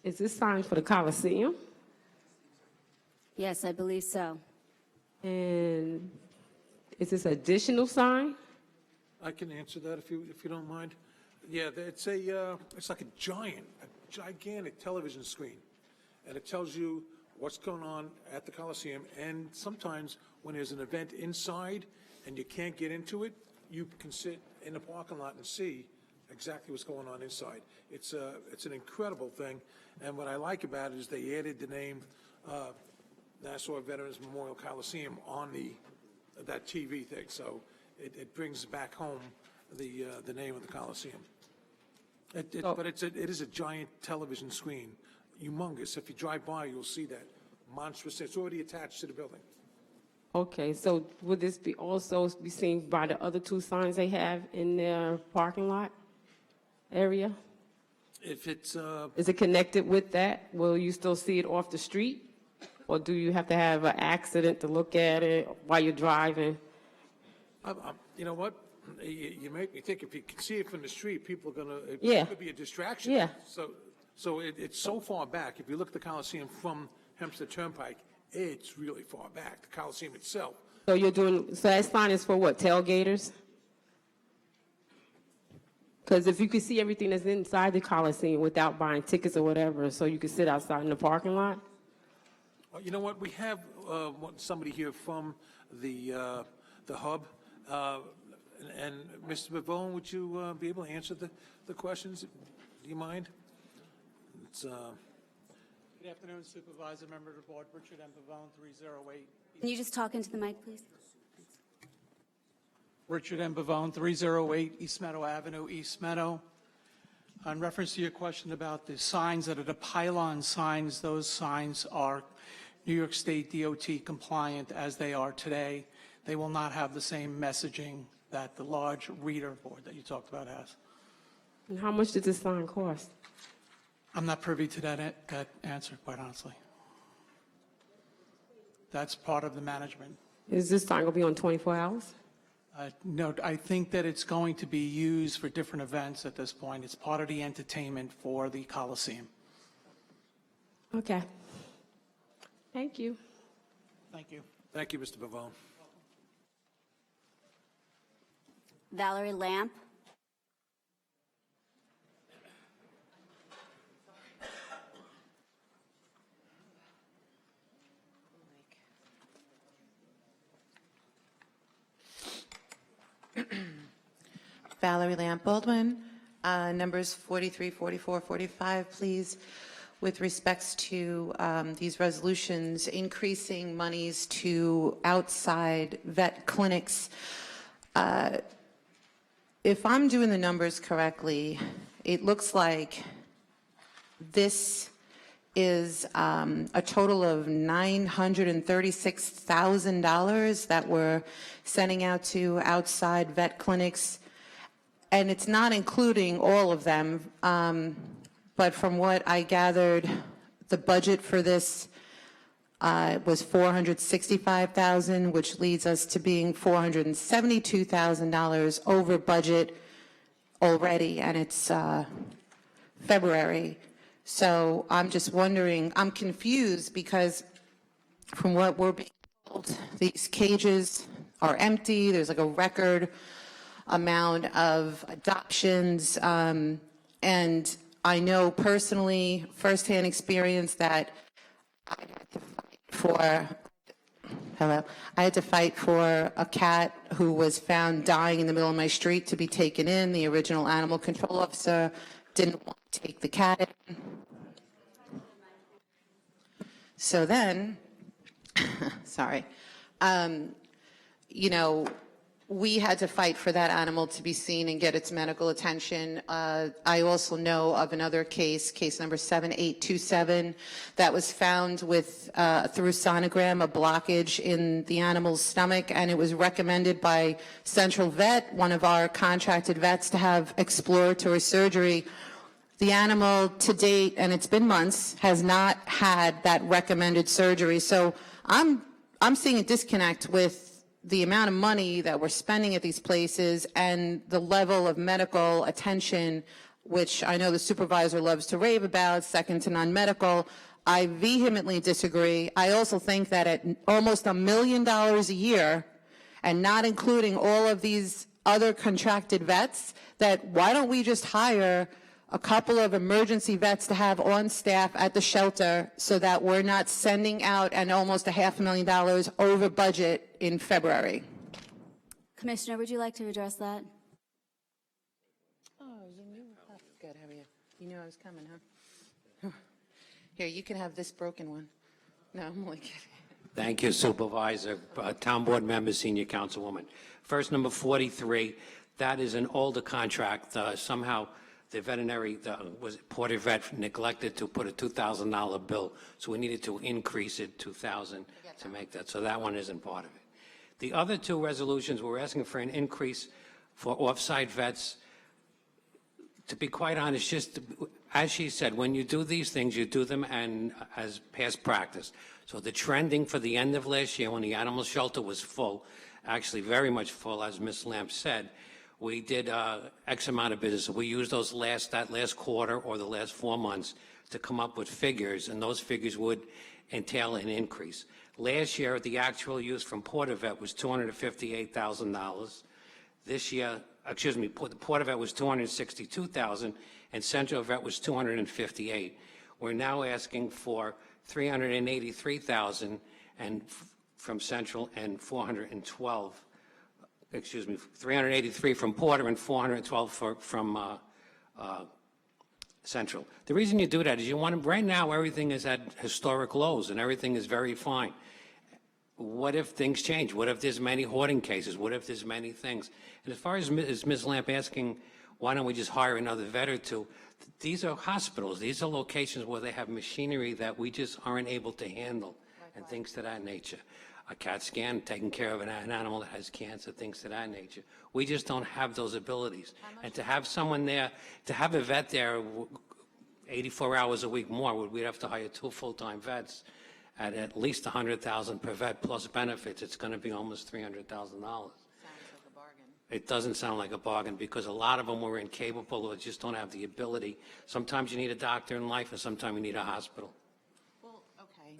Is this sign for the Coliseum? Yes, I believe so. And is this additional sign? I can answer that if you don't mind. Yeah, it's like a gigantic television screen, and it tells you what's going on at the Coliseum. And sometimes when there's an event inside and you can't get into it, you can sit in the parking lot and see exactly what's going on inside. It's an incredible thing, and what I like about it is they added the name Nassau Veterans Memorial Coliseum on that TV thing, so it brings back home the name of the Coliseum. But it is a giant television screen, humongous. If you drive by, you'll see that monstrous. It's already attached to the building. Okay, so would this be also be seen by the other two signs they have in their parking lot area? If it's Is it connected with that? Will you still see it off the street? Or do you have to have an accident to look at it while you're driving? you know what? You make me think if you can see it from the street, people are gonna. Yeah. It could be a distraction. Yeah. So it's so far back. If you look at the Coliseum from Hempstead Turnpike, it's really far back. The Coliseum itself. So that sign is for what, tailgaters? Because if you could see everything that's inside the Coliseum without buying tickets or whatever, so you could sit outside in the parking lot? You know what? We have somebody here from the hub. And Mr. Bavone, would you be able to answer the questions? Do you mind? Good afternoon, Supervisor, Member of the Board, Richard M. Pavone, 308. Can you just talk into the mic, please? Richard M. Pavone, 308 East Meadow Avenue, East Meadow. In reference to your question about the signs that are the pylon signs, those signs are New York State DOT compliant as they are today. They will not have the same messaging that the large reader board that you talked about has. And how much did this sign cost? I'm not privy to that answer, quite honestly. That's part of the management. Is this sign going to be on 24 hours? No, I think that it's going to be used for different events at this point. It's part of the entertainment for the Coliseum. Okay. Thank you. Thank you. Thank you, Mr. Bavone. Valerie Lamp. Valerie Lamp Baldwin, numbers 43, 44, 45, please. With respects to these resolutions, increasing monies to outside vet clinics. If I'm doing the numbers correctly, it looks like this is a total of $936,000 that we're sending out to outside vet clinics. And it's not including all of them, but from what I gathered, the budget for this was $465,000, which leads us to being $472,000 over budget already, and it's February. So I'm just wondering, I'm confused because from what we're being told, these cages are empty. There's like a record amount of adoptions, and I know personally, firsthand experience, that I had to fight for a cat who was found dying in the middle of my street to be taken in. The original animal control officer didn't want to take the cat in. So then, sorry, you know, we had to fight for that animal to be seen and get its medical attention. I also know of another case number 7827, that was found with, through sonogram, a blockage in the animal's stomach, and it was recommended by Central Vet, one of our contracted vets, to have exploratory surgery. The animal to date, and it's been months, has not had that recommended surgery. So I'm seeing a disconnect with the amount of money that we're spending at these places and the level of medical attention, which I know the supervisor loves to rave about, second to none medical. I vehemently disagree. I also think that at almost $1 million a year, and not including all of these other contracted vets, that why don't we just hire a couple of emergency vets to have on staff at the shelter so that we're not sending out and almost $500,000 over budget in February? Commissioner, would you like to address that? Oh, you knew. Oh, good. How are you? You knew I was coming, huh? Here, you can have this broken one. No, I'm only kidding. Thank you, Supervisor, Town Board Member, Senior Councilwoman. First, number 43, that is an older contract. Somehow, the veterinary, was it Porter Vet, neglected to put a $2,000 bill, so we needed to increase it $2,000 to make that. So that one isn't part of it. The other two resolutions, we're asking for an increase for off-site vets. To be quite honest, just as she said, when you do these things, you do them and as past practice. So the trending for the end of last year, when the animal shelter was full, actually very much full, as Ms. Lamp said, we did X amount of business. We used those that last quarter or the last 4 months to come up with figures, and those figures would entail an increase. Last year, the actual use from Porter Vet was $258,000. This year, excuse me, Porter Vet was $262,000, and Central Vet was $258,000. We're now asking for $383,000 and from Central and $412,000. Excuse me, $383,000 from Porter and $412,000 from Central. The reason you do that is you want to, right now everything is at historic lows and everything is very fine. What if things change? What if there's many hoarding cases? What if there's many things? And as far as Ms. Lamp asking, why don't we just hire another vet or two? These are hospitals. These are locations where they have machinery that we just aren't able to handle and things of that nature. A CAT scan, taking care of an animal that has cancer, things of that nature. We just don't have those abilities. And to have someone there, to have a vet there 84 hours a week more, we'd have to hire 2 full-time vets at least $100,000 per vet plus benefits. It's going to be almost $300,000. It doesn't sound like a bargain because a lot of them were incapable or just don't have the ability. Sometimes you need a doctor in life and sometimes you need a hospital. Well, okay.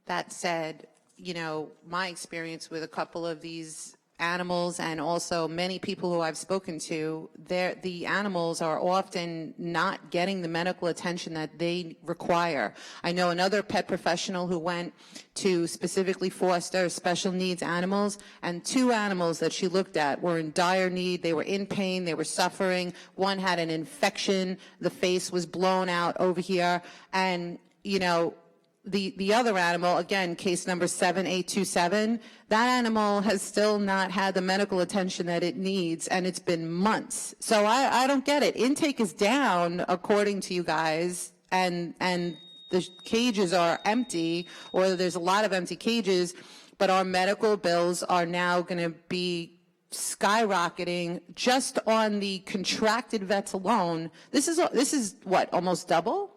That said, you know, my experience with a couple of these animals and also many people who I've spoken to, the animals are often not getting the medical attention that they require. I know another pet professional who went to specifically foster special needs animals, and 2 animals that she looked at were in dire need. They were in pain. They were suffering. One had an infection. The face was blown out over here. And, you know, the other animal, again, case number 7827, that animal has still not had the medical attention that it needs, and it's been months. So I don't get it. Intake is down, according to you guys, and the cages are empty, or there's a lot of empty cages, but our medical bills are now going to be skyrocketing just on the contracted vets alone. This is what, almost double?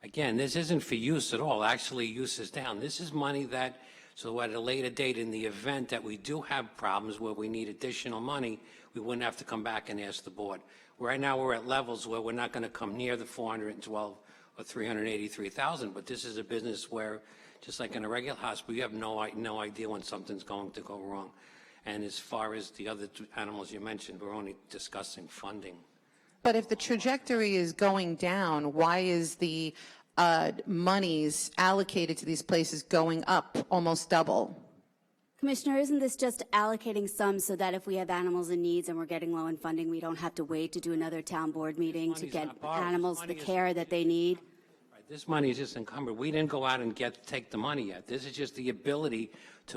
Again, this isn't for use at all. Actually, use is down. This is money that, so at a later date in the event that we do have problems where we need additional money, we wouldn't have to come back and ask the board. Right now, we're at levels where we're not going to come near the 412 or 383,000, but this is a business where, just like in a regular hospital, you have no idea when something's going to go wrong. And as far as the other 2 animals you mentioned, we're only discussing funding. But if the trajectory is going down, why is the monies allocated to these places going up almost double? Commissioner, isn't this just allocating some so that if we have animals in needs and we're getting low in funding, we don't have to wait to do another town board meeting to get animals the care that they need? Right, this money is just encumbered. We didn't go out and take the money yet. This is just the ability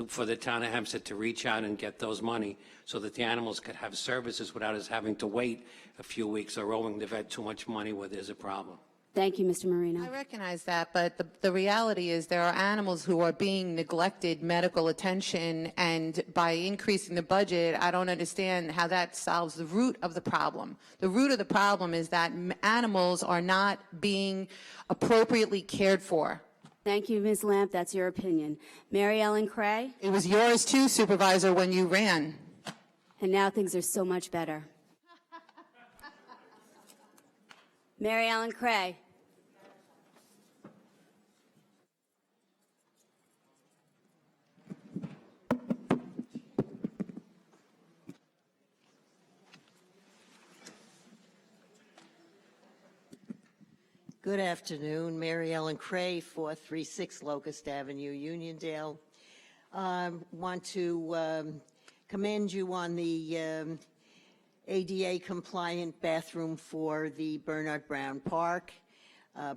for the town of Hempstead to reach out and get those money so that the animals could have services without us having to wait a few weeks or owing the vet too much money where there's a problem. Thank you, Mr. Marino. I recognize that, but the reality is there are animals who are being neglected medical attention, and by increasing the budget, I don't understand how that solves the root of the problem. The root of the problem is that animals are not being appropriately cared for. Thank you, Ms. Lamp. That's your opinion. Mary Ellen Cray? It was yours too, Supervisor, when you ran. And now things are so much better. Mary Ellen Cray? Good afternoon. Mary Ellen Cray, 436 Locust Avenue, Uniondale. Want to commend you on the ADA compliant bathroom for the Bernard Brown Park.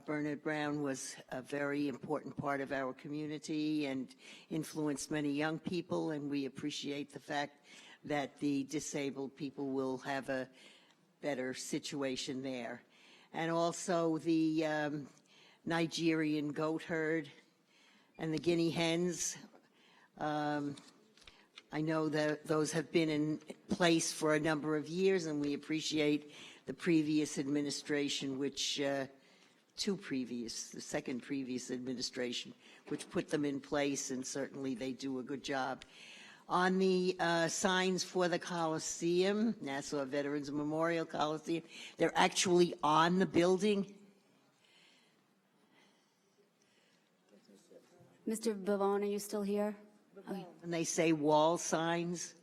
Bernard Brown was a very important part of our community and influenced many young people, and we appreciate the fact that the disabled people will have a better situation there. And also the Nigerian goat herd and the guinea hens. I know that those have been in place for a number of years, and we appreciate the previous administration, which the second previous administration, which put them in place, and certainly they do a good job. On the signs for the Coliseum, Nassau Veterans Memorial Coliseum, they're actually on the building. Mr. Bavone, are you still here? Okay. And they say wall signs.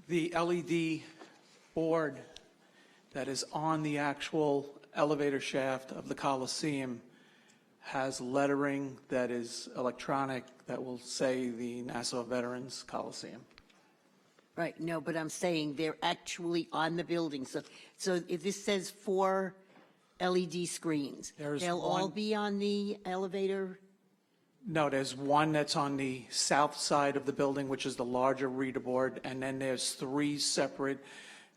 The LED board that is on the actual elevator shaft of the Coliseum has lettering that is electronic that will say the Nassau Veterans Coliseum. Right, no, but I'm saying they're actually on the building. So if this says 4 LED screens, they'll all be on the elevator? No, there's one that's on the south side of the building, which is the larger reader board, and then there's 3 separate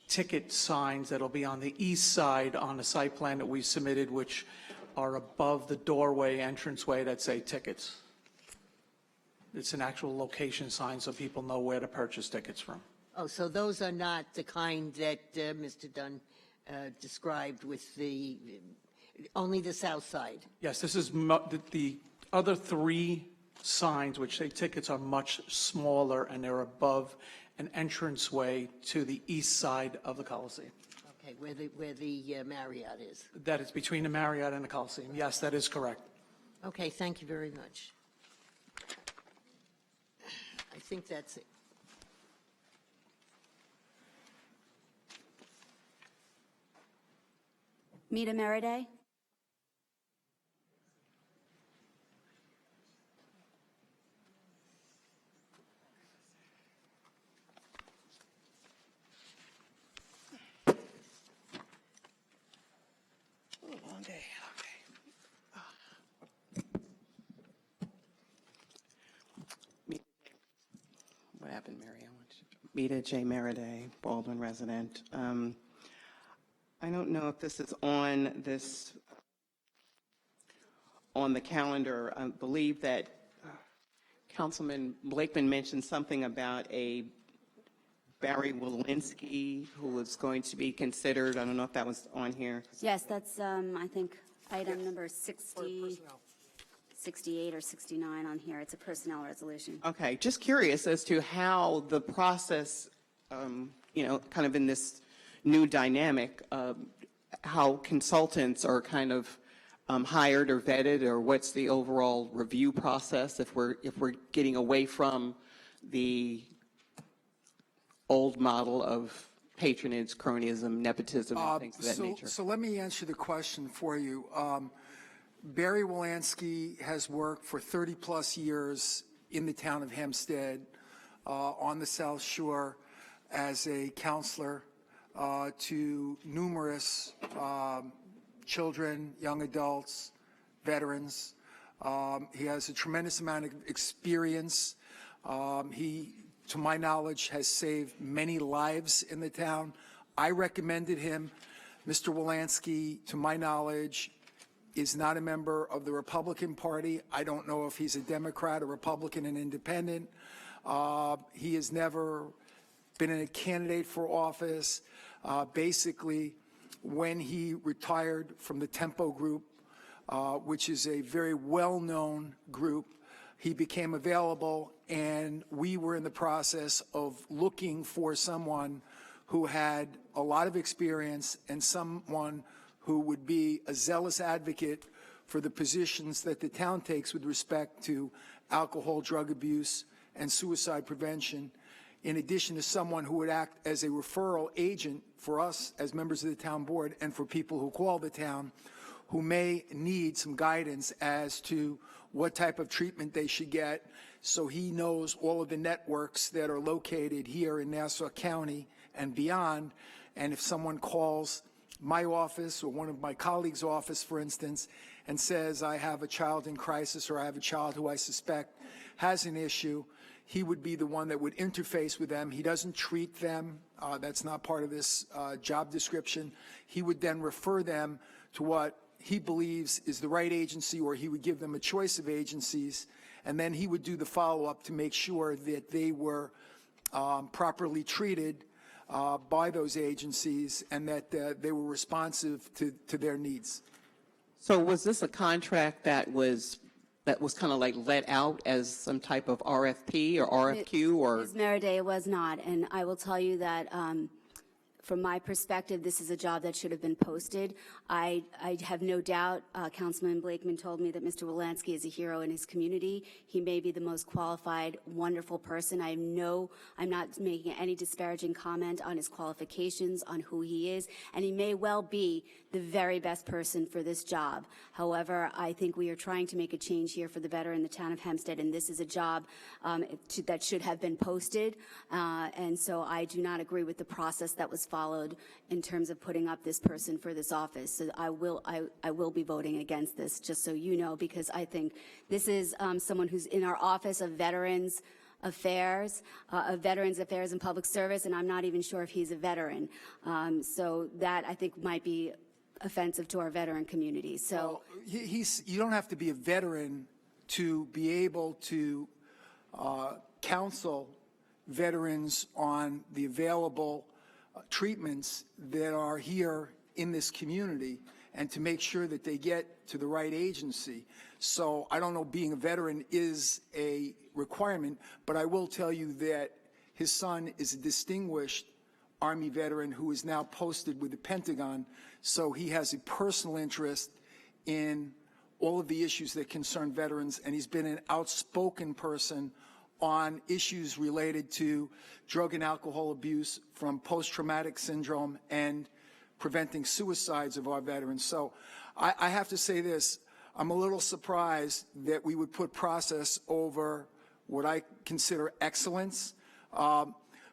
ticket signs that'll be on the east side on the site plan that we submitted, which are above the doorway entranceway that say tickets. It's an actual location sign so people know where to purchase tickets from. Oh, so those are not the kind that Mr. Dunn described with only the south side? Yes, this is the other 3 signs, which say tickets, are much smaller, and they're above an entranceway to the east side of the Coliseum. Okay, where the Marriott is. That is between the Marriott and the Coliseum. Yes, that is correct. Okay, thank you very much. I think that's it. Mita Meriday? Long day. Okay. What happened, Mary Ellen? Mita J. Meriday, Baldwin resident. I don't know if this is on the calendar. I believe that Councilman Blakeman mentioned something about a Barry Walensky who was going to be considered. I don't know if that was on here. Yes, that's, I think, item number 68 or 69 on here. It's a personnel resolution. Okay, just curious as to how the process, kind of in this new dynamic, how consultants are kind of hired or vetted, or what's the overall review process if we're getting away from the old model of patronage, cronyism, nepotism, and things of that nature. So let me answer the question for you. Barry Walensky has worked for 30-plus years in the town of Hempstead on the South Shore as a counselor to numerous children, young adults, veterans. He has a tremendous amount of experience. He, to my knowledge, has saved many lives in the town. I recommended him. Mr. Walensky, to my knowledge, is not a member of the Republican Party. I don't know if he's a Democrat, a Republican, an independent. He has never been a candidate for office. Basically, when he retired from the Tempo Group, which is a very well-known group, he became available, and we were in the process of looking for someone who had a lot of experience and someone who would be a zealous advocate for the positions that the town takes with respect to alcohol, drug abuse, and suicide prevention. in addition to someone who would act as a referral agent for us as members of the town board and for people who call the town who may need some guidance as to what type of treatment they should get. So he knows all of the networks that are located here in Nassau County and beyond. And if someone calls my office or one of my colleagues' office, for instance, and says, I have a child in crisis or I have a child who I suspect has an issue, he would be the one that would interface with them. He doesn't treat them. That's not part of this job description. He would then refer them to what he believes is the right agency, or he would give them a choice of agencies, and then he would do the follow-up to make sure that they were properly treated by those agencies and that they were responsive to their needs. So was this a contract that was kind of like let out as some type of RFP or RFQ or? Ms. Meriday, it was not, and I will tell you that from my perspective, this is a job that should have been posted. I have no doubt, Councilman Blakeman told me that Mr. Wolanski is a hero in his community. He may be the most qualified, wonderful person. I'm not making any disparaging comment on his qualifications, on who he is, and he may well be the very best person for this job. However, I think we are trying to make a change here for the veteran in the town of Hempstead, and this is a job that should have been posted, and so I do not agree with the process that was followed in terms of putting up this person for this office. So I will be voting against this, just so you know, because I think this is someone who's in our Office of Veterans Affairs and Public Service, and I'm not even sure if he's a veteran. So that, I think, might be offensive to our veteran community. So You don't have to be a veteran to be able to counsel veterans on the available treatments that are here in this community and to make sure that they get to the right agency. So I don't know, being a veteran is a requirement, but I will tell you that his son is a distinguished Army veteran who is now posted with the Pentagon, so he has a personal interest in all of the issues that concern veterans, and he's been an outspoken person on issues related to drug and alcohol abuse, from post-traumatic syndrome and preventing suicides of our veterans. So I have to say this, I'm a little surprised that we would put process over what I consider excellence.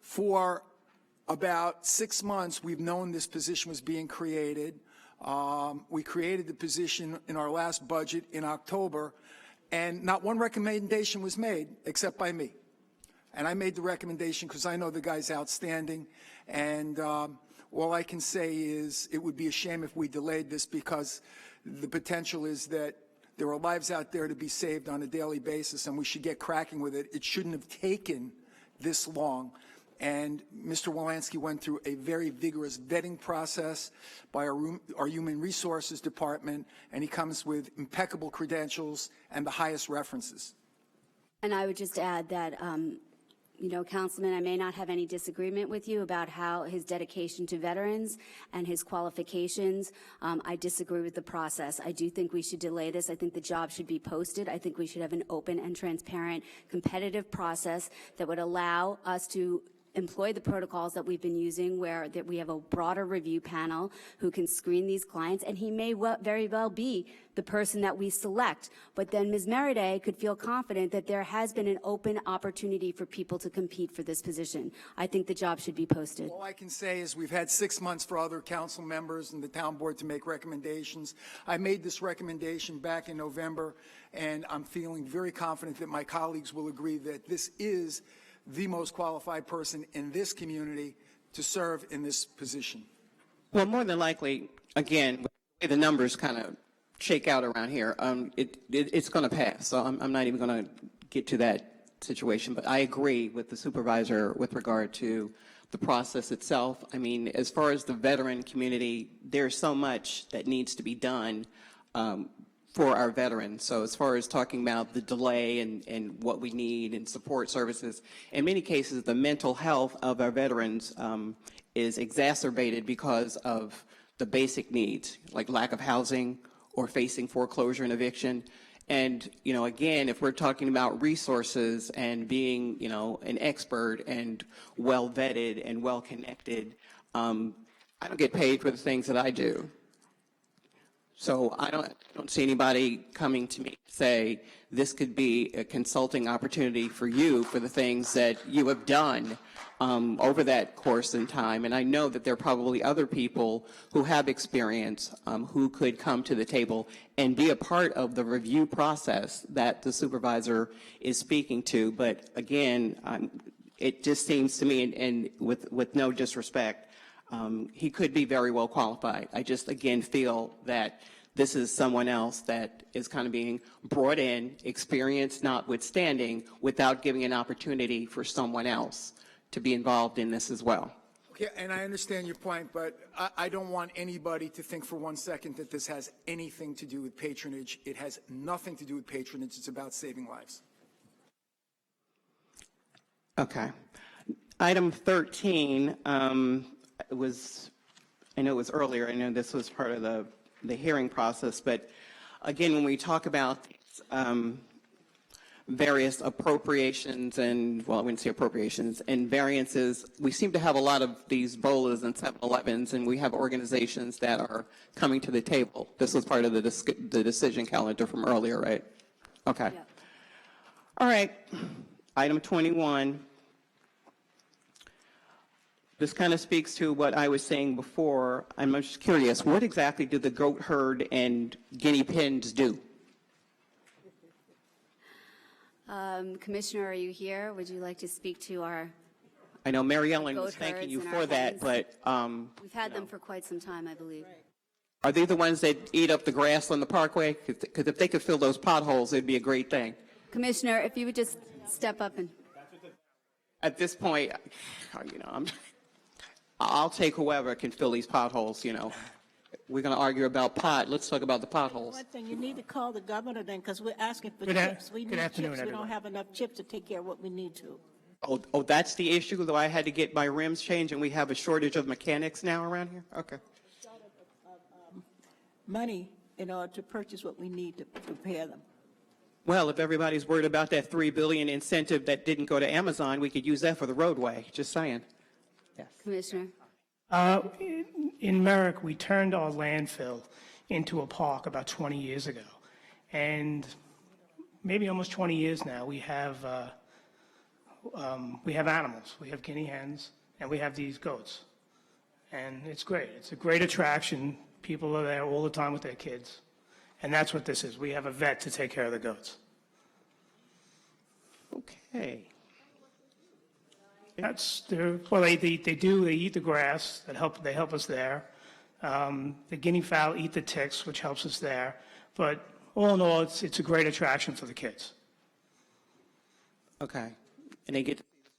For about 6 months, we've known this position was being created. We created the position in our last budget in October, and not one recommendation was made except by me. And I made the recommendation because I know the guy's outstanding, and all I can say is it would be a shame if we delayed this, because the potential is that there are lives out there to be saved on a daily basis, and we should get cracking with it. It shouldn't have taken this long. And Mr. Wolanski went through a very vigorous vetting process by our Human Resources Department, and he comes with impeccable credentials and the highest references. And I would just add that, Councilman, I may not have any disagreement with you about how his dedication to veterans and his qualifications. I disagree with the process. I do think we should delay this. I think the job should be posted. I think we should have an open and transparent, competitive process that would allow us to employ the protocols that we've been using, where that we have a broader review panel who can screen these clients, and he may very well be the person that we select. But then Ms. Meriday could feel confident that there has been an open opportunity for people to compete for this position. I think the job should be posted. All I can say is we've had 6 months for other council members and the town board to make recommendations. I made this recommendation back in November, and I'm feeling very confident that my colleagues will agree that this is the most qualified person in this community to serve in this position. Well, more than likely, again, the numbers kind of shake out around here. It's going to pass, so I'm not even going to get to that situation. But I agree with the supervisor with regard to the process itself. I mean, as far as the veteran community, there's so much that needs to be done for our veterans. So as far as talking about the delay and what we need and support services, in many cases, the mental health of our veterans is exacerbated because of the basic needs, like lack of housing or facing foreclosure and eviction. And, again, if we're talking about resources and being, an expert and well vetted and well connected, I don't get paid for the things that I do. So I don't see anybody coming to me to say this could be a consulting opportunity for you for the things that you have done over that course in time. And I know that there are probably other people who have experience who could come to the table and be a part of the review process that the supervisor is speaking to. But again, it just seems to me, and with no disrespect, he could be very well qualified. I just, again, feel that this is someone else that is kind of being brought in, experience notwithstanding, without giving an opportunity for someone else to be involved in this as well. Okay, and I understand your point, but I don't want anybody to think for 1 second that this has anything to do with patronage. It has nothing to do with patronage. It's about saving lives. Okay. Item 13 I know it was earlier. I know this was part of the hearing process, but again, when we talk about various appropriations and, well, I wouldn't say appropriations, and variances, we seem to have a lot of these BOLAs and 7-Elevens, and we have organizations that are coming to the table. This was part of the decision calendar from earlier, right? Okay. Yep. All right. Item 21. This kind of speaks to what I was saying before. I'm just curious, what exactly do the goat herd and guinea pigs do? Commissioner, are you here? Would you like to speak to our, I know Mary Ellen was Goat thanking herds you and for our that, hens. but we've had them for quite some time, I believe. are they the ones that eat up the grass on the parkway? Because if they could fill those potholes, it'd be a great thing. Commissioner, if you would just step up and, At this point, I'll take whoever can fill these potholes, We're going to argue about pot. Let's talk about the potholes. One thing, you need to call the governor then, because we're asking for Good chips. We need afternoon, chips. We don't everyone. have enough chips to take care of what we need to. Oh, that's the issue, though I had to get my rims changed and we have a shortage of mechanics now around here? Okay. Money in order to purchase what we need to prepare them. Well, if everybody's worried about that $3 billion incentive that didn't go to Amazon, we could use that for the roadway. Just saying. Commissioner. In Merrick, we turned our landfill into a park about 20 years ago. And maybe almost 20 years now, we have animals. We have guinea hens, and we have these goats. And it's great. It's a great attraction. People are there all the time with their kids. And that's what this is. We have a vet to take care of the goats. Okay. Well, they eat the grass. They help us there. The guinea fowl eat the ticks, which helps us there. But all in all, it's a great attraction for the kids. Okay. And they get to see this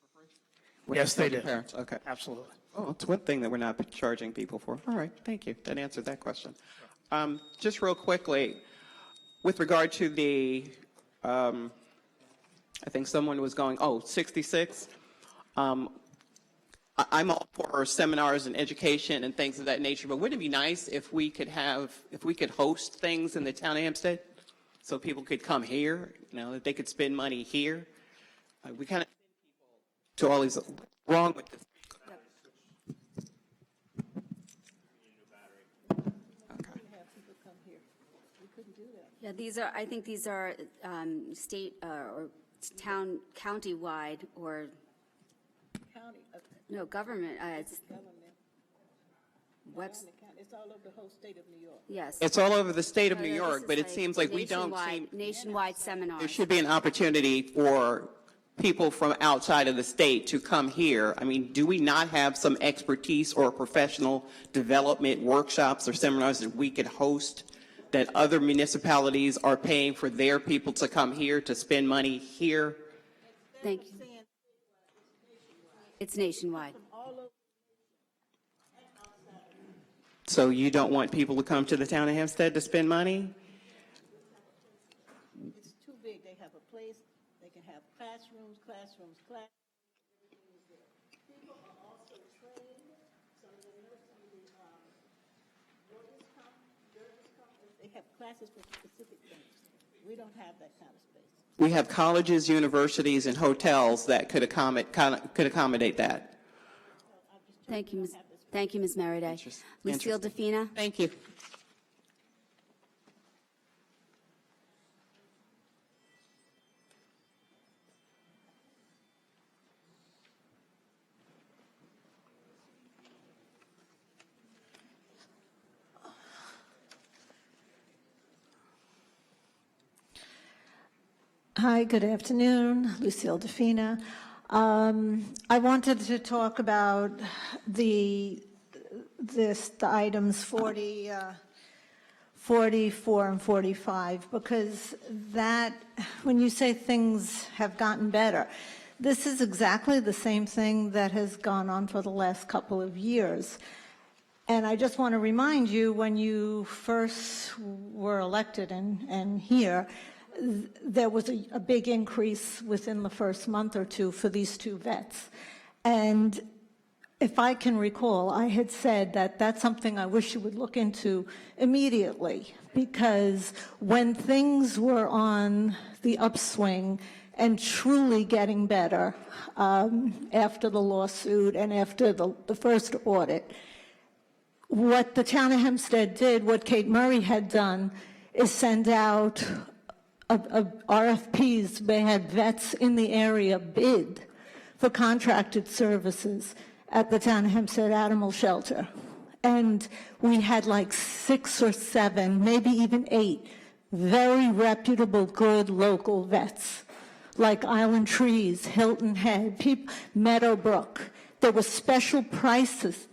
for free? Yes, they do. Parents. Okay. Absolutely. Oh, it's one thing that we're not charging people for. All right, thank you. That answered that question. Just real quickly, with regard to the, I think someone was going, 66. I'm all for seminars and education and things of that nature, but wouldn't it be nice if we could host things in the town of Hempstead so people could come here, that they could spend money here? We kind of to all these wrong with this. Yeah, I think these are state or county-wide or, no, government. It's It's all over the whole state of New York. Yes. It's all over the state of No, New no, York, this but is it seems like we don't seem, nationwide seminars. there should be an opportunity for people from outside of the state to come here. I mean, do we not have some expertise or professional development workshops or seminars that we could host that other municipalities are paying for their people to come here to spend money here? Thank you. It's nationwide. So you don't want people to come to the town of Hempstead to spend money? It's too big. They have a place, they can have classrooms. People are also trained, so they know some of the they have classes for specific things. We don't have that kind of space. We have colleges, universities, and hotels that could accommodate that. Thank you, Ms. Merriday. Lucille DeFina? Thank you. Hi, good afternoon. Lucille DeFina. I wanted to talk about the items 44 and 45, because that, when you say things have gotten better, this is exactly the same thing that has gone on for the last couple of years. And I just want to remind you, when you first were elected and here, there was a big increase within the first month or two for these two vets. And if I can recall, I had said that that's something I wish you would look into immediately, because when things were on the upswing and truly getting better after the lawsuit and after the first audit, what the town of Hempstead did, what Kate Murray had done, is send out RFPs. They had vets in the area bid for contracted services at the town of Hempstead Animal Shelter. And we had like 6 or 7, maybe even 8, very reputable, good local vets, like Island Trees, Hilton Head, Meadowbrook. There were special prices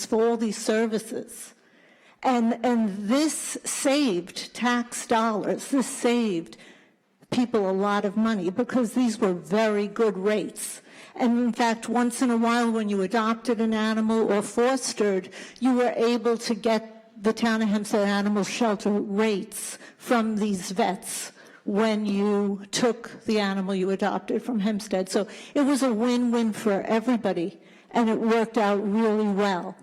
for all these services. And this saved tax dollars. This saved people a lot of money, because these were very good rates. And in fact, once in a while, when you adopted an animal or fostered, you were able to get the town of Hempstead Animal Shelter rates from these vets when you took the animal you adopted from Hempstead. So it was a win-win for everybody, and it worked out really well.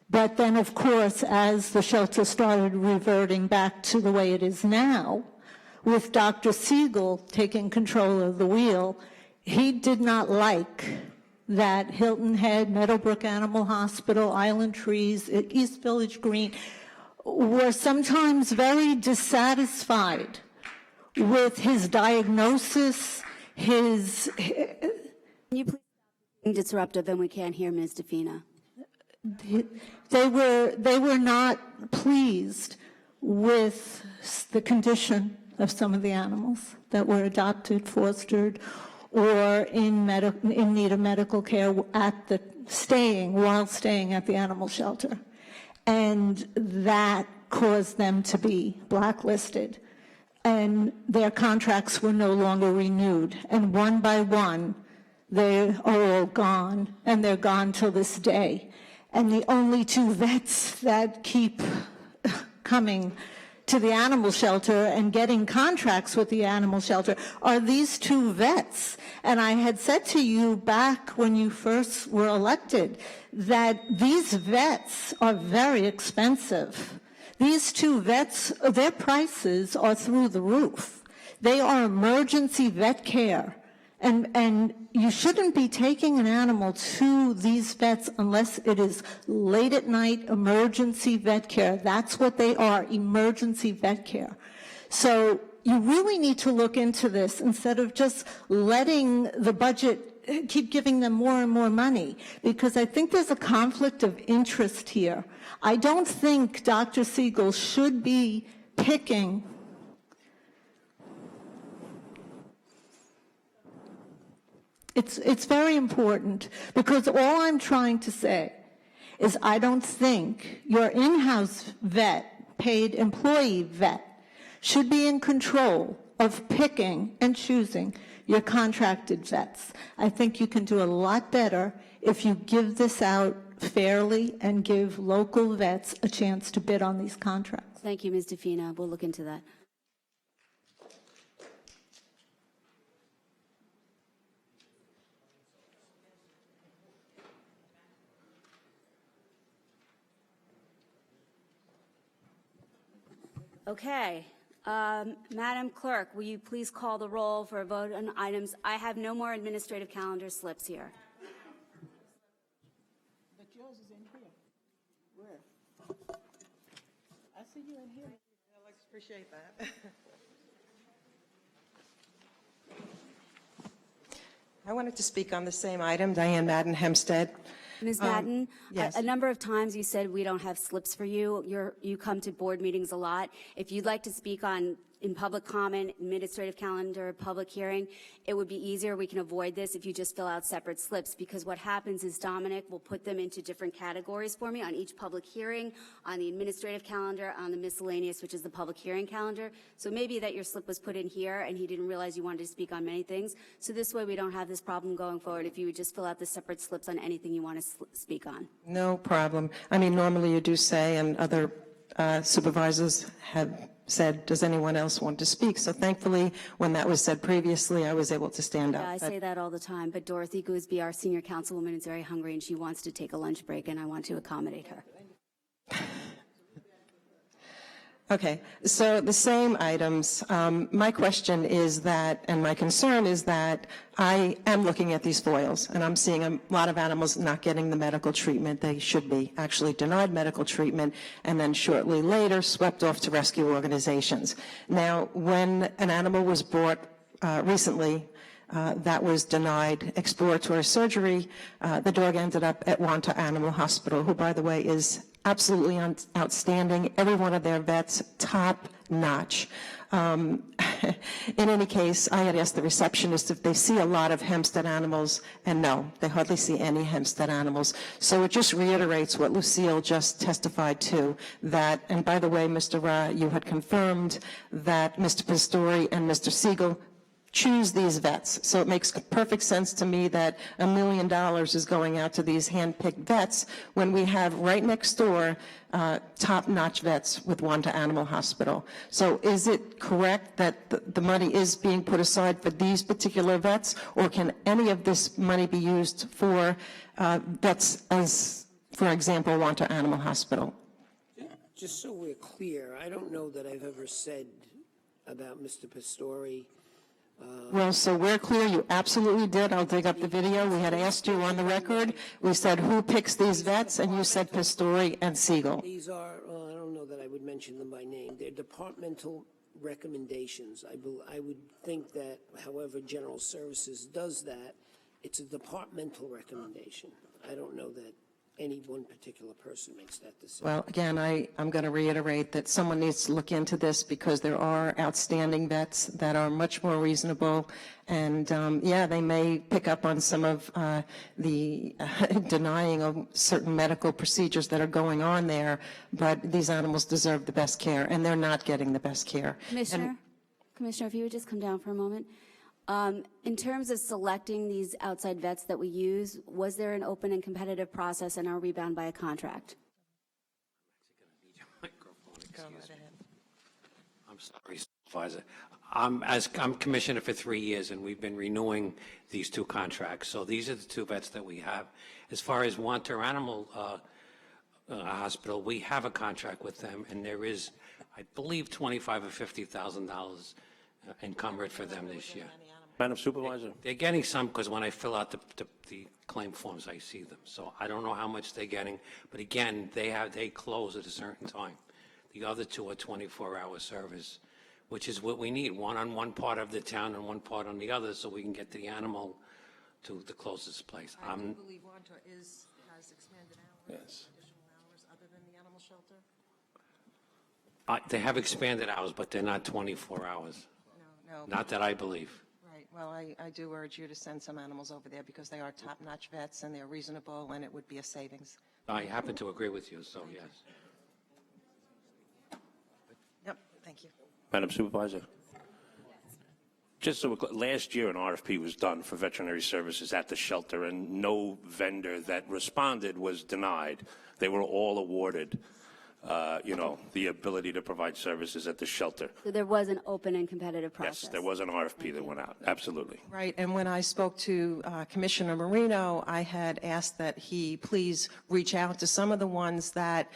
But then, of course, as the shelter started reverting back to the way it is now, with Dr. Siegel taking control of the wheel, he did not like that Hilton Head, Meadowbrook Animal Hospital, Island Trees, East Village Green were sometimes very dissatisfied with his diagnosis, his... Can you please be disruptive, and we can't hear Ms. DeFina? They were not pleased with the condition of some of the animals that were adopted, fostered, or in need of medical care while staying at the animal shelter. And that caused them to be blacklisted. And their contracts were no longer renewed. And one by one, they are all gone, and they're gone till this day. And the only 2 vets that keep coming to the animal shelter and getting contracts with the animal shelter are these 2 vets. And I had said to you back when you first were elected that these vets are very expensive. These 2 vets, their prices are through the roof. They are emergency vet care. And you shouldn't be taking an animal to these vets unless it is late at night emergency vet care. That's what they are, emergency vet care. So you really need to look into this instead of just letting the budget keep giving them more and more money, because I think there's a conflict of interest here. I don't think Dr. Siegel should be picking It's very important, because all I'm trying to say is I don't think your in-house vet, paid employee vet, should be in control of picking and choosing your contracted vets. I think you can do a lot better if you give this out fairly and give local vets a chance to bid on these contracts. Thank you, Ms. DeFina. We'll look into that. Okay. Madam Clerk, will you please call the roll for a vote on items? I have no more administrative calendar slips here. But yours is in here. Where? I see you in here. Alex, appreciate that. I wanted to speak on the same item, Diane Madden, Hempstead. Ms. Madden, yes. a number of times you said we don't have slips for you. You come to board meetings a lot. If you'd like to speak on in public comment, administrative calendar, public hearing, it would be easier. We can avoid this if you just fill out separate slips, because what happens is Dominic will put them into different categories for me on each public hearing, on the administrative calendar, on the miscellaneous, which is the public hearing calendar. So maybe that your slip was put in here and he didn't realize you wanted to speak on many things. So this way we don't have this problem going forward if you would just fill out the separate slips on anything you want to speak on. No problem. I mean, normally you do say, and other supervisors have said, does anyone else want to speak? So thankfully, when that was said previously, I was able to stand up. Yeah, I say that all the time, but Dorothy Gooseby, our senior councilwoman, is very hungry and she wants to take a lunch break and I want to accommodate her. Okay, so the same items. My question is that, and my concern is that I am looking at these foils, and I'm seeing a lot of animals not getting the medical treatment they should be, actually denied medical treatment, and then shortly later swept off to rescue organizations. Now, when an animal was brought recently, that was denied exploratory surgery, the dog ended up at Wanta Animal Hospital, who, by the way, is absolutely outstanding. Every one of their vets, top notch. In any case, I had asked the receptionist if they see a lot of Hempstead animals, and no, they hardly see any Hempstead animals. So it just reiterates what Lucille just testified to, that, and by the way, Mr. Ra, you had confirmed that Mr. Pastori and Mr. Siegel choose these vets. So it makes perfect sense to me that $1 million is going out to these hand-picked vets when we have right next door top-notch vets with Wanta Animal Hospital. So is it correct that the money is being put aside for these particular vets, or can any of this money be used for vets as, for example, Wanta Animal Hospital? Just so we're clear, I don't know that I've ever said about Mr. Pastori. Well, so we're clear, you absolutely did. I'll dig up the video. We had asked you on the record. We said, who picks these vets? And you said Pastori and Siegel. These are, I don't know that I would mention them by name. They're departmental recommendations. I would think that however General Services does that, it's a departmental recommendation. I don't know that any one particular person makes that decision. Well, again, I'm going to reiterate that someone needs to look into this, because there are outstanding vets that are much more reasonable. And yeah, they may pick up on some of the denying of certain medical procedures that are going on there, but these animals deserve the best care, and they're not getting the best care. Commissioner, if you would just come down for a moment. In terms of selecting these outside vets that we use, was there an open and competitive process, and are we bound by a contract? I'm sorry, Supervisor. I'm commissioner for 3 years, and we've been renewing these two contracts. So these are the two vets that we have. As far as Wanta Animal Hospital, we have a contract with them, and there is, I believe, $25,000 or $50,000 encumbered for them this year. Madam Supervisor. They're getting some, because when I fill out the claim forms, I see them. So I don't know how much they're getting, but again, they close at a certain time. The other two are 24-hour service, which is what we need, one on one part of the town and one part on the other, so we can get the animal to the closest place. I do believe Wanta has expanded hours, Yes. additional hours other than the animal shelter. They have expanded hours, but they're not 24 hours. No. Not that I believe. Right. Well, I do urge you to send some animals over there, because they are top-notch vets and they're reasonable, and it would be a savings. I happen to agree with you, so yes. Yep, thank you. Madam Supervisor. Just so we're clear, last year an RFP was done for veterinary services at the shelter, and no vendor that responded was denied. They were all awarded. the ability to provide services at the shelter. So there was an open and competitive process? Yes, there was an RFP that went out, absolutely. Right, and when I spoke to Commissioner Marino, I had asked that he please reach out to some of the ones that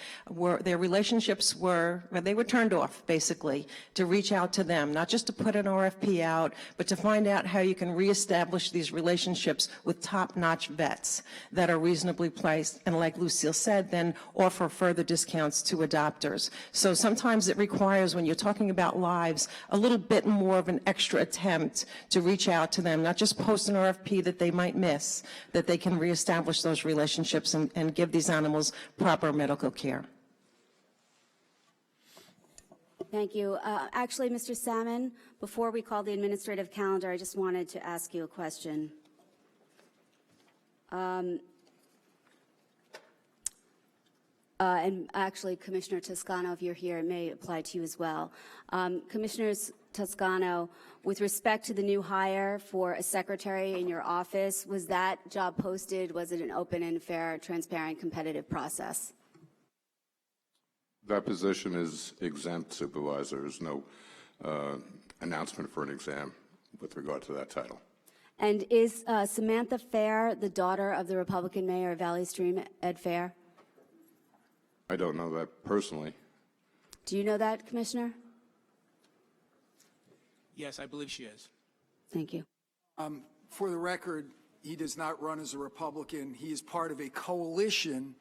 their relationships were turned off, basically, to reach out to them, not just to put an RFP out, but to find out how you can reestablish these relationships with top-notch vets that are reasonably priced, and like Lucille said, then offer further discounts to adopters. So sometimes it requires, when you're talking about lives, a little bit more of an extra attempt to reach out to them, not just post an RFP that they might miss, that they can reestablish those relationships and give these animals proper medical care. Thank you. Actually, Mr. Salmon, before we call the administrative calendar, I just wanted to ask you a question. And actually, Commissioner Toscano, if you're here, it may apply to you as well. Commissioner Toscano, with respect to the new hire for a secretary in your office, was that job posted? Was it an open and fair, transparent, competitive process? That position is exempt, Supervisor. There's no announcement for an exam with regard to that title. And is Samantha Fair the daughter of the Republican mayor of Valley Stream, Ed Fair? I don't know that personally. Do you know that, Commissioner? Yes, I believe she is. Thank you. For the record, he does not run as a Republican. He is part of a coalition,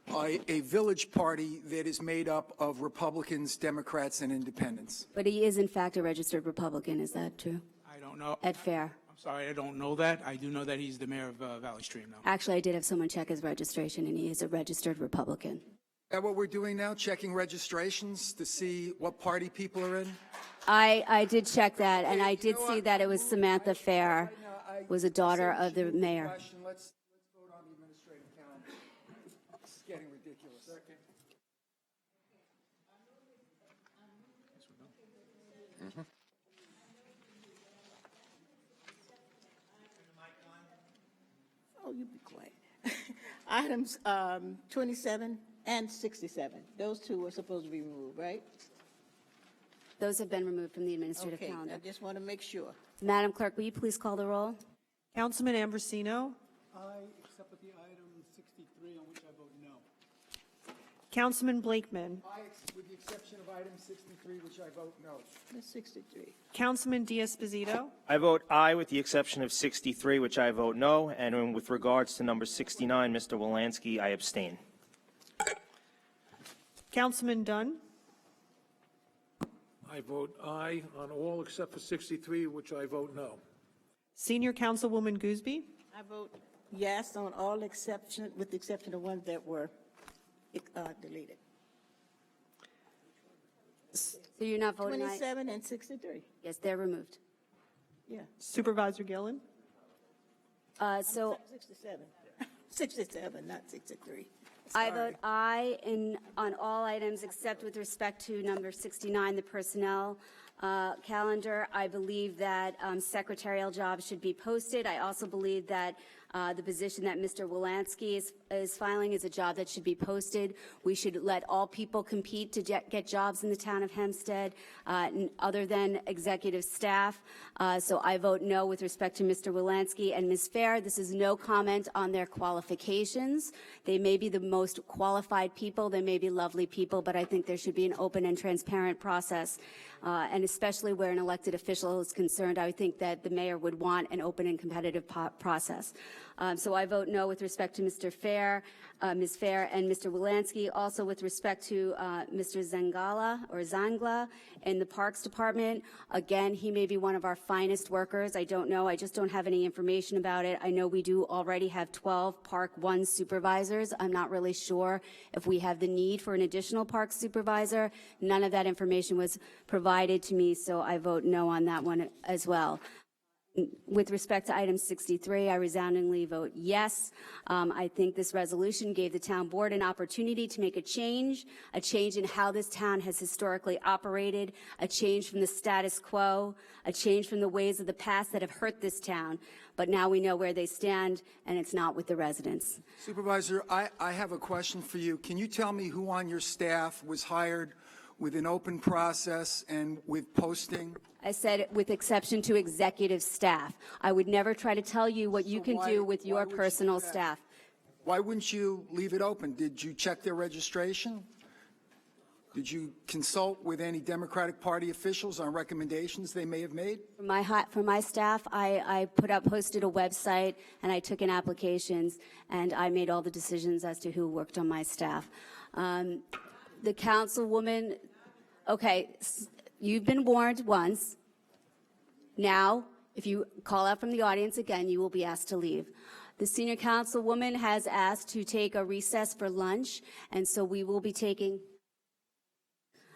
a village party that is made up of Republicans, Democrats, and Independents. But he is, in fact, a registered Republican. Is that true? I don't know. Ed Fair. I'm sorry, I don't know that. I do know that he's the mayor of Valley Stream now. Actually, I did have someone check his registration, and he is a registered Republican. Is that what we're doing now, checking registrations to see what party people are in? I did check that, and I did see that it was Samantha Fair, was a daughter of the mayor. Let's vote on the administrative calendar. It's getting ridiculous. Oh, you be quiet. Items 27 and 67, those two were supposed to be removed, right? Those have been removed from the administrative Okay, calendar. I just want to make sure. Madam Clerk, will you please call the roll? Councilman Ambrosino? Aye, except for the item 63, on which I vote no. Councilman Blakeman? Aye, with the exception of item 63, which I vote no. That's 63. Councilman Diaz-Esposito? I vote aye with the exception of 63, which I vote no. And with regards to number 69, Mr. Wolanski, I abstain. Councilman Dunn? I vote aye on all except for 63, which I vote no. Senior Councilwoman Gooseby? I vote yes on all exception, with the exception of ones that were deleted. So you're not voting aye? 27 and 63. Yes, they're removed. Yeah. Supervisor Gillen? 67. 67, not 63. I vote aye on all items except with respect to number 69, the personnel calendar. I believe that secretarial jobs should be posted. I also believe that the position that Mr. Wolanski is filing is a job that should be posted. We should let all people compete to get jobs in the town of Hempstead, other than executive staff. So I vote no with respect to Mr. Wolanski and Ms. Fair. This is no comment on their qualifications. They may be the most qualified people. They may be lovely people, but I think there should be an open and transparent process. And especially where an elected official is concerned, I would think that the mayor would want an open and competitive process. So I vote no with respect to Mr. Fair, Ms. Fair, and Mr. Wolanski. Also with respect to Mr. Zangla in the Parks Department. Again, he may be one of our finest workers. I don't know. I just don't have any information about it. I know we do already have 12 Park 1 supervisors. I'm not really sure if we have the need for an additional park supervisor. None of that information was provided to me, so I vote no on that one as well. With respect to item 63, I resoundingly vote yes. I think this resolution gave the town board an opportunity to make a change in how this town has historically operated, a change from the status quo, a change from the ways of the past that have hurt this town. But now we know where they stand, and it's not with the residents. Supervisor, I have a question for you. Can you tell me who on your staff was hired with an open process and with posting? I said with exception to executive staff. I would never try to tell you what you can do with your personal staff. Why wouldn't you leave it open? Did you check their registration? Did you consult with any Democratic Party officials on recommendations they may have made? For my staff, I posted a website, and I took in applications, and I made all the decisions as to who worked on my staff. The councilwoman, okay, you've been warned once. Now, if you call out from the audience again, you will be asked to leave. The senior councilwoman has asked to take a recess for lunch, and so we will be taking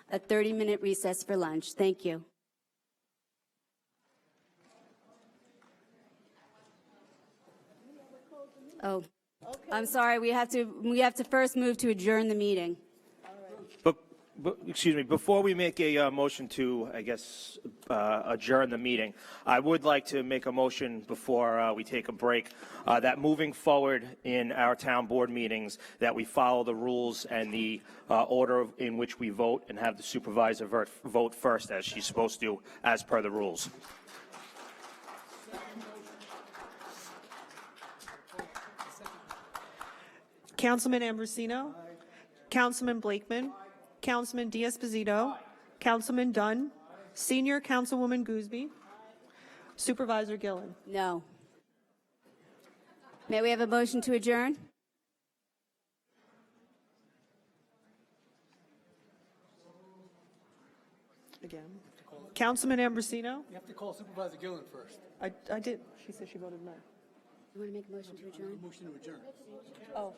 a 30-minute recess for lunch. Thank you. Oh, I'm sorry. We have to first move to adjourn the meeting. Excuse me, before we make a motion to, I guess, adjourn the meeting, I would like to make a motion before we take a break that moving forward in our town board meetings, that we follow the rules and the order in which we vote and have the supervisor vote first, as she's supposed to, as per the rules. Councilman Ambrosino. Councilman Blakeman. Councilman D'Esposito. Councilman Dunn. Senior Councilwoman Gooseby. Supervisor Gillen. No. May we have a motion to adjourn? Again. Councilman Ambrosino. You have to call Supervisor Gillen first. I did. She said she voted no. You want to make a motion to adjourn? Motion to adjourn. Oh.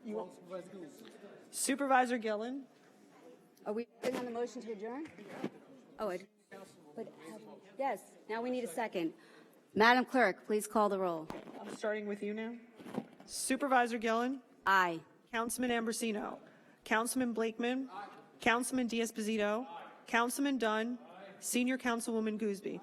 You Call Supervisor Gillen. Supervisor Gillen. Are we voting on the motion to adjourn? Oh, yes. Now we need a second. Madam Clerk, please call the roll. I'm starting with you now. Supervisor Gillen. Aye. Councilman Ambrosino. Councilman Blakeman. Councilman D'Esposito. Councilman Dunn. Senior Councilwoman Gooseby.